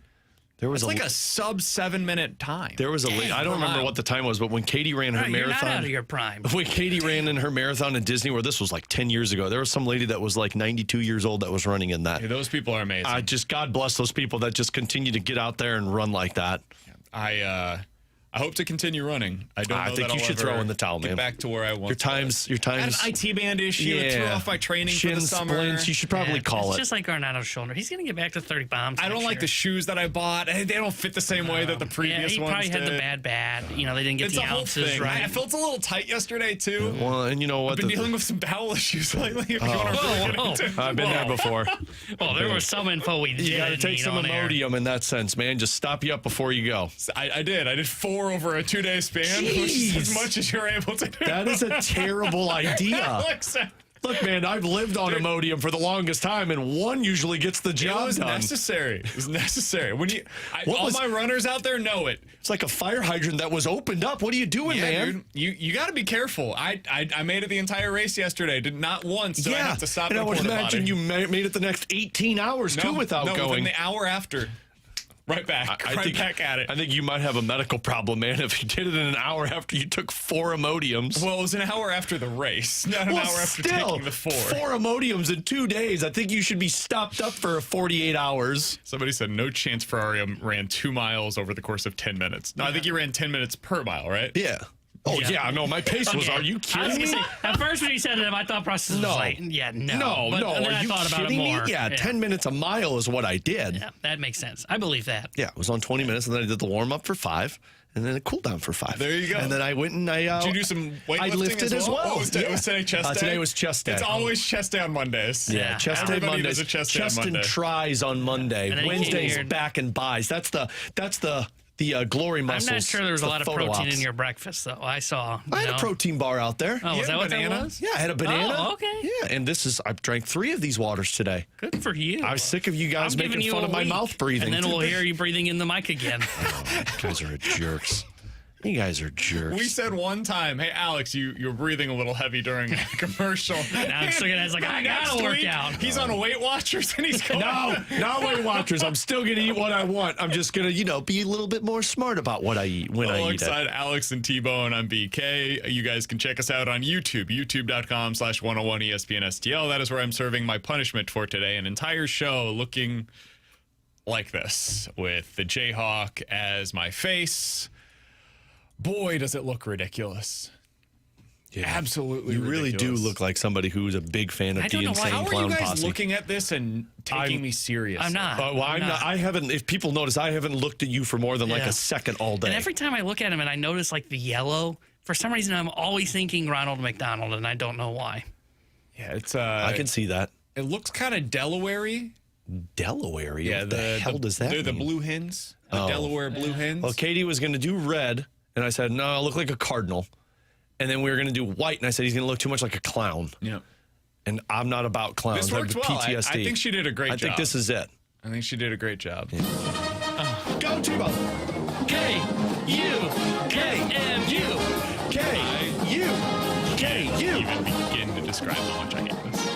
S2: There was
S1: like a sub 7-minute time.
S2: There was I don't remember what the time was, but when Katie ran her marathon.
S3: You're not out of your prime.
S2: When Katie ran in her marathon in Disney World, this was like 10 years ago. There was some lady that was like 92 years old that was running in that.
S1: Hey, those people are amazing.
S2: God bless those people that just continue to get out there and run like that.
S1: I hope to continue running. I
S2: think you should throw in the towel, man.
S1: Get back to where I want.
S2: Your times.
S1: I had an IT band issue. It threw off my training for the summer.
S2: Splints, you should probably call
S3: it's
S2: it.
S3: just like Arenado's shoulder. He's going to get back to 30 pounds.
S1: I don't like the shoes that I bought. They don't fit the same way that the previous ones did.
S3: He probably had the bad. They didn't get the ounces right.
S1: I felt a little tight yesterday, too.
S2: Well, and you know what?
S1: I've been dealing with some bowel issues lately.
S2: I've been there before.
S3: Well, there was some info we did.
S2: You got to take some Imodium in that sense, man. Just stop you up before you go.
S1: I did. I did 4 over a 2-day span, which is as much as you're able to do.
S2: That is a terrible idea. Look, man, I've lived on Imodium for the longest time, and one usually gets the job done.
S1: It was necessary. All my runners out there know it.
S2: It's like a fire hydrant that was opened up. What are you doing, man?
S1: Dude, you got to be careful. I made it the entire race yesterday. Did not once. So I have to stop.
S2: And I would imagine you made it the next 18 hours too without going.
S1: Within the hour after. Right back. Right back at it.
S2: I think you might have a medical problem, man, if you did it in an hour after you took 4 Imodiums.
S1: Well, it was an hour after the race, not an hour after taking the 4.
S2: 4 Imodiums in 2 days. I think you should be stopped up for 48 hours.
S1: Somebody said no chance Ferrario ran 2 miles over the course of 10 minutes. No, I think he ran 10 minutes per mile, right?
S2: Yeah. Oh, yeah, no, my pace was,
S3: Okay.
S2: are you
S3: I was
S2: kidding
S3: gonna
S2: me?
S3: say, at first when you said it, my thought process was like, yeah, no.
S2: No,
S3: But then
S2: are
S3: I
S2: you
S3: thought about it
S2: kidding me?
S3: more.
S2: Yeah, 10 minutes a mile is what I did.
S3: Yeah, that makes sense. I believe that.
S2: Yeah, it was on 20 minutes, and then I did the warm-up for 5, and then a cool-down for 5.
S1: There you go.
S2: And then I went and I...
S1: Did you do some weightlifting
S2: I lifted as well.
S1: Oh, was today chest day?
S2: Today was chest day.
S1: It's always chest day on Mondays.
S3: Yeah,
S2: Chest day
S1: Everybody
S2: Mondays.
S1: does a chest day on
S2: and
S1: Monday.
S2: tries on Monday.
S3: And then he
S2: Wednesday's
S3: came here-
S2: back and buys. That's the glory
S3: I'm
S2: muscles.
S3: not sure there was a
S2: the
S3: lot of
S2: photo
S3: protein
S2: ops.
S3: in your breakfast, though. I saw.
S2: I had a protein bar out there.
S3: Oh,
S1: You
S3: was
S1: had
S3: that what
S1: banana?
S3: that was?
S2: Yeah, I had a banana.
S3: Oh, okay.
S2: Yeah, and I drank 3 of these waters today.
S3: Good for you.
S2: I was sick of you guys
S3: I'm giving
S2: making
S3: you
S2: fun
S3: a
S2: of my
S3: week,
S2: mouth breathing.
S3: And then we'll hear you breathing in the mic again.
S2: You guys are jerks. You guys are jerks.
S1: We said one time, hey, Alex, you're breathing a little heavy during a commercial.
S3: Now I'm looking at it, it's like, I gotta work out.
S1: He's on a Weight Watchers and he's going.
S2: No, not Weight Watchers. I'm still going to eat what I want. I'm just going to, be a little bit more smart about what I eat when I eat it.
S1: Alongside Alex and T-Bone, I'm BK. You guys can check us out on YouTube, youtube.com/101ESPN STL. That is where I'm serving my punishment for today. An entire show looking like this with the Jayhawk as my face. Boy, does it look ridiculous.
S2: Yeah.
S1: Absolutely
S2: You really do
S1: ridiculous.
S2: look like somebody who's a big fan of
S3: I
S2: the
S3: don't know why.
S2: Insane
S1: How are
S2: Clown
S1: you guys
S2: Posse.
S1: looking at this and taking me serious?
S3: I'm not.
S2: Well, I'm not. I haven't. If people notice, I haven't looked at you for more than like
S3: Yeah.
S2: a second all day.
S3: And every time I look at him and I notice like the yellow, for some reason I'm always thinking Ronald McDonald, and I don't know why.
S1: Yeah, it's
S2: I can see that.
S1: It looks kind of Delaware-y.
S2: Delaware.
S1: Yeah,
S2: what the hell does that
S1: They're the
S2: mean?
S1: blue hens. The
S2: Oh.
S1: Delaware blue hens.
S2: Well, Katie was going to do red, and I said, no, I look like a cardinal. And then we were going to do white, and I said, he's going to look too much like a clown.
S1: Yeah.
S2: And I'm not about clowns.
S1: This
S2: I
S1: worked
S2: have
S1: well.
S2: PTSD.
S1: I think she did a great
S2: I
S1: job.
S2: think this is it.
S1: I think she did a great job.
S2: Go, T-Bone.
S3: K-U-K-M-U.
S2: K-U.
S1: Even begin to describe how much I hate this.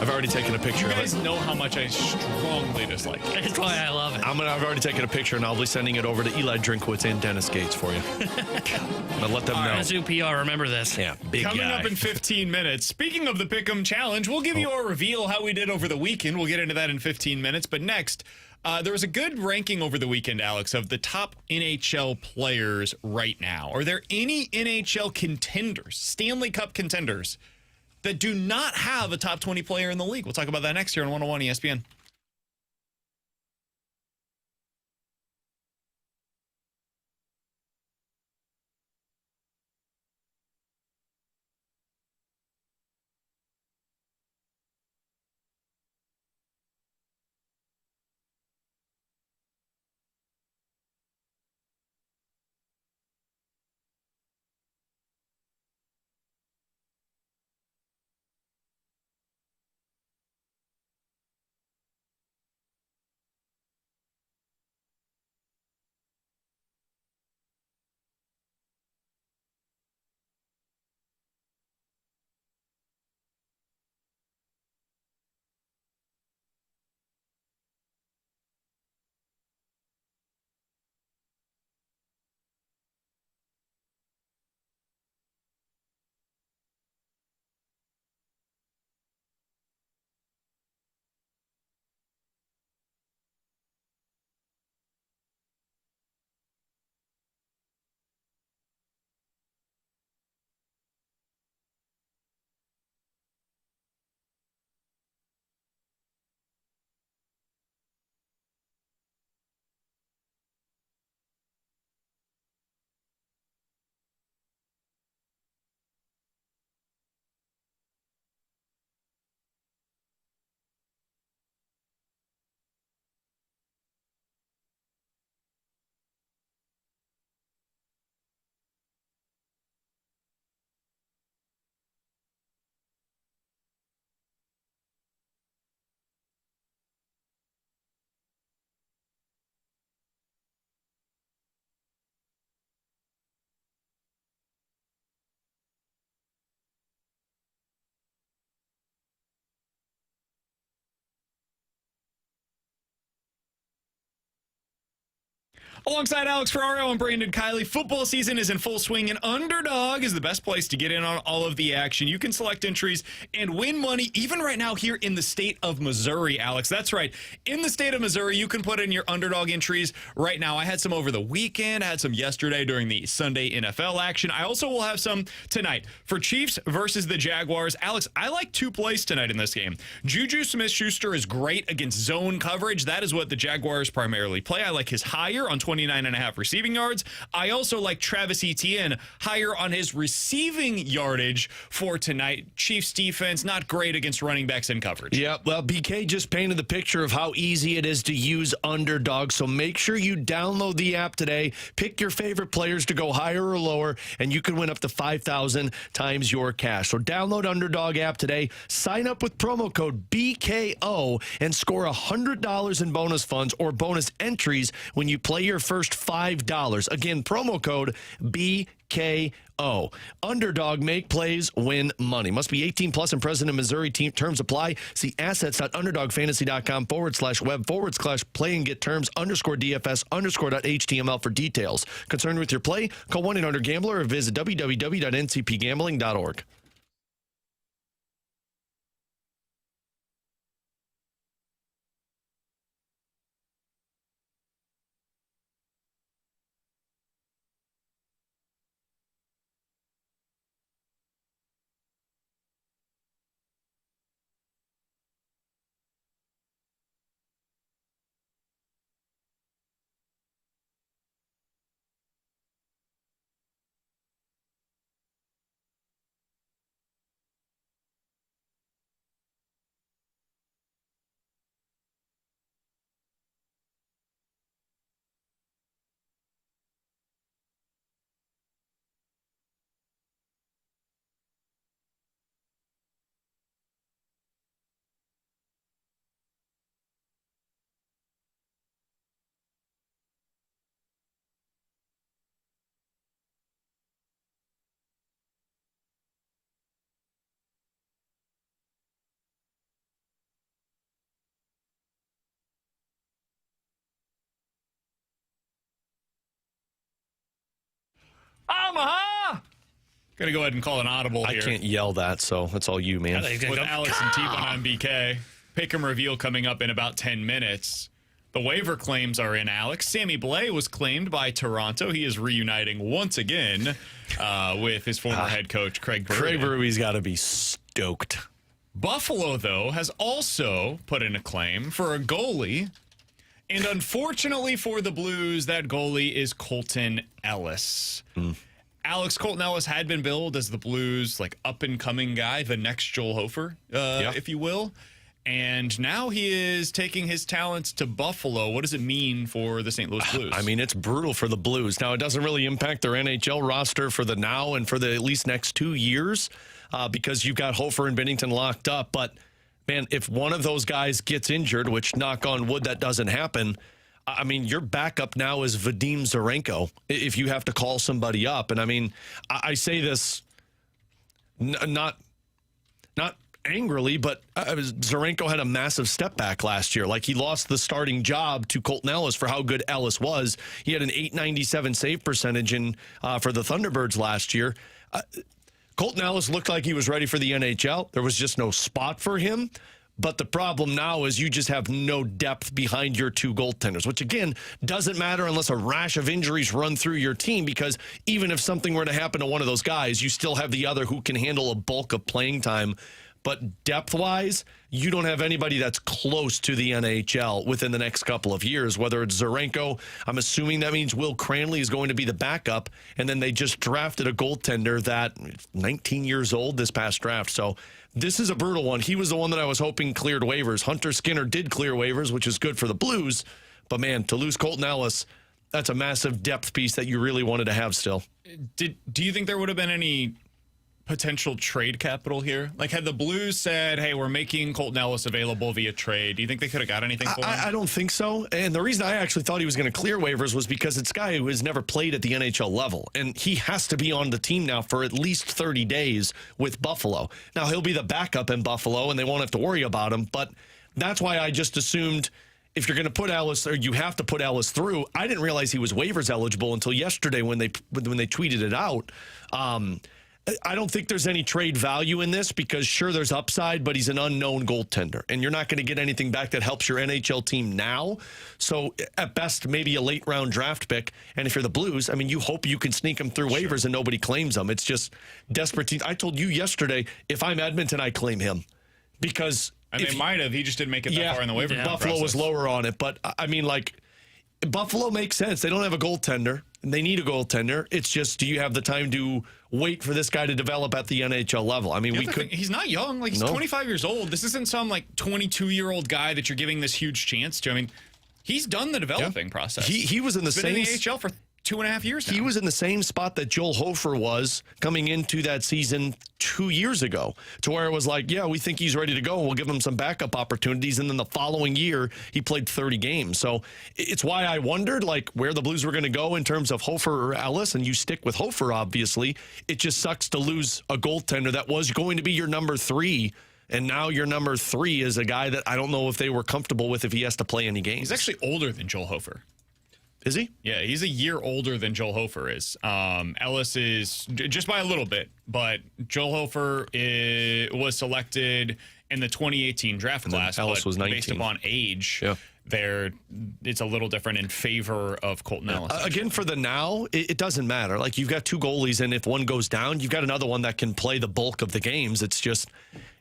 S2: I've already taken a picture
S1: You
S2: of
S1: guys
S2: it.
S1: know how much I strongly dislike it.
S3: That's why I love it.
S2: I've already taken a picture, and I'll be sending it over to Eli Drinkwitz and Dennis Gates for you. I'll let them know.
S3: Mizzou PR, remember this.
S2: Yeah, big
S1: Coming
S2: guy.
S1: up in 15 minutes. Speaking of the Pick'em Challenge, we'll give you a reveal how we did over the weekend. We'll get into that in 15 minutes. But next, there was a good ranking over the weekend, Alex, of the top NHL players right now. Are there any NHL contenders, Stanley Cup contenders, that do not have a top 20 player in the league? We'll talk about that next year on 101 ESPN. Alongside Alex Ferrario and Brandon Kiley, football season is in full swing, and Underdog is the best place to get in on all of the action. You can select entries and win money even right now here in the state of Missouri, Alex. That's right. In the state of Missouri, you can put in your Underdog entries right now. I had some over the weekend. I had some yesterday during the Sunday NFL action. I also will have some tonight for Chiefs versus the Jaguars. Alex, I like 2 plays tonight in this game. Juju Smith-Schuster is great against zone coverage. That is what the Jaguars primarily play. I like his higher on 29.5 receiving yards. I also like Travis Etienne higher on his receiving yardage for tonight. Chiefs defense, not great against running backs in coverage.
S2: Yeah, well, BK just painted the picture of how easy it is to use Underdog, so make sure you download the app today. Pick your favorite players to go higher or lower, and you can win up to 5,000 times your cash. So download Underdog app today, sign up with promo code BKO, and score $100 in bonus funds or bonus entries when you play your first $5. Again, promo code BKO. Underdog, make plays, win money. Must be 18 plus and present in Missouri. Team terms apply. See assets.underdogfantasy.com/web/play and get terms _DFS_.html for details. Concerned with your play? Call 1-800-GAMBLER or visit www.ncpgambling.org.
S1: Omaha! Gonna go ahead and call an audible
S2: I
S1: here.
S2: can't yell that, so that's all you, man.
S1: With Alex and T-Bone on BK. Pick 'em reveal coming up in about 10 minutes. The waiver claims are in, Alex. Sammy Blais was claimed by Toronto. He is reuniting once again with his former head coach, Craig Berube.
S2: Craig Berube's got to be stoked.
S1: Buffalo, though, has also put in a claim for a goalie. And unfortunately for the Blues, that goalie is Colton Ellis. Alex, Colton Ellis had been billed as the Blues' up-and-coming guy, the next Joel Hofer, if you will. And now he is taking his talents to Buffalo. What does it mean for the St. Louis Blues?
S2: I mean, it's brutal for the Blues. Now, it doesn't really impact their NHL roster for the now and for the at least next 2 years because you've got Hofer and Binnington locked up. But, man, if one of those guys gets injured, which, knock on wood, that doesn't happen, I mean, your backup now is Vadim Zarenko if you have to call somebody up. And, I mean, I say this not angrily, but Zarenko had a massive step back last year. Like, he lost the starting job to Colton Ellis for how good Ellis was. He had an .897 save percentage for the Thunderbirds last year. Colton Ellis looked like he was ready for the NHL. There was just no spot for him. But the problem now is you just have no depth behind your 2 goaltenders, which, again, doesn't matter unless a rash of injuries run through your team, because even if something were to happen to one of those guys, you still have the other who can handle a bulk of playing time. But depth-wise, you don't have anybody that's close to the NHL within the next couple of years, whether it's Zarenko. I'm assuming that means Will Cranley is going to be the backup, and then they just drafted a goaltender that 19 years old this past draft. So this is a brutal one. He was the one that I was hoping cleared waivers. Hunter Skinner did clear waivers, which is good for the Blues. But, man, to lose Colton Ellis, that's a massive depth piece that you really wanted to have still.
S1: Do you think there would have been any potential trade capital here? Like, had the Blues said, hey, we're making Colton Ellis available via trade, do you think they could have got anything for him?
S2: I don't think so. And the reason I actually thought he was going to clear waivers was because it's a guy who has never played at the NHL level. And he has to be on the team now for at least 30 days with Buffalo. Now, he'll be the backup in Buffalo, and they won't have to worry about him. But that's why I just assumed if you're going to put Ellis, or you have to put Ellis through. I didn't realize he was waivers eligible until yesterday when they tweeted it out. I don't think there's any trade value in this because, sure, there's upside, but he's an unknown goaltender, and you're not going to get anything back that helps your NHL team now. So, at best, maybe a late-round draft pick. And if you're the Blues, I mean, you hope you can sneak him through waivers and nobody claims him. It's just desperate teams. I told you yesterday, if I'm Edmonton, I claim him because...
S1: And they might have. He just didn't make it that far in the waiver
S2: Buffalo
S1: process.
S2: was lower on it, but, I mean, like, Buffalo makes sense. They don't have a goaltender. And they need a goaltender. It's just, do you have the time to wait for this guy to develop at the NHL level? I mean,
S1: he's not young. Like, he's 25 years old. This isn't some, like, 22-year-old guy that you're giving this huge chance to. I mean, he's done the developing process.
S2: He was in the same...
S1: Been in the AHL for 2.5 years now.
S2: He was in the same spot that Joel Hofer was coming into that season 2 years ago, to where it was like, yeah, we think he's ready to go. We'll give him some backup opportunities. And then the following year, he played 30 games. So it's why I wondered, like, where the Blues were going to go in terms of Hofer or Ellis. And you stick with Hofer, obviously. It just sucks to lose a goaltender that was going to be your number 3. And now your number 3 is a guy that I don't know if they were comfortable with if he has to play any games.
S1: He's actually older than Joel Hofer.
S2: Is he?
S1: Yeah, he's a year older than Joel Hofer is. Ellis is just by a little bit, but Joel Hofer was selected in the 2018 draft class.
S2: Ellis was 19.
S1: Based upon age, it's a little different in favor of Colton Ellis.
S2: Again, for the now, it doesn't matter. Like, you've got 2 goalies, and if one goes down, you've got another one that can play the bulk of the games. It's just...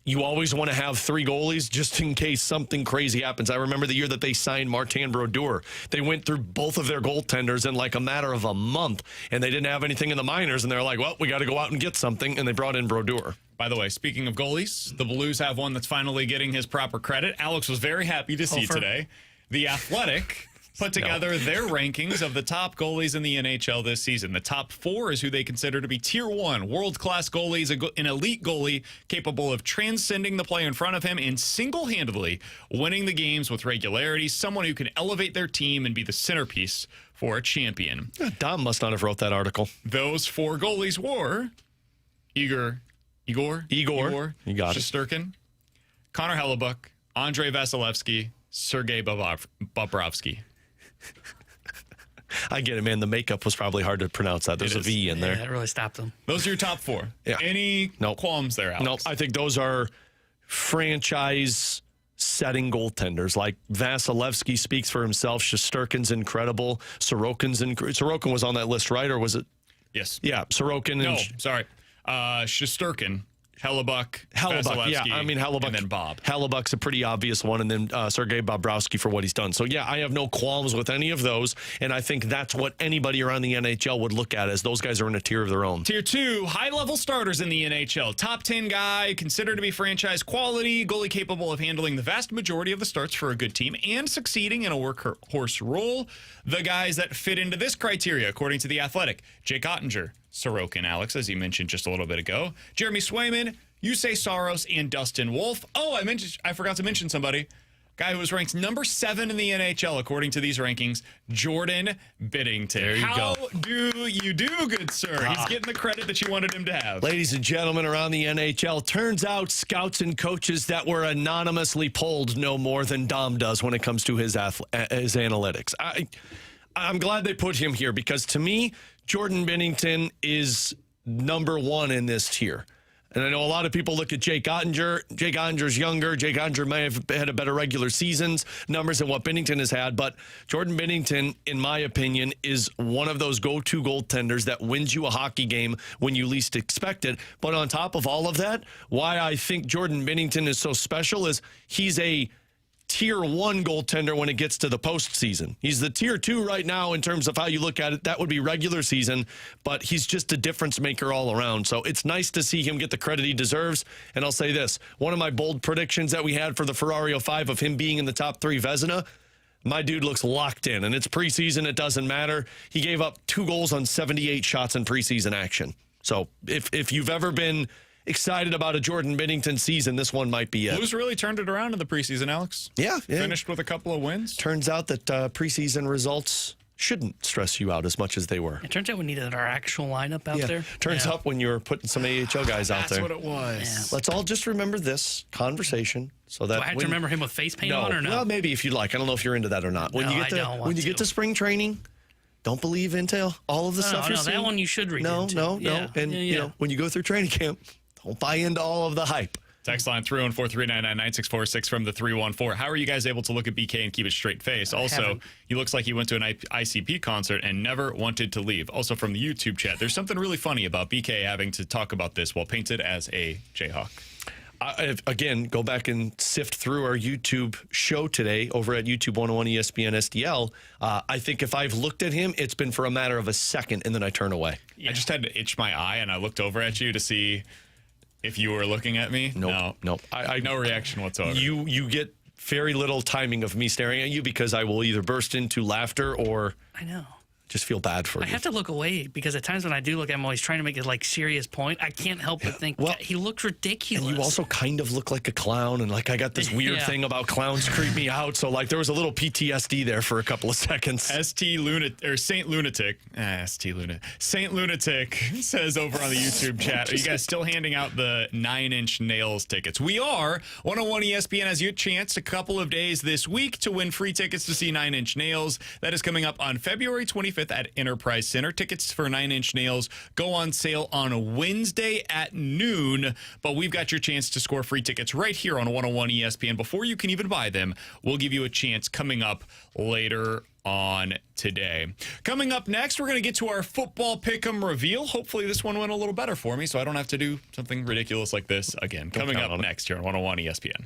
S2: You always want to have 3 goalies just in case something crazy happens. I remember the year that they signed Martin Brodeur. They went through both of their goaltenders in like a matter of a month, and they didn't have anything in the minors, and they're like, well, we got to go out and get something, and they brought in Brodeur.
S1: By the way, speaking of goalies, the Blues have one that's finally getting his proper credit. Alex was very happy to see today. The Athletic put together their rankings of the top goalies in the NHL this season. The top 4 is who they consider to be Tier 1, world-class goalies, an elite goalie capable of transcending the player in front of him and single-handedly winning the games with regularity, someone who can elevate their team and be the centerpiece for a champion.
S2: Dom must not have wrote that article.
S1: Those 4 goalies were Igor, you got it. Shesterkin, Connor Hellebuck, Andrei Vasilevsky, Sergei Bobrovsky.
S2: I get it, man. The makeup was probably hard to pronounce that. There's a V in there.
S3: Yeah, that really stopped them.
S1: Those are your top 4.
S2: Yeah.
S1: Any qualms there, Alex?
S2: Nope. I think those are franchise-setting goaltenders. Like, Vasilevsky speaks for himself. Shesterkin's incredible. Sorokin was on that list, right? Or was it?
S1: Yes.
S2: Yeah, Sorokin.
S1: No, sorry. Shesterkin. Hellebuck,
S2: yeah. I mean, Hellebuck.
S1: And then Bob.
S2: Hellebuck's a pretty obvious one, and then Sergei Bobrovsky for what he's done. So, yeah, I have no qualms with any of those, and I think that's what anybody around the NHL would look at as those guys are in a tier of their own.
S1: Tier 2, high-level starters in the NHL. Top 10 guy, considered to be franchise quality, goalie capable of handling the vast majority of the starts for a good team and succeeding in a workhorse role. The guys that fit into this criteria, according to The Athletic: Jake Ottinger, Sorokin, Alex, as you mentioned just a little bit ago, Jeremy Swayman, Yusei Saros, and Dustin Wolf. Oh, I forgot to mention somebody. Guy who was ranked number 7 in the NHL, according to these rankings, Jordan Biddington.
S2: There you
S1: How
S2: go.
S1: do you do, good sir? He's getting the credit that you wanted him to have.
S2: Ladies and gentlemen around the NHL, turns out scouts and coaches that were anonymously polled know more than Dom does when it comes to his analytics. I'm glad they put him here because, to me, Jordan Binnington is number 1 in this tier. And I know a lot of people look at Jake Ottinger. Jake Ottinger's younger. Jake Ottinger may have had a better regular seasons numbers than what Binnington has had. But Jordan Binnington, in my opinion, is one of those go-to goaltenders that wins you a hockey game when you least expect it. But on top of all of that, why I think Jordan Binnington is so special is he's a Tier 1 goaltender when it gets to the postseason. He's the Tier 2 right now in terms of how you look at it. That would be regular season, but he's just a difference maker all around. So it's nice to see him get the credit he deserves. And I'll say this, one of my bold predictions that we had for the Ferrario 5 of him being in the top 3 Vezina, my dude looks locked in, and it's preseason. It doesn't matter. He gave up 2 goals on 78 shots in preseason action. So if you've ever been excited about a Jordan Binnington season, this one might be it.
S1: Blues really turned it around in the preseason, Alex.
S2: Yeah.
S1: Finished with a couple of wins.
S2: Turns out that preseason results shouldn't stress you out as much as they were.
S3: It turns out we needed our actual lineup out there.
S2: Turns out when you were putting some AHL guys out there.
S1: That's what it was.
S3: Yeah.
S2: Let's all just remember this conversation so that
S3: Do I have to remember him with face paint on or no?
S2: Well, maybe if you'd like. I don't know if you're into that or not. When
S3: No,
S2: you
S3: I
S2: get
S3: don't want
S2: when you get
S3: to.
S2: to spring training, don't believe intel. All of the stuff you're
S3: No,
S2: seeing.
S3: that one you should read
S2: No,
S3: into.
S2: no.
S3: Yeah,
S2: And you know, when you go through training camp, don't buy into all of the hype.
S1: Text line 314-399-9646 from the 314. How are you guys able to look at BK and keep a straight face? Also,
S3: haven't.
S1: he looks like he went to an ICP concert and never wanted to leave. Also from the YouTube chat, there's something really funny about BK having to talk about this while painted as a Jayhawk.
S2: Again, go back and sift through our YouTube show today over at YouTube 101 ESPN SDL. I think if I've looked at him, it's been for a matter of a second, and then I turn away.
S1: I just had to itch my eye, and I looked over at you to see if you were looking at me.
S2: Nope.
S1: No reaction whatsoever.
S2: You get very little timing of me staring at you because I will either burst into laughter or
S3: I know.
S2: just feel bad for
S3: I
S2: you.
S3: have to look away because at times when I do look, I'm always trying to make a serious point. I can't help but think,
S2: Well,
S3: God, he looks ridiculous.
S2: And you also kind of look like a clown, and like I got this weird
S3: Yeah.
S2: thing about clowns creep me out. So like there was a little PTSD there for a couple of seconds.
S1: Saint Lunatic. Saint Lunatic says over on the YouTube chat, are you guys still handing out the 9-inch nails tickets? We are. 101 ESPN has you a chance a couple of days this week to win free tickets to see 9-inch nails. That is coming up on February 25th at Enterprise Center. Tickets for 9-inch nails go on sale on Wednesday at noon, but we've got your chance to score free tickets right here on 101 ESPN. Before you can even buy them, we'll give you a chance coming up later on today. Coming up next, we're going to get to our football pick'em reveal. Hopefully this one went a little better for me, so I don't have to do something ridiculous like this again. Coming up next here on 101 ESPN.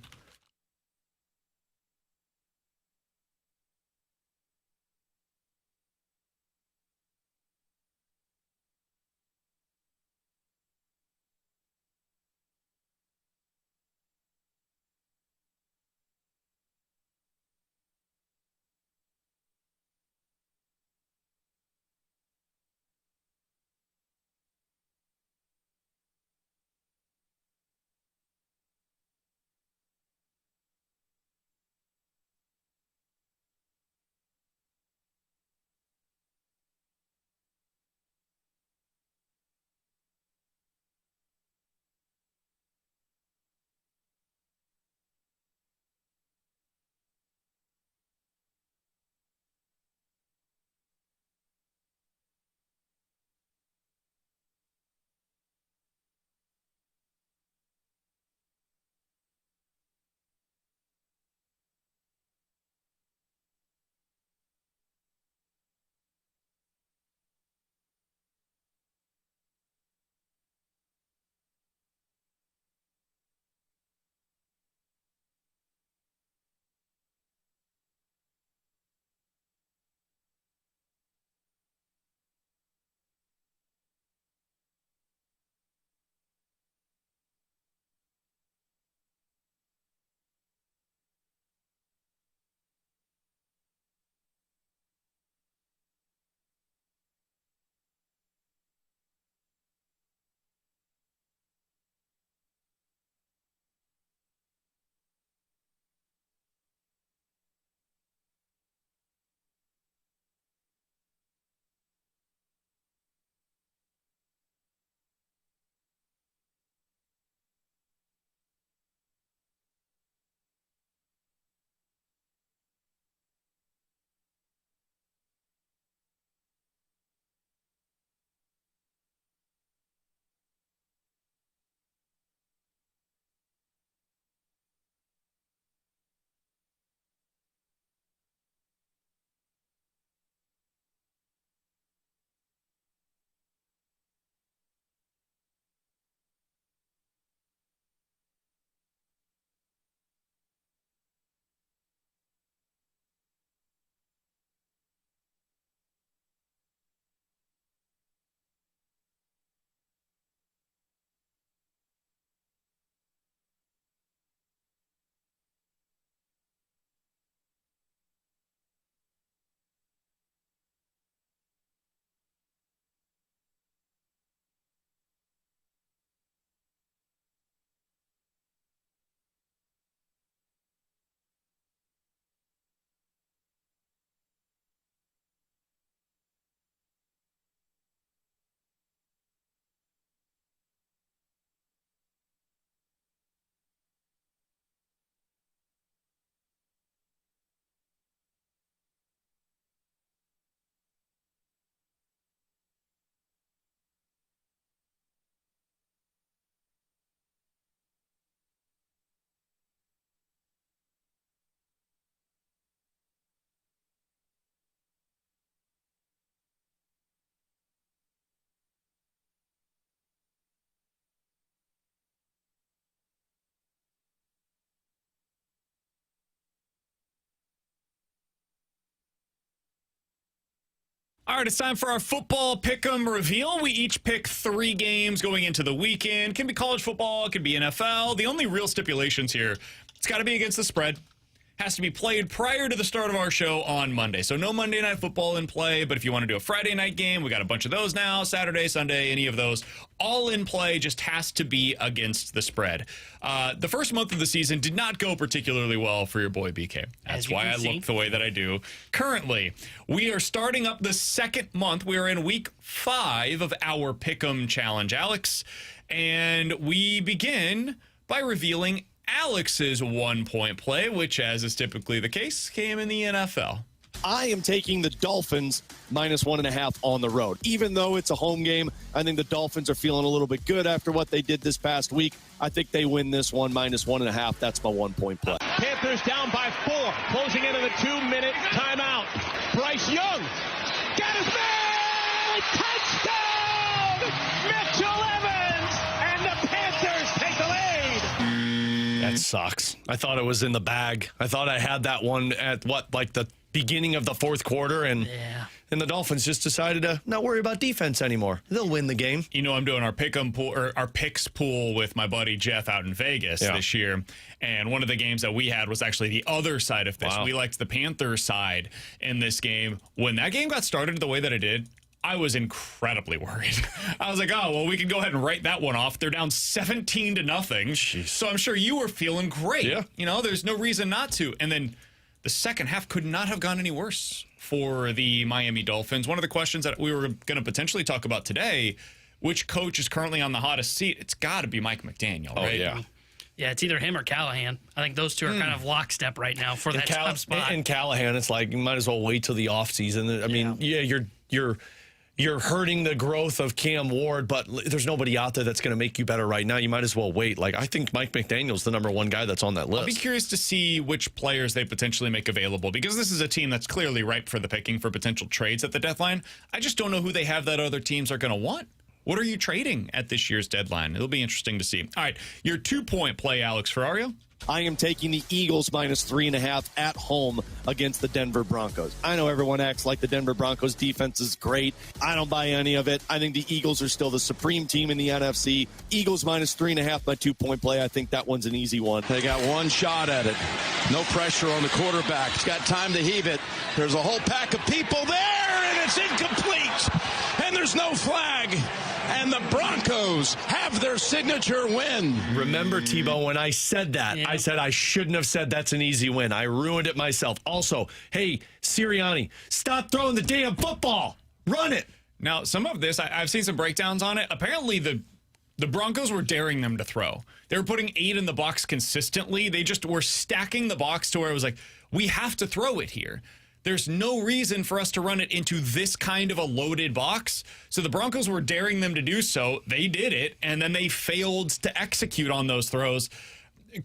S1: All right, it's time for our football pick'em reveal. We each pick 3 games going into the weekend. Can be college football, can be NFL. The only real stipulations here, it's got to be against the spread. Has to be played prior to the start of our show on Monday. So no Monday Night Football in play, but if you want to do a Friday night game, we got a bunch of those now, Saturday, Sunday, any of those, all in play, just has to be against the spread. The first month of the season did not go particularly well for your boy BK. That's why I look the way that I do. Currently, we are starting up the second month. We are in week 5 of our Pick'em Challenge, Alex, and we begin by revealing Alex's 1-point play, which, as is typically the case, came in the NFL.
S5: I am taking the Dolphins minus 1.5 on the road. Even though it's a home game, I think the Dolphins are feeling a little bit good after what they did this past week. I think they win this one minus 1.5. That's my 1-point play.
S4: Panthers down by 4, closing into the 2-minute timeout. Bryce Young got his man! Touchdown! Mitchell Evans! And the Panthers take the lead!
S2: That sucks. I thought it was in the bag. I thought I had that one at the beginning of the fourth quarter, and the Dolphins just decided to not worry about defense anymore. They'll win the game.
S1: You know, I'm doing our pick'em pool or our picks pool with my buddy Jeff out in Vegas this year, and one of the games that we had was actually the other side of this. Wow. We liked the Panthers side in this game. When that game got started the way that it did, I was incredibly worried. I was like, oh, well, we can go ahead and write that one off. They're down 17-0. Jeez. So I'm sure you were feeling great.
S2: Yeah.
S1: You know, there's no reason not to. And then the second half could not have gone any worse for the Miami Dolphins. One of the questions that we were going to potentially talk about today, which coach is currently on the hottest seat? It's got to be Mike McDaniel, right?
S2: Yeah.
S3: Yeah, it's either him or Callahan. I think those two are kind of lockstep right now for that top spot.
S2: And Callahan, it's like you might as well wait till the offseason. I mean, you're hurting the growth of Cam Ward, but there's nobody out there that's going to make you better right now. You might as well wait. Like, I think Mike McDaniel's the number 1 guy that's on that list.
S1: I'll be curious to see which players they potentially make available, because this is a team that's clearly ripe for the picking for potential trades at the deadline. I just don't know who they have that other teams are going to want. What are you trading at this year's deadline? It'll be interesting to see. All right, your 2-point play, Alex Ferrario.
S5: I am taking the Eagles minus 3.5 at home against the Denver Broncos. I know everyone acts like the Denver Broncos defense is great. I don't buy any of it. I think the Eagles are still the supreme team in the NFC. Eagles minus 3.5, my 2-point play. I think that one's an easy one.
S6: They got one shot at it. No pressure on the quarterback. He's got time to heave it. There's a whole pack of people there, and it's incomplete. And there's no flag. And the Broncos have their signature win.
S2: Remember, Tebow, when I said that, I said I shouldn't have said that's an easy win. I ruined it myself. Also, hey, Sirianni, stop throwing the damn football. Run it.
S1: Now, some of this, I've seen some breakdowns on it. Apparently, the Broncos were daring them to throw. They were putting 8 in the box consistently. They just were stacking the box to where it was like, we have to throw it here. There's no reason for us to run it into this kind of a loaded box. So the Broncos were daring them to do so. They did it, and then they failed to execute on those throws.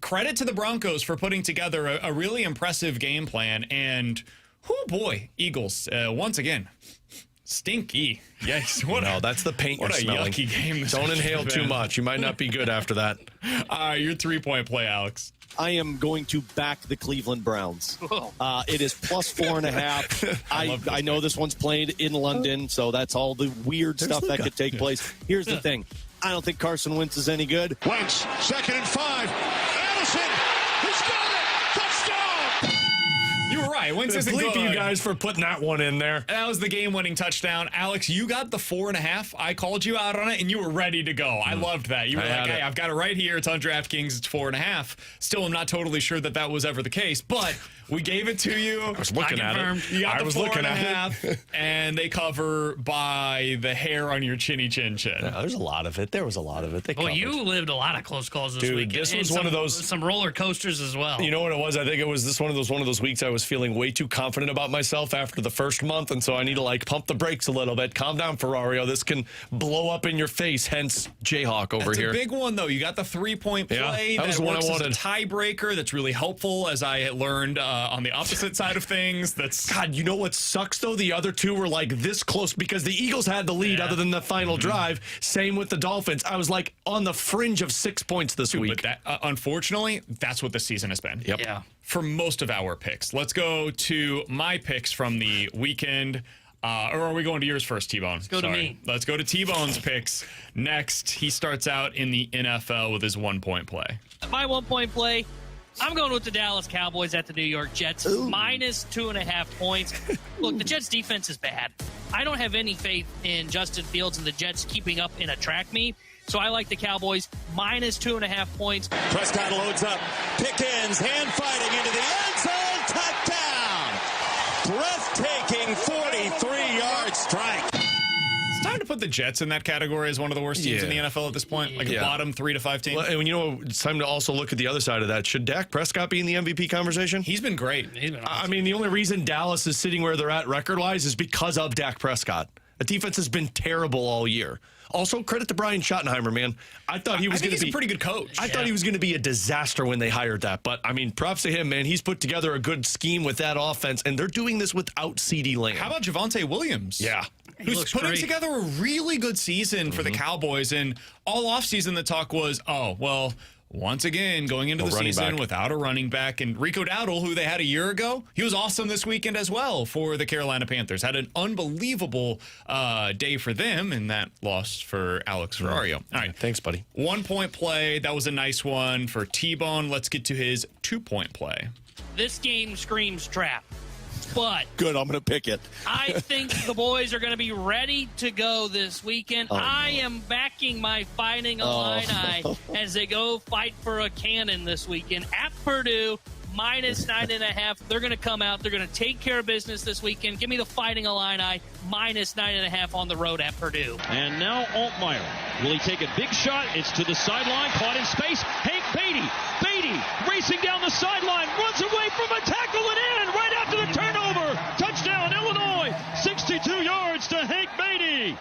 S1: Credit to the Broncos for putting together a really impressive game plan. And, oh boy, Eagles, once again, stinky. Yes.
S2: That's the paint you're smelling.
S1: What a yucky game this
S2: Don't inhale too much. You might not be good after that.
S1: Your 3-point play, Alex.
S5: I am going to back the Cleveland Browns. It is plus 4.5. I know this one's played in London, so that's all the weird stuff that could take place. Here's the thing. I don't think Carson Wentz is any good.
S4: Wentz, 2nd and 5. Allison, he's got it! Touchdown!
S1: You were right. Wentz isn't good.
S2: You guys for putting that one in there.
S1: That was the game-winning touchdown. Alex, you got the 4.5. I called you out on it, and you were ready to go. I loved that. You were like, hey, I've got it right here. It's on DraftKings. It's 4.5. Still, I'm not totally sure that was ever the case, but we gave it to you.
S2: I was looking at it.
S1: You got
S2: I was
S1: the
S2: looking at it.
S1: And they cover by the hair on your chinny chin.
S2: Yeah, there's a lot of it. There was a lot of it.
S3: Well, you lived a lot of close calls this week.
S2: This was one of those.
S3: Some roller coasters as well.
S2: You know what it was? I think it was one of those weeks I was feeling way too confident about myself after the first month, and so I need to pump the brakes a little bit. Calm down, Ferrario. This can blow up in your face. Hence, Jayhawk over here.
S1: That's a big one, though. You got the 3-point play.
S2: That was the one I wanted.
S1: As a tiebreaker. That's really helpful, as I learned on the opposite side of things.
S2: God, you know what sucks, though? The other two were this close because the Eagles had the lead other than the final drive. Same with the Dolphins. I was on the fringe of 6 points this week.
S1: But unfortunately, that's what the season has been.
S2: Yep.
S3: Yeah.
S1: For most of our picks. Let's go to my picks from the weekend. Or are we going to yours first, T-Bone?
S3: Let's go to me.
S1: Let's go to T-Bone's picks. Next, he starts out in the NFL with his 1-point play.
S3: My 1-point play, I'm going with the Dallas Cowboys at the New York Jets, minus 2.5 points. Look, the Jets' defense is bad. I don't have any faith in Justin Fields and the Jets keeping up and attract me. So I like the Cowboys, minus 2.5 points.
S4: Prescott loads up. Pickens, hand fighting into the end zone. Touchdown. Breathtaking 43-yard strike.
S1: It's time to put the Jets in that category as one of the worst teams in the NFL at this point, like a bottom 3 to 5 team.
S2: Well, and you know, it's time to also look at the other side of that. Should Dak Prescott be in the MVP conversation?
S1: He's been great.
S3: He's been awesome.
S2: I mean, the only reason Dallas is sitting where they're at record-wise is because of Dak Prescott. The defense has been terrible all year. Also, credit to Brian Schottenheimer, man. I thought he was going to be
S1: he's a pretty good coach.
S2: I thought he was going to be a disaster when they hired that. But, I mean, props to him, man. He's put together a good scheme with that offense, and they're doing this without CeeDee Lamb.
S1: How about Javonte Williams?
S2: Yeah.
S1: Who's putting
S3: great.
S1: together a really good season for the Cowboys. And all offseason, the talk was, once again, going into the season without a running back. And Rico Dowdle, who they had a year ago, he was awesome this weekend as well for the Carolina Panthers. Had an unbelievable day for them in that loss for Alex Ferrario. All right.
S2: Thanks, buddy.
S1: 1-point play. That was a nice one for T-Bone. Let's get to his 2-point play.
S3: This game screams trap. But
S5: Good, I'm going to pick it.
S3: I think the boys are going to be ready to go this weekend. I am backing my Fighting Illini as they go fight for a cannon this weekend at Purdue, minus 9.5. They're going to come out. They're going to take care of business this weekend. Give me the Fighting Illini, minus 9.5 on the road at Purdue.
S7: And now Altmaier. Will he take a big shot? It's to the sideline, caught in space. Hank Beatty. Beatty racing down the sideline, runs away from a tackle and in right after the turnover. Touchdown, Illinois. 62 yards to Hank Beatty.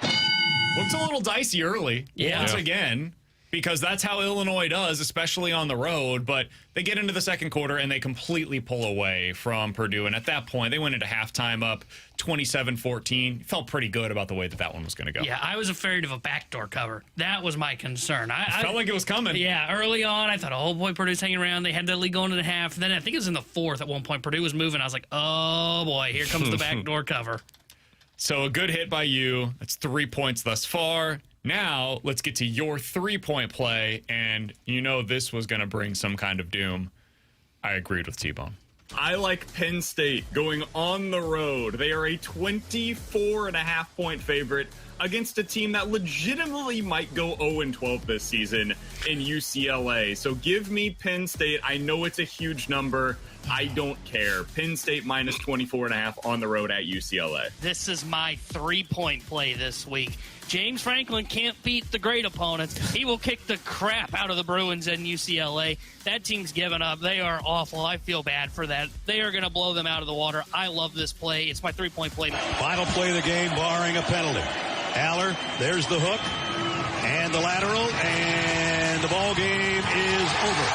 S1: Looks a little dicey early, once
S2: Yeah.
S1: again, because that's how Illinois does, especially on the road. But they get into the second quarter and they completely pull away from Purdue. And at that point, they went into halftime up 27-14. Felt pretty good about the way that one was going to go.
S3: Yeah, I was afraid of a backdoor cover. That was my concern. I
S1: Felt like it was coming.
S3: Yeah, early on, I thought, oh boy, Purdue's hanging around. They had that lead going into half. Then I think it was in the fourth at one point. Purdue was moving. I was like, oh boy, here comes the backdoor cover.
S1: So a good hit by you. That's 3 points thus far. Now, let's get to your 3-point play. And you know this was going to bring some kind of doom. I agreed with T-Bone. I like Penn State going on the road. They are a 24.5-point favorite against a team that legitimately might go 0-12 this season in UCLA. So give me Penn State. I know it's a huge number. I don't care. Penn State minus 24.5 on the road at UCLA.
S3: This is my 3-point play this week. James Franklin can't beat the great opponents. He will kick the crap out of the Bruins and UCLA. That team's given up. They are awful. I feel bad for that. They are going to blow them out of the water. I love this play. It's my 3-point play.
S4: Final play of the game, barring a penalty. Aller, there's the hook, and the lateral, and the ball game is over.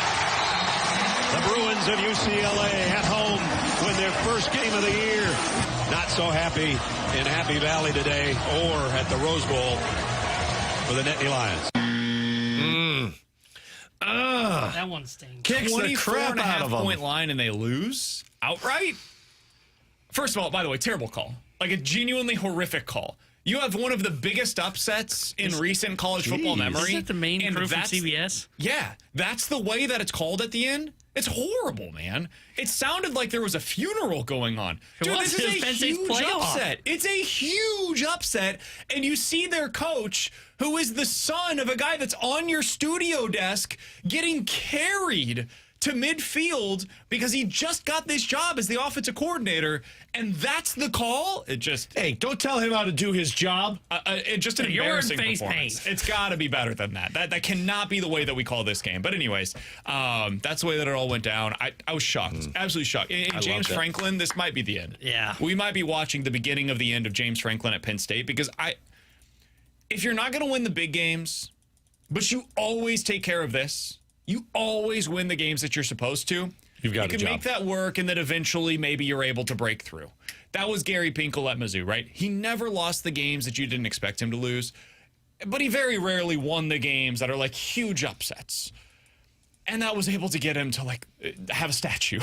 S4: The Bruins of UCLA at home win their first game of the year. Not so happy in Happy Valley today or at the Rose Bowl for the Nittany Lions.
S3: That one stings.
S2: Kicks the crap out of them.
S1: 24.5-point line and they lose outright? First of all, by the way, terrible call. Like a genuinely horrific call. You have one of the biggest upsets in recent college football memory.
S3: Isn't that the main
S1: and
S3: crew from
S1: that's-
S3: CBS?
S1: Yeah, that's the way that it's called at the end. It's horrible, man. It sounded like there was a funeral going on. Dude,
S3: was.
S1: this
S3: It was
S1: is a
S3: Penn State's
S1: huge
S3: playoff.
S1: upset. It's a huge upset. And you see their coach, who is the son of a guy that's on your studio desk, getting carried to midfield because he just got this job as the offensive coordinator, and that's the call. It just
S2: Hey, don't tell him how to do his job.
S1: just an
S3: You're in
S1: embarrassing
S3: face
S1: performance.
S3: paint.
S1: It's got to be better than that. That cannot be the way that we call this game. But anyways, that's the way that it all went down. I was shocked, absolutely shocked. And James
S2: loved it.
S1: Franklin, this might be the end.
S3: Yeah.
S1: We might be watching the beginning of the end of James Franklin at Penn State because if you're not going to win the big games, but you always take care of this, you always win the games that you're supposed to.
S2: You've got
S1: you
S2: a
S1: can
S2: job.
S1: make that work, and then eventually maybe you're able to break through. That was Gary Pinkel at Mizzou, right? He never lost the games that you didn't expect him to lose, but he very rarely won the games that are like huge upsets. And that was able to get him to like have a statue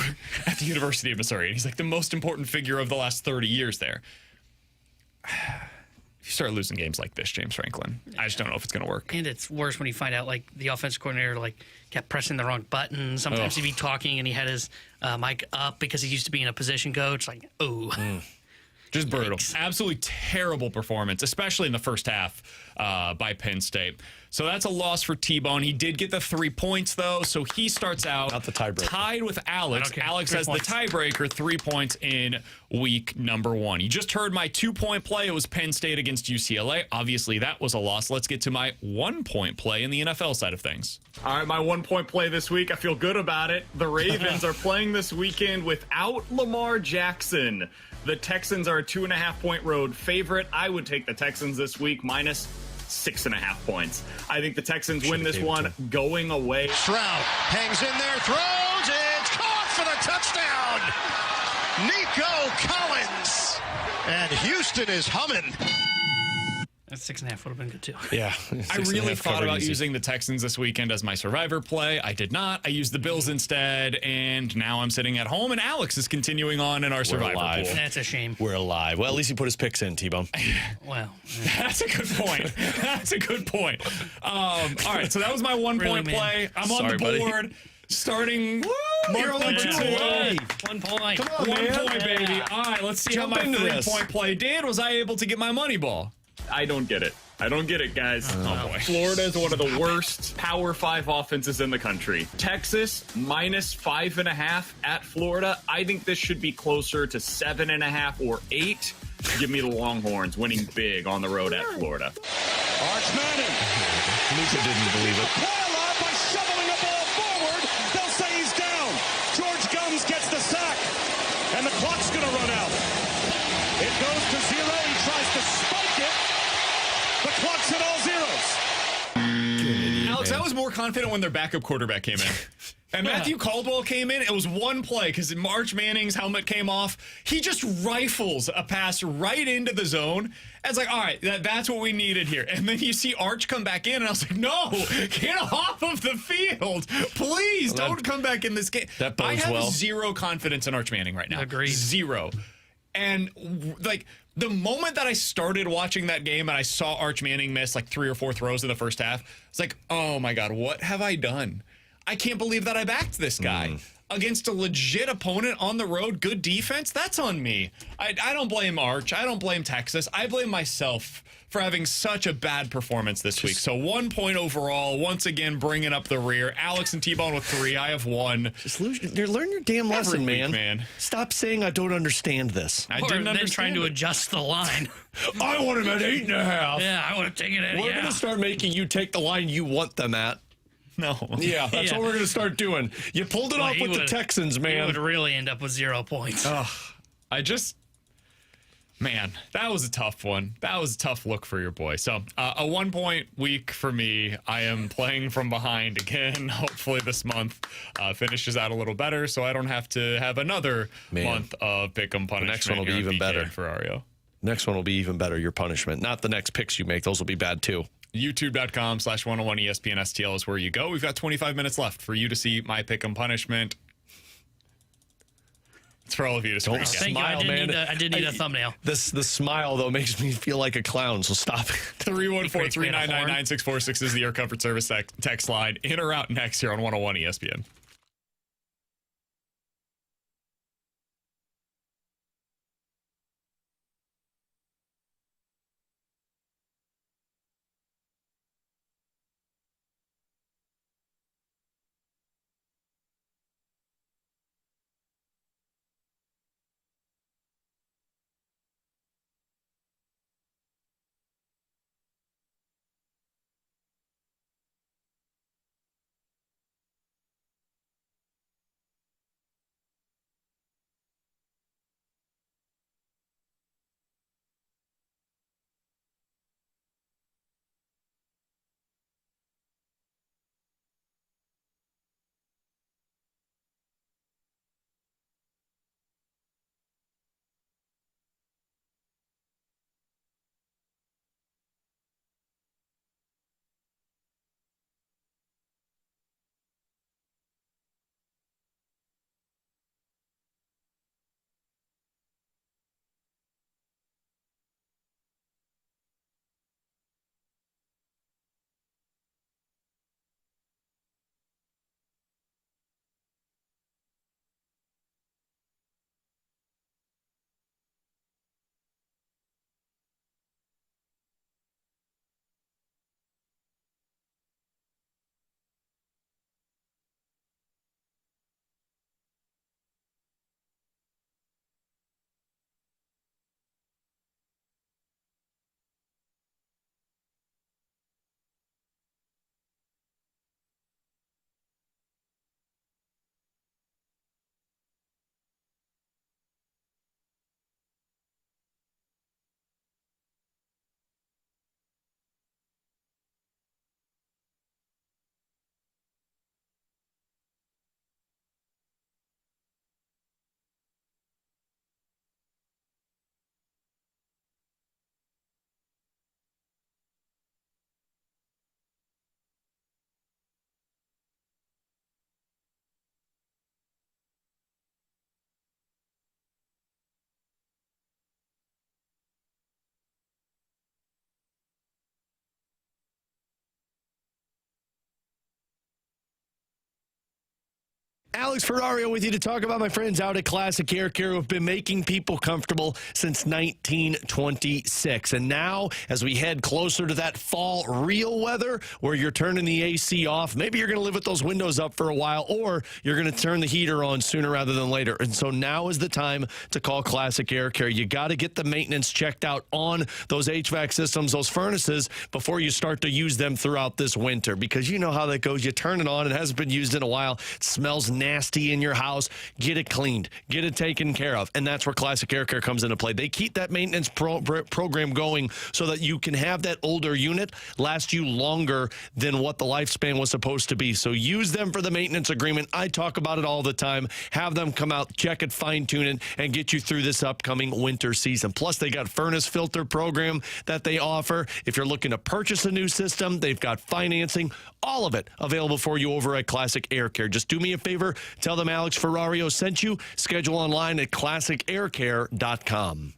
S1: at the University of Missouri. And he's like the most important figure of the last 30 years there. you start losing games like this, James Franklin, I just don't know if it's going to work.
S3: And it's worse when you find out, like, the offensive coordinator, like, kept pressing the wrong button. Sometimes he'd be talking and he had his mic up because he used to be in a position coach. Like,
S1: Just brutal. Absolutely terrible performance, especially in the first half by Penn State. So that's a loss for T-Bone. He did get the 3 points, though, so he starts out
S2: Not the tiebreaker.
S1: tied with Alex.
S3: Okay,
S1: Alex
S3: 3
S1: has
S3: points.
S1: the tiebreaker, 3 points in week number 1. You just heard my 2-point play. It was Penn State against UCLA. Obviously, that was a loss. Let's get to my 1-point play in the NFL side of things. All right, my 1-point play this week. I feel good about it. The Ravens are playing this weekend without Lamar Jackson. The Texans are a 2.5-point road favorite. I would take the Texans this week minus 6.5 points. I think the Texans win this one going away.
S6: Stroud hangs in there, throws, it's caught for the touchdown. Nico Collins. And Houston is humming.
S3: that 6.5 would have been good, too.
S2: Yeah.
S1: I really thought about using the Texans this weekend as my survivor play. I did not. I used the Bills instead, and now I'm sitting at home, and Alex is continuing on in our survivor
S2: alive.
S1: pool.
S3: That's a shame.
S2: We're alive. Well, at least he put his picks in, T-Bone.
S3: Well,
S1: That's a good point. That's a good point. All right, so that was my 1-point
S3: man.
S1: play. I'm
S2: Sorry,
S1: on the
S2: buddy.
S1: board. Starting
S2: You're only
S1: number
S2: 2
S1: 2.
S2: away.
S3: 1 point.
S2: Come on,
S1: 1
S2: man.
S1: point, baby. All right, let's see
S2: Jump
S1: how my
S2: into this.
S1: 3-point play did. Was I able to get my money ball? I don't get it. I don't get it, guys. Oh, boy. Florida is one of the worst Power 5 offenses in the country. Texas, minus 5.5 at Florida. I think this should be closer to 7.5 or 8. Give me the Longhorns winning big on the road at Florida.
S6: Arch Manning.
S2: Luca didn't believe it.
S4: Pile on by shoveling a ball forward. They'll say he's down. George Gumbs gets the sack. And the clock's going to run out. It goes to 0. He tries to spike it. The clock's at all zeros.
S1: Alex, I was more confident when their backup quarterback came in. And Matthew Caldwell came in. It was one play because Arch Manning's helmet came off. He just rifles a pass right into the zone. And it's like, all right, that's what we needed here. And then you see Arch come back in, and I was like, no, get off of the field. Please don't come back in this game.
S2: That bodes
S1: I have
S2: well.
S1: zero confidence in Arch Manning right now.
S3: Agreed.
S1: Zero. And, like, the moment that I started watching that game and I saw Arch Manning miss like 3 or 4 throws in the first half, it's like, oh my God, what have I done? I can't believe that I backed this guy against a legit opponent on the road. Good defense. That's on me. I don't blame Arch. I don't blame Texas. I blame myself for having such a bad performance this week. So 1 point overall, once again, bringing up the rear. Alex and T-Bone with 3. I have 1.
S2: Just learn your damn lesson,
S1: week,
S2: man.
S1: man.
S2: Stop saying I don't understand this.
S1: I
S3: Or
S1: didn't
S3: then
S1: understand
S3: trying to
S1: it.
S3: adjust the line.
S2: I want him at 8.5.
S3: Yeah, I would have taken it.
S2: We're
S3: Yeah.
S2: gonna start making you take the line you want them at.
S1: No.
S2: Yeah, that's
S3: Yeah.
S2: what we're gonna start doing. You pulled it
S3: Well,
S2: off
S3: he
S2: with the
S3: would-
S2: Texans,
S3: He
S2: man.
S3: would really end up with 0 points.
S1: Man, that was a tough one. That was a tough look for your boy. So, a 1 point week for me. I am playing from behind again. Hopefully, this month finishes out a little better, so I don't have to have another month of pick'em punishment.
S2: next one will be
S1: here on
S2: even
S1: BK
S2: better.
S1: and Ferrario.
S2: Next one will be even better. Your punishment, not the next picks you make. Those will be bad too.
S1: YouTube.com/101 ESPN STL is where you go. We've got 25 minutes left for you to see my pick'em punishment. It's for all of you to
S2: Don't
S1: screen
S3: Thank you.
S2: smile, man.
S3: I did need a thumbnail.
S2: The smile though makes me feel like a clown. So stop.
S1: 314-399-9646 is the Air Comfort Service text line. In or out next here on 101 ESPN.
S2: Alex Ferrario with you to talk about my friends out at Classic Air Care who have been making people comfortable since 1926. And now, as we head closer to that fall real weather where you're turning the AC off, maybe you're going to live with those windows up for a while, or you're going to turn the heater on sooner rather than later. And so now is the time to call Classic Air Care. You got to get the maintenance checked out on those HVAC systems, those furnaces, before you start to use them throughout this winter, because you know how that goes. You turn it on, it hasn't been used in a while, it smells nasty in your house. Get it cleaned, get it taken care of, and that's where Classic Air Care comes into play. They keep that maintenance program going so that you can have that older unit last you longer than what the lifespan was supposed to be. So use them for the maintenance agreement. I talk about it all the time. Have them come out, check it, fine-tune it, and get you through this upcoming winter season. Plus, they got furnace filter program that they offer. If you're looking to purchase a new system, they've got financing, all of it available for you over at Classic Air Care. Just do me a favor, tell them Alex Ferrario sent you. Schedule online at classicaircare.com.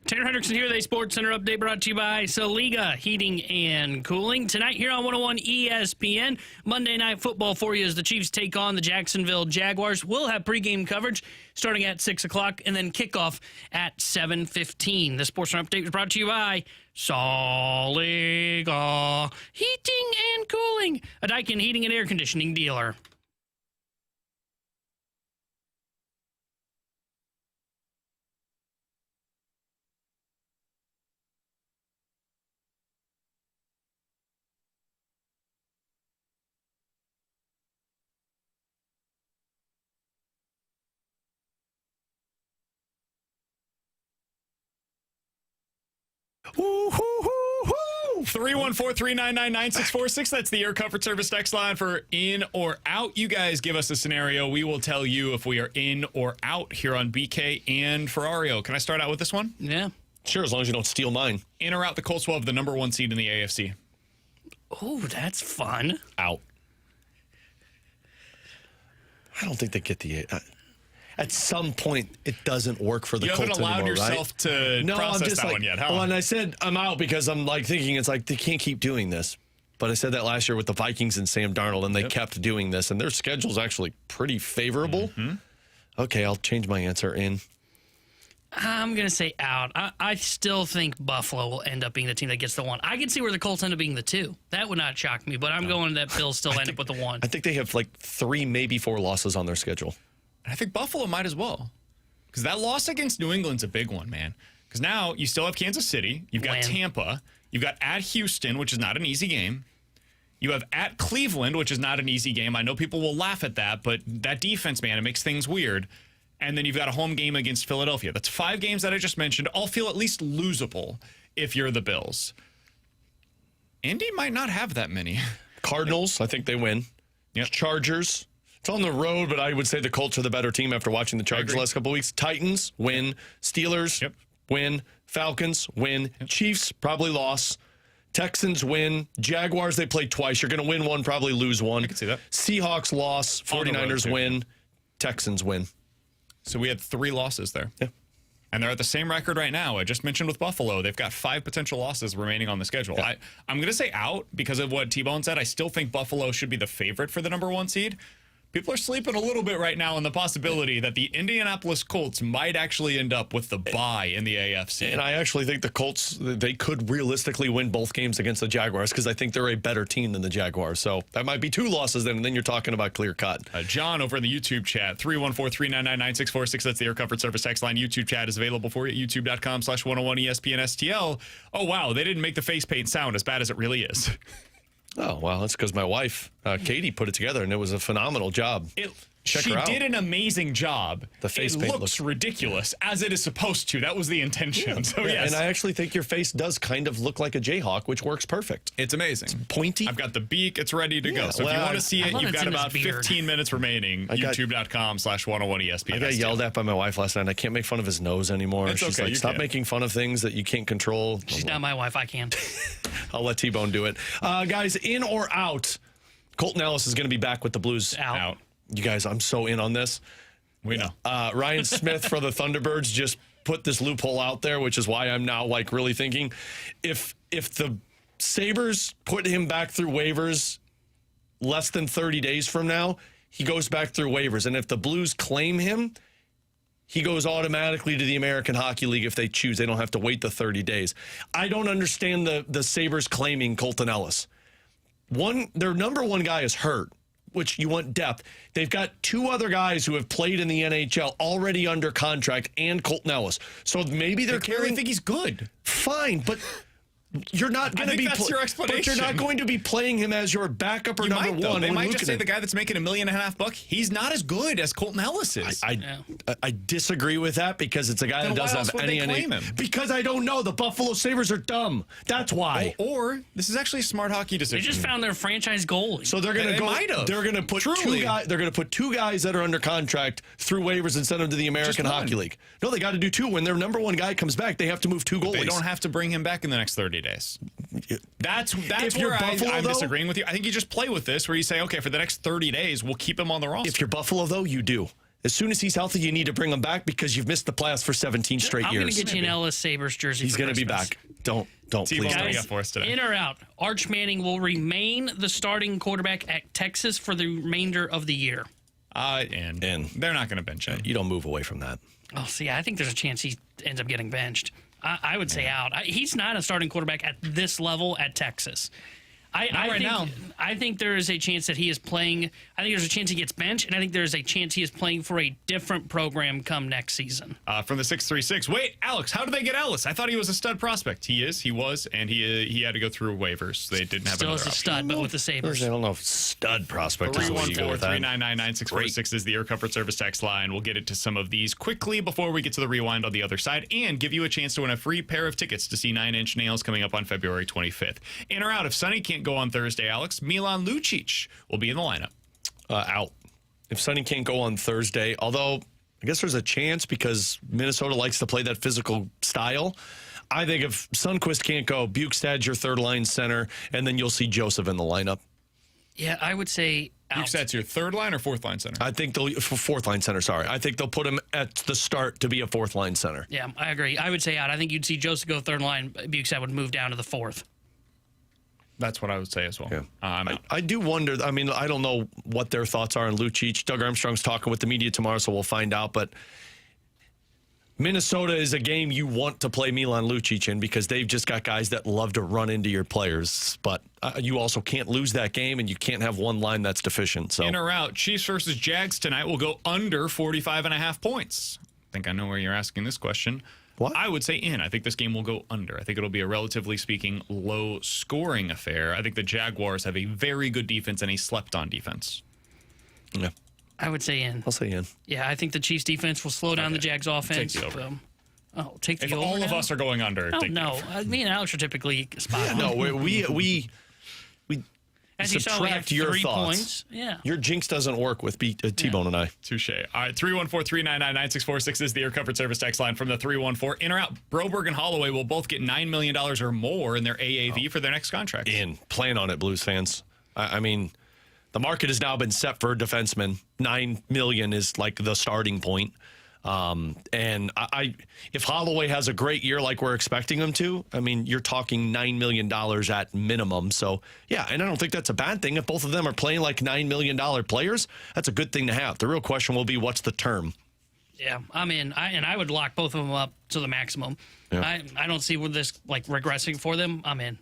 S3: Tanner Hendrickson here, the Sports Center update brought to you by Saliga Heating and Cooling. Tonight here on 101 ESPN, Monday Night Football for you as the Chiefs take on the Jacksonville Jaguars. We'll have pregame coverage starting at 6 o'clock and then kickoff at 7:15. The Sports Center update was brought to you by Saliga Heating and Cooling, a Daikin heating and air conditioning dealer.
S2: Woo, hoo, hoo, hoo.
S1: 314-399-9646. That's the Air Comfort Service text line for in or out. You guys give us a scenario. We will tell you if we are in or out here on BK and Ferrario. Can I start out with this one?
S3: Yeah.
S2: Sure, as long as you don't steal mine.
S1: In or out, the Colts will have the number 1 seed in the AFC.
S3: Oh, that's fun.
S2: Out. I don't think they get the... at some point, it doesn't work for the Colts anymore, right?
S1: You haven't allowed yourself to process that one yet, huh?
S2: Well, and I said I'm out because I'm like thinking it's like they can't keep doing this. But I said that last year with the Vikings and Sam Darnold, and they kept doing this, and their schedule's actually pretty favorable. Mm-hmm. Okay, I'll change my answer in.
S3: I'm going to say out. I still think Buffalo will end up being the team that gets the 1. I can see where the Colts end up being the 2. That would not shock me, but I'm going that Bills still end up with the 1.
S2: I think they have like 3, maybe 4 losses on their schedule.
S1: I think Buffalo might as well. Because that loss against New England's a big one, man. Because now you still have Kansas City. You've got Tampa. You've got at Houston, which is not an easy game. You have at Cleveland, which is not an easy game. I know people will laugh at that, but that defense, man, it makes things weird. And then you've got a home game against Philadelphia. That's 5 games that I just mentioned. All feel at least losable if you're the Bills. Indy might not have that many.
S2: Cardinals, I think they win.
S1: Yep.
S2: Chargers. It's on the road, but I would say the Colts are the better team after watching the Chargers the last couple of weeks. Titans, win. Steelers, win. Falcons, win. Chiefs, probably loss. Texans, win. Jaguars, they played twice. You're going to win one, probably lose one.
S1: I can see that.
S2: Seahawks, loss. 49ers, win. Texans, win.
S1: So we had 3 losses there.
S2: Yeah.
S1: And they're at the same record right now. I just mentioned with Buffalo, they've got 5 potential losses remaining on the schedule.
S2: Yeah.
S1: I'm going to say out because of what T-Bone said. I still think Buffalo should be the favorite for the number 1 seed. People are sleeping a little bit right now on the possibility that the Indianapolis Colts might actually end up with the bye in the AFC.
S2: And I actually think the Colts, they could realistically win both games against the Jaguars because I think they're a better team than the Jaguars. So that might be 2 losses then, and then you're talking about clear cut.
S1: John over in the YouTube chat, 314-399-9646. That's the Air Comfort Service text line. YouTube chat is available for you at youtube.com/101ESPN-STL. Oh, wow. They didn't make the face paint sound as bad as it really is.
S2: Oh, well, that's because my wife, Katie, put it together, and it was a phenomenal job. Check her out.
S1: She did an amazing job.
S2: The face
S1: paint
S2: paint
S1: looks ridiculous, as it is supposed to. That was the intention.
S2: Yeah.
S1: So,
S2: Yeah,
S1: yes.
S2: and I actually think your face does kind of look like a Jayhawk, which works perfect.
S1: It's amazing.
S2: It's pointy.
S1: I've got the beak. It's ready to go.
S2: Yeah,
S1: So if you want to see
S3: I
S1: it,
S3: love
S1: you've
S3: it's
S1: got
S3: in his
S1: about
S3: beard.
S1: 15 minutes remaining. YouTube.com/101ESPN.
S2: I got yelled at by my wife last night, and I can't make fun of his nose anymore.
S1: It's
S2: She's
S1: okay,
S2: like,
S1: you
S2: stop
S1: can.
S2: making fun of things that you can't control.
S3: She's not my wife. I can.
S2: I'll let T-Bone do it. Guys, in or out, Colton Ellis is going to be back with the Blues.
S3: Out.
S2: You guys, I'm so in on this.
S1: We know.
S2: Ryan Smith for the Thunderbirds just put this loophole out there, which is why I'm now like really thinking if the Sabres put him back through waivers less than 30 days from now, he goes back through waivers. And if the Blues claim him, he goes automatically to the American Hockey League if they choose. They don't have to wait the 30 days. I don't understand the Sabres claiming Colton Ellis. Their number 1 guy is hurt, which you want depth. They've got 2 other guys who have played in the NHL already under contract and Colton Ellis. So maybe they're
S1: I
S2: carrying.
S1: think he's good.
S2: Fine, but you're not going to be.
S1: that's your explanation.
S2: But you're not going to be playing him as your backup or
S1: You
S2: number
S1: might, though.
S2: 1.
S1: They
S2: when
S1: might just
S2: Luukkonen-
S1: say the guy that's making $1.5 million buck, he's not as good as Colton Ellis is.
S2: I disagree with that because it's a guy
S1: Then
S2: that
S1: why
S2: doesn't
S1: else
S2: have
S1: would they
S2: any.
S1: claim him?
S2: Because I don't know. The Buffalo Sabres are dumb. That's why.
S1: Or this is actually a smart hockey
S3: They
S1: decision.
S3: just found their franchise goalie.
S2: So they're going
S1: They
S2: to go.
S1: might have.
S2: They're going to put
S1: Truly.
S2: 2 guys. They're going to put 2 guys that are under contract through waivers and send them to the American
S1: Just one.
S2: Hockey League. No, they got to do 2. When their number 1 guy comes back, they have to move 2 goalies.
S1: They don't have to bring him back in the next 30 days. That's
S2: If you're
S1: where
S2: Buffalo,
S1: I'm
S2: though-
S1: disagreeing with you. I think you just play with this where you say, okay, for the next 30 days, we'll keep him on the roster.
S2: If you're Buffalo, though, you do. As soon as he's healthy, you need to bring him back because you've missed the playoffs for 17 straight
S3: I'm
S2: years.
S3: going to get you an Ellis Sabres jersey.
S2: He's
S3: going to
S2: be back. Don't
S1: T-Bone,
S2: please.
S1: what do you
S3: Guys,
S1: got for us today?
S3: in or out, Arch Manning will remain the starting quarterback at Texas for the remainder of the year.
S1: And they're not going to bench him.
S2: You don't move away from that.
S3: Oh, see, I think there's a chance he ends up getting benched. I would say out. He's not a starting quarterback at this level at Texas. I think there is a chance that he is playing. I think there's a chance he gets benched, and I think there's a chance he is playing for a different program come next season.
S1: From the 636. Wait, Alex, how did they get Ellis? I thought he was a stud prospect. He was, and he had to go through waivers. They didn't have
S3: Still
S1: another
S3: is a
S1: option.
S3: stud, but with the Sabres.
S2: I don't know if stud prospect is the way you go with that.
S1: 314-399-9646 is the Air Comfort Service text line. We'll get into some of these quickly before we get to the rewind on the other side and give you a chance to win a free pair of tickets to see 9 Inch Nails coming up on February 25th. In or out, if Sonny can't go on Thursday, Alex, Milan Lucic will be in the lineup.
S2: Out. If Sonny can't go on Thursday, although I guess there's a chance because Minnesota likes to play that physical style. I think if Sundqvist can't go, Bukestad's your 3rd-line center, and then you'll see Joseph in the lineup.
S3: Yeah, I would say out.
S1: That's your 3rd-line or 4th-line center?
S2: I think they'll 4th-line center. Sorry, I think they'll put him at the start to be a 4th-line center.
S3: Yeah, I agree. I would say out. I think you'd see Joseph go 3rd line. Bukestad would move down to the 4th.
S1: That's what I would say as well.
S2: Yeah. I do wonder. I mean, I don't know what their thoughts are on Lucic. Doug Armstrong's talking with the media tomorrow, so we'll find out. But Minnesota is a game you want to play Milan Lucic in because they've just got guys that love to run into your players. But you also can't lose that game, and you can't have one line that's deficient. So
S1: In or out, Chiefs versus Jags tonight will go under 45.5 points. I think I know where you're asking this question.
S2: What?
S1: I would say in. I think this game will go under. I think it'll be a relatively speaking low-scoring affair. I think the Jaguars have a very good defense and a slept-on defense.
S2: Yeah,
S3: I would say in.
S2: I'll say in.
S3: Yeah, I think the Chiefs defense will slow down the Jags offense.
S1: Take the over.
S3: Take the
S1: If
S3: over
S1: all of
S3: now?
S1: us are going under,
S3: Oh,
S1: take the
S3: no.
S1: over.
S3: Me and Alex are typically spot on.
S2: No, we
S3: As you saw, we have
S2: subtract your
S3: 3
S2: thoughts.
S3: points. Yeah.
S2: Your jinx doesn't work with T-Bone and I.
S1: Touche. All right, 314-399-9646 is the Air Comfort Service text line from the 314. In or out, Broberg and Holloway will both get $9 million or more in their AAV for their next contract.
S2: Plan on it, Blues fans. I mean, the market has now been set for a defenseman. $9 million is like the starting point. And if Holloway has a great year like we're expecting him to, I mean, you're talking $9 million at minimum. So, yeah, and I don't think that's a bad thing. If both of them are playing like $9 million players, that's a good thing to have. The real question will be, what's the term?
S3: Yeah, I'm in. I would lock both of them up to the maximum.
S2: Yeah.
S3: I don't see this like regressing for them. I'm in.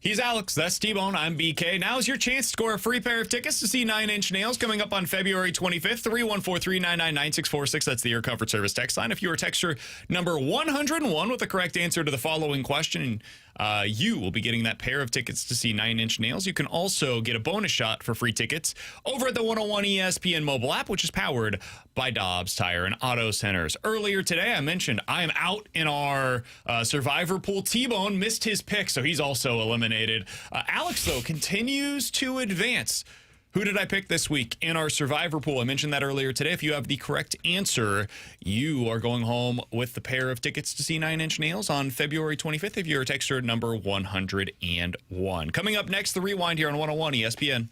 S1: He's Alex. That's T-Bone. I'm BK. Now's your chance to score a free pair of tickets to see Nine Inch Nails coming up on February 25th. 314-399-9646. That's the Air Comfort Service text line. If you are texter number 101 with the correct answer to the following question, you will be getting that pair of tickets to see Nine Inch Nails. You can also get a bonus shot for free tickets over at the 101 ESPN mobile app, which is powered by Dobbs Tire and Auto Centers. Earlier today, I mentioned I am out in our Survivor pool. T-Bone missed his pick, so he's also eliminated. Alex, though, continues to advance. Who did I pick this week in our Survivor pool? I mentioned that earlier today. If you have the correct answer, you are going home with the pair of tickets to see Nine Inch Nails on February 25th if you're a texter number 101. Coming up next, the Rewind here on 101 ESPN.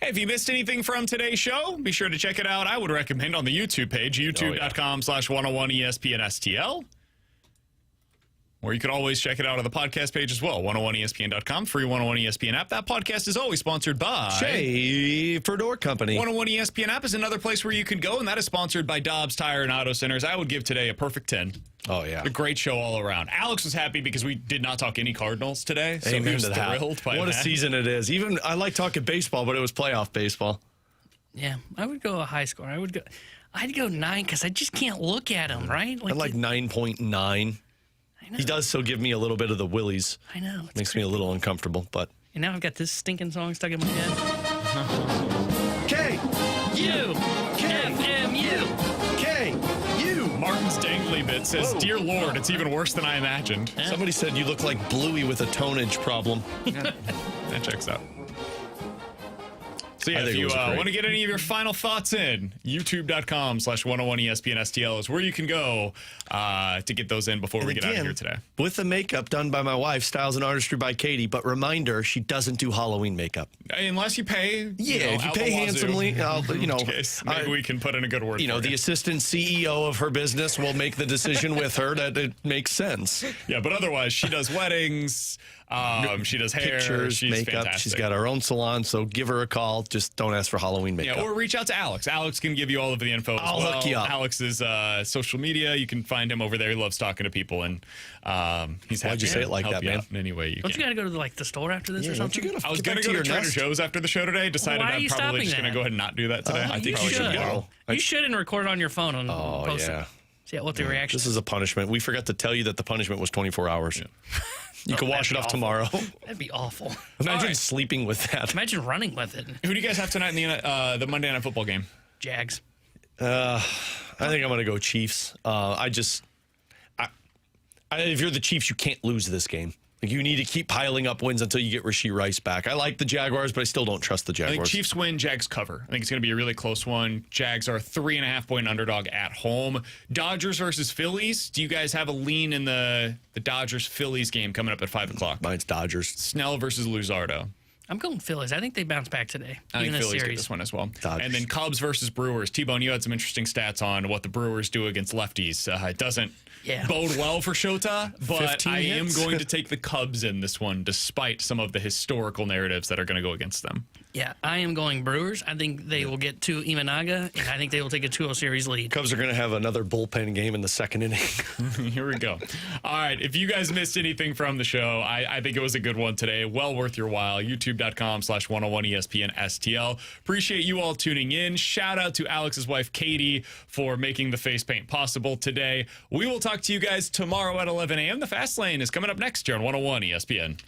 S1: Hey, if you missed anything from today's show, be sure to check it out. I would recommend on the YouTube page, youtube.com/101ESPN STL. Or you could always check it out on the podcast page as well, 101ESPN.com, free 101 ESPN app. That podcast is always sponsored by
S2: Schaefer Door Company.
S1: 101 ESPN app is another place where you can go, and that is sponsored by Dobbs Tire and Auto Centers. I would give today a perfect 10.
S2: Oh, yeah.
S1: A great show all around. Alex was happy because we did not talk any Cardinals today, so
S2: Amen
S1: he was
S2: to that.
S1: thrilled by
S2: What a
S1: that.
S2: season it is. Even I like talking baseball, but it was playoff baseball.
S3: Yeah, I would go a high score. I'd go 9 because I just can't look at him, right?
S2: I like 9.9. He does still give me a little bit of the willies.
S3: I know.
S2: Makes me a little uncomfortable, but.
S3: And now I've got this stinking song stuck in my head.
S2: K.
S3: You. FMU.
S2: K. You.
S1: Martin's dangly bit says, "Dear Lord, it's even worse than I imagined."
S2: Somebody said you look like Bluey with a tonnage problem.
S1: That checks out. So yeah,
S2: I think
S1: if
S2: it
S1: you
S2: was great.
S1: want to get any of your final thoughts in, youtube.com/101ESPN STL is where you can go to get those in before we get out of here today.
S2: With the makeup done by my wife, Styles and Artistry by Katie, but reminder, she doesn't do Halloween makeup.
S1: Unless you pay,
S2: If you
S1: out
S2: pay
S1: the wazoo.
S2: handsomely,
S1: In which case, maybe we can put in a good word for
S2: the assistant CEO of her business will make the decision with her that it makes sense.
S1: Yeah, but otherwise, she does weddings. She does hair.
S2: Pictures,
S1: She's
S2: makeup.
S1: fantastic.
S2: She's got her own salon, so give her a call. Just don't ask for Halloween makeup.
S1: Yeah, or reach out to Alex. Alex can give you all of the info as
S2: I'll
S1: well.
S2: hook you up.
S1: Alex's social media, you can find him over there. He loves talking to people, and he's happy
S2: Why'd you say
S1: to
S2: it like
S1: help
S2: that,
S1: you
S2: man?
S1: out in any way you
S3: Don't
S1: can.
S3: you got to go to the store after this or
S2: don't you
S3: something?
S2: gotta
S1: I was
S2: get
S1: going
S2: back
S1: to go to
S2: your
S1: Trader
S2: nest?
S1: Joe's after the show today. Decided
S3: Why are
S1: I'm
S3: you
S1: probably
S3: stopping
S1: just going to
S3: that?
S1: go ahead and not do that today.
S2: I think
S3: you
S2: you should
S3: should.
S2: go.
S3: You should and record it on your phone and post
S2: yeah.
S3: it. See what the reaction
S2: This is a punishment. We forgot to tell you that the punishment was 24 hours. You can wash it off
S3: awful.
S2: tomorrow.
S3: That'd be awful.
S2: Imagine
S1: right.
S2: sleeping with that.
S3: Imagine running with it.
S1: Who do you guys have tonight in the Monday Night Football game?
S3: Jags.
S2: I think I'm going to go Chiefs. If you're the Chiefs, you can't lose this game. Like, you need to keep piling up wins until you get Rashee Rice back. I like the Jaguars, but I still don't trust the
S1: I
S2: Jaguars.
S1: think Chiefs win, Jags cover. I think it's going to be a really close one. Jags are a 3.5-point underdog at home. Dodgers versus Phillies. Do you guys have a lean in the Dodgers-Phillies game coming up at 5 o'clock?
S2: Mine's Dodgers.
S1: Snell versus Luzardo.
S3: I'm going Phillies. I think they bounce back today.
S1: I
S3: even
S1: think
S3: this
S1: Phillies get
S3: series.
S1: this one as well.
S2: Dodgers.
S1: And then Cubs versus Brewers. T-Bone, you had some interesting stats on what the Brewers do against lefties. It doesn't bode well for Shota, but
S2: 15
S1: I am
S2: hits.
S1: going to take the Cubs in this one, despite some of the historical narratives that are going to go against them.
S3: Yeah, I am going Brewers. I think they will get to Imanaga, and I think they will take a 2-0 series lead.
S2: Cubs are going to have another bullpen game in the second inning.
S1: Here we go. All right. If you guys missed anything from the show, I think it was a good one today. Well worth your while. YouTube.com/101ESPN STL. Appreciate you all tuning in. Shout out to Alex's wife, Katie, for making the face paint possible today. We will talk to you guys tomorrow at 11 a.m. The Fast Lane is coming up next here on 101 ESPN.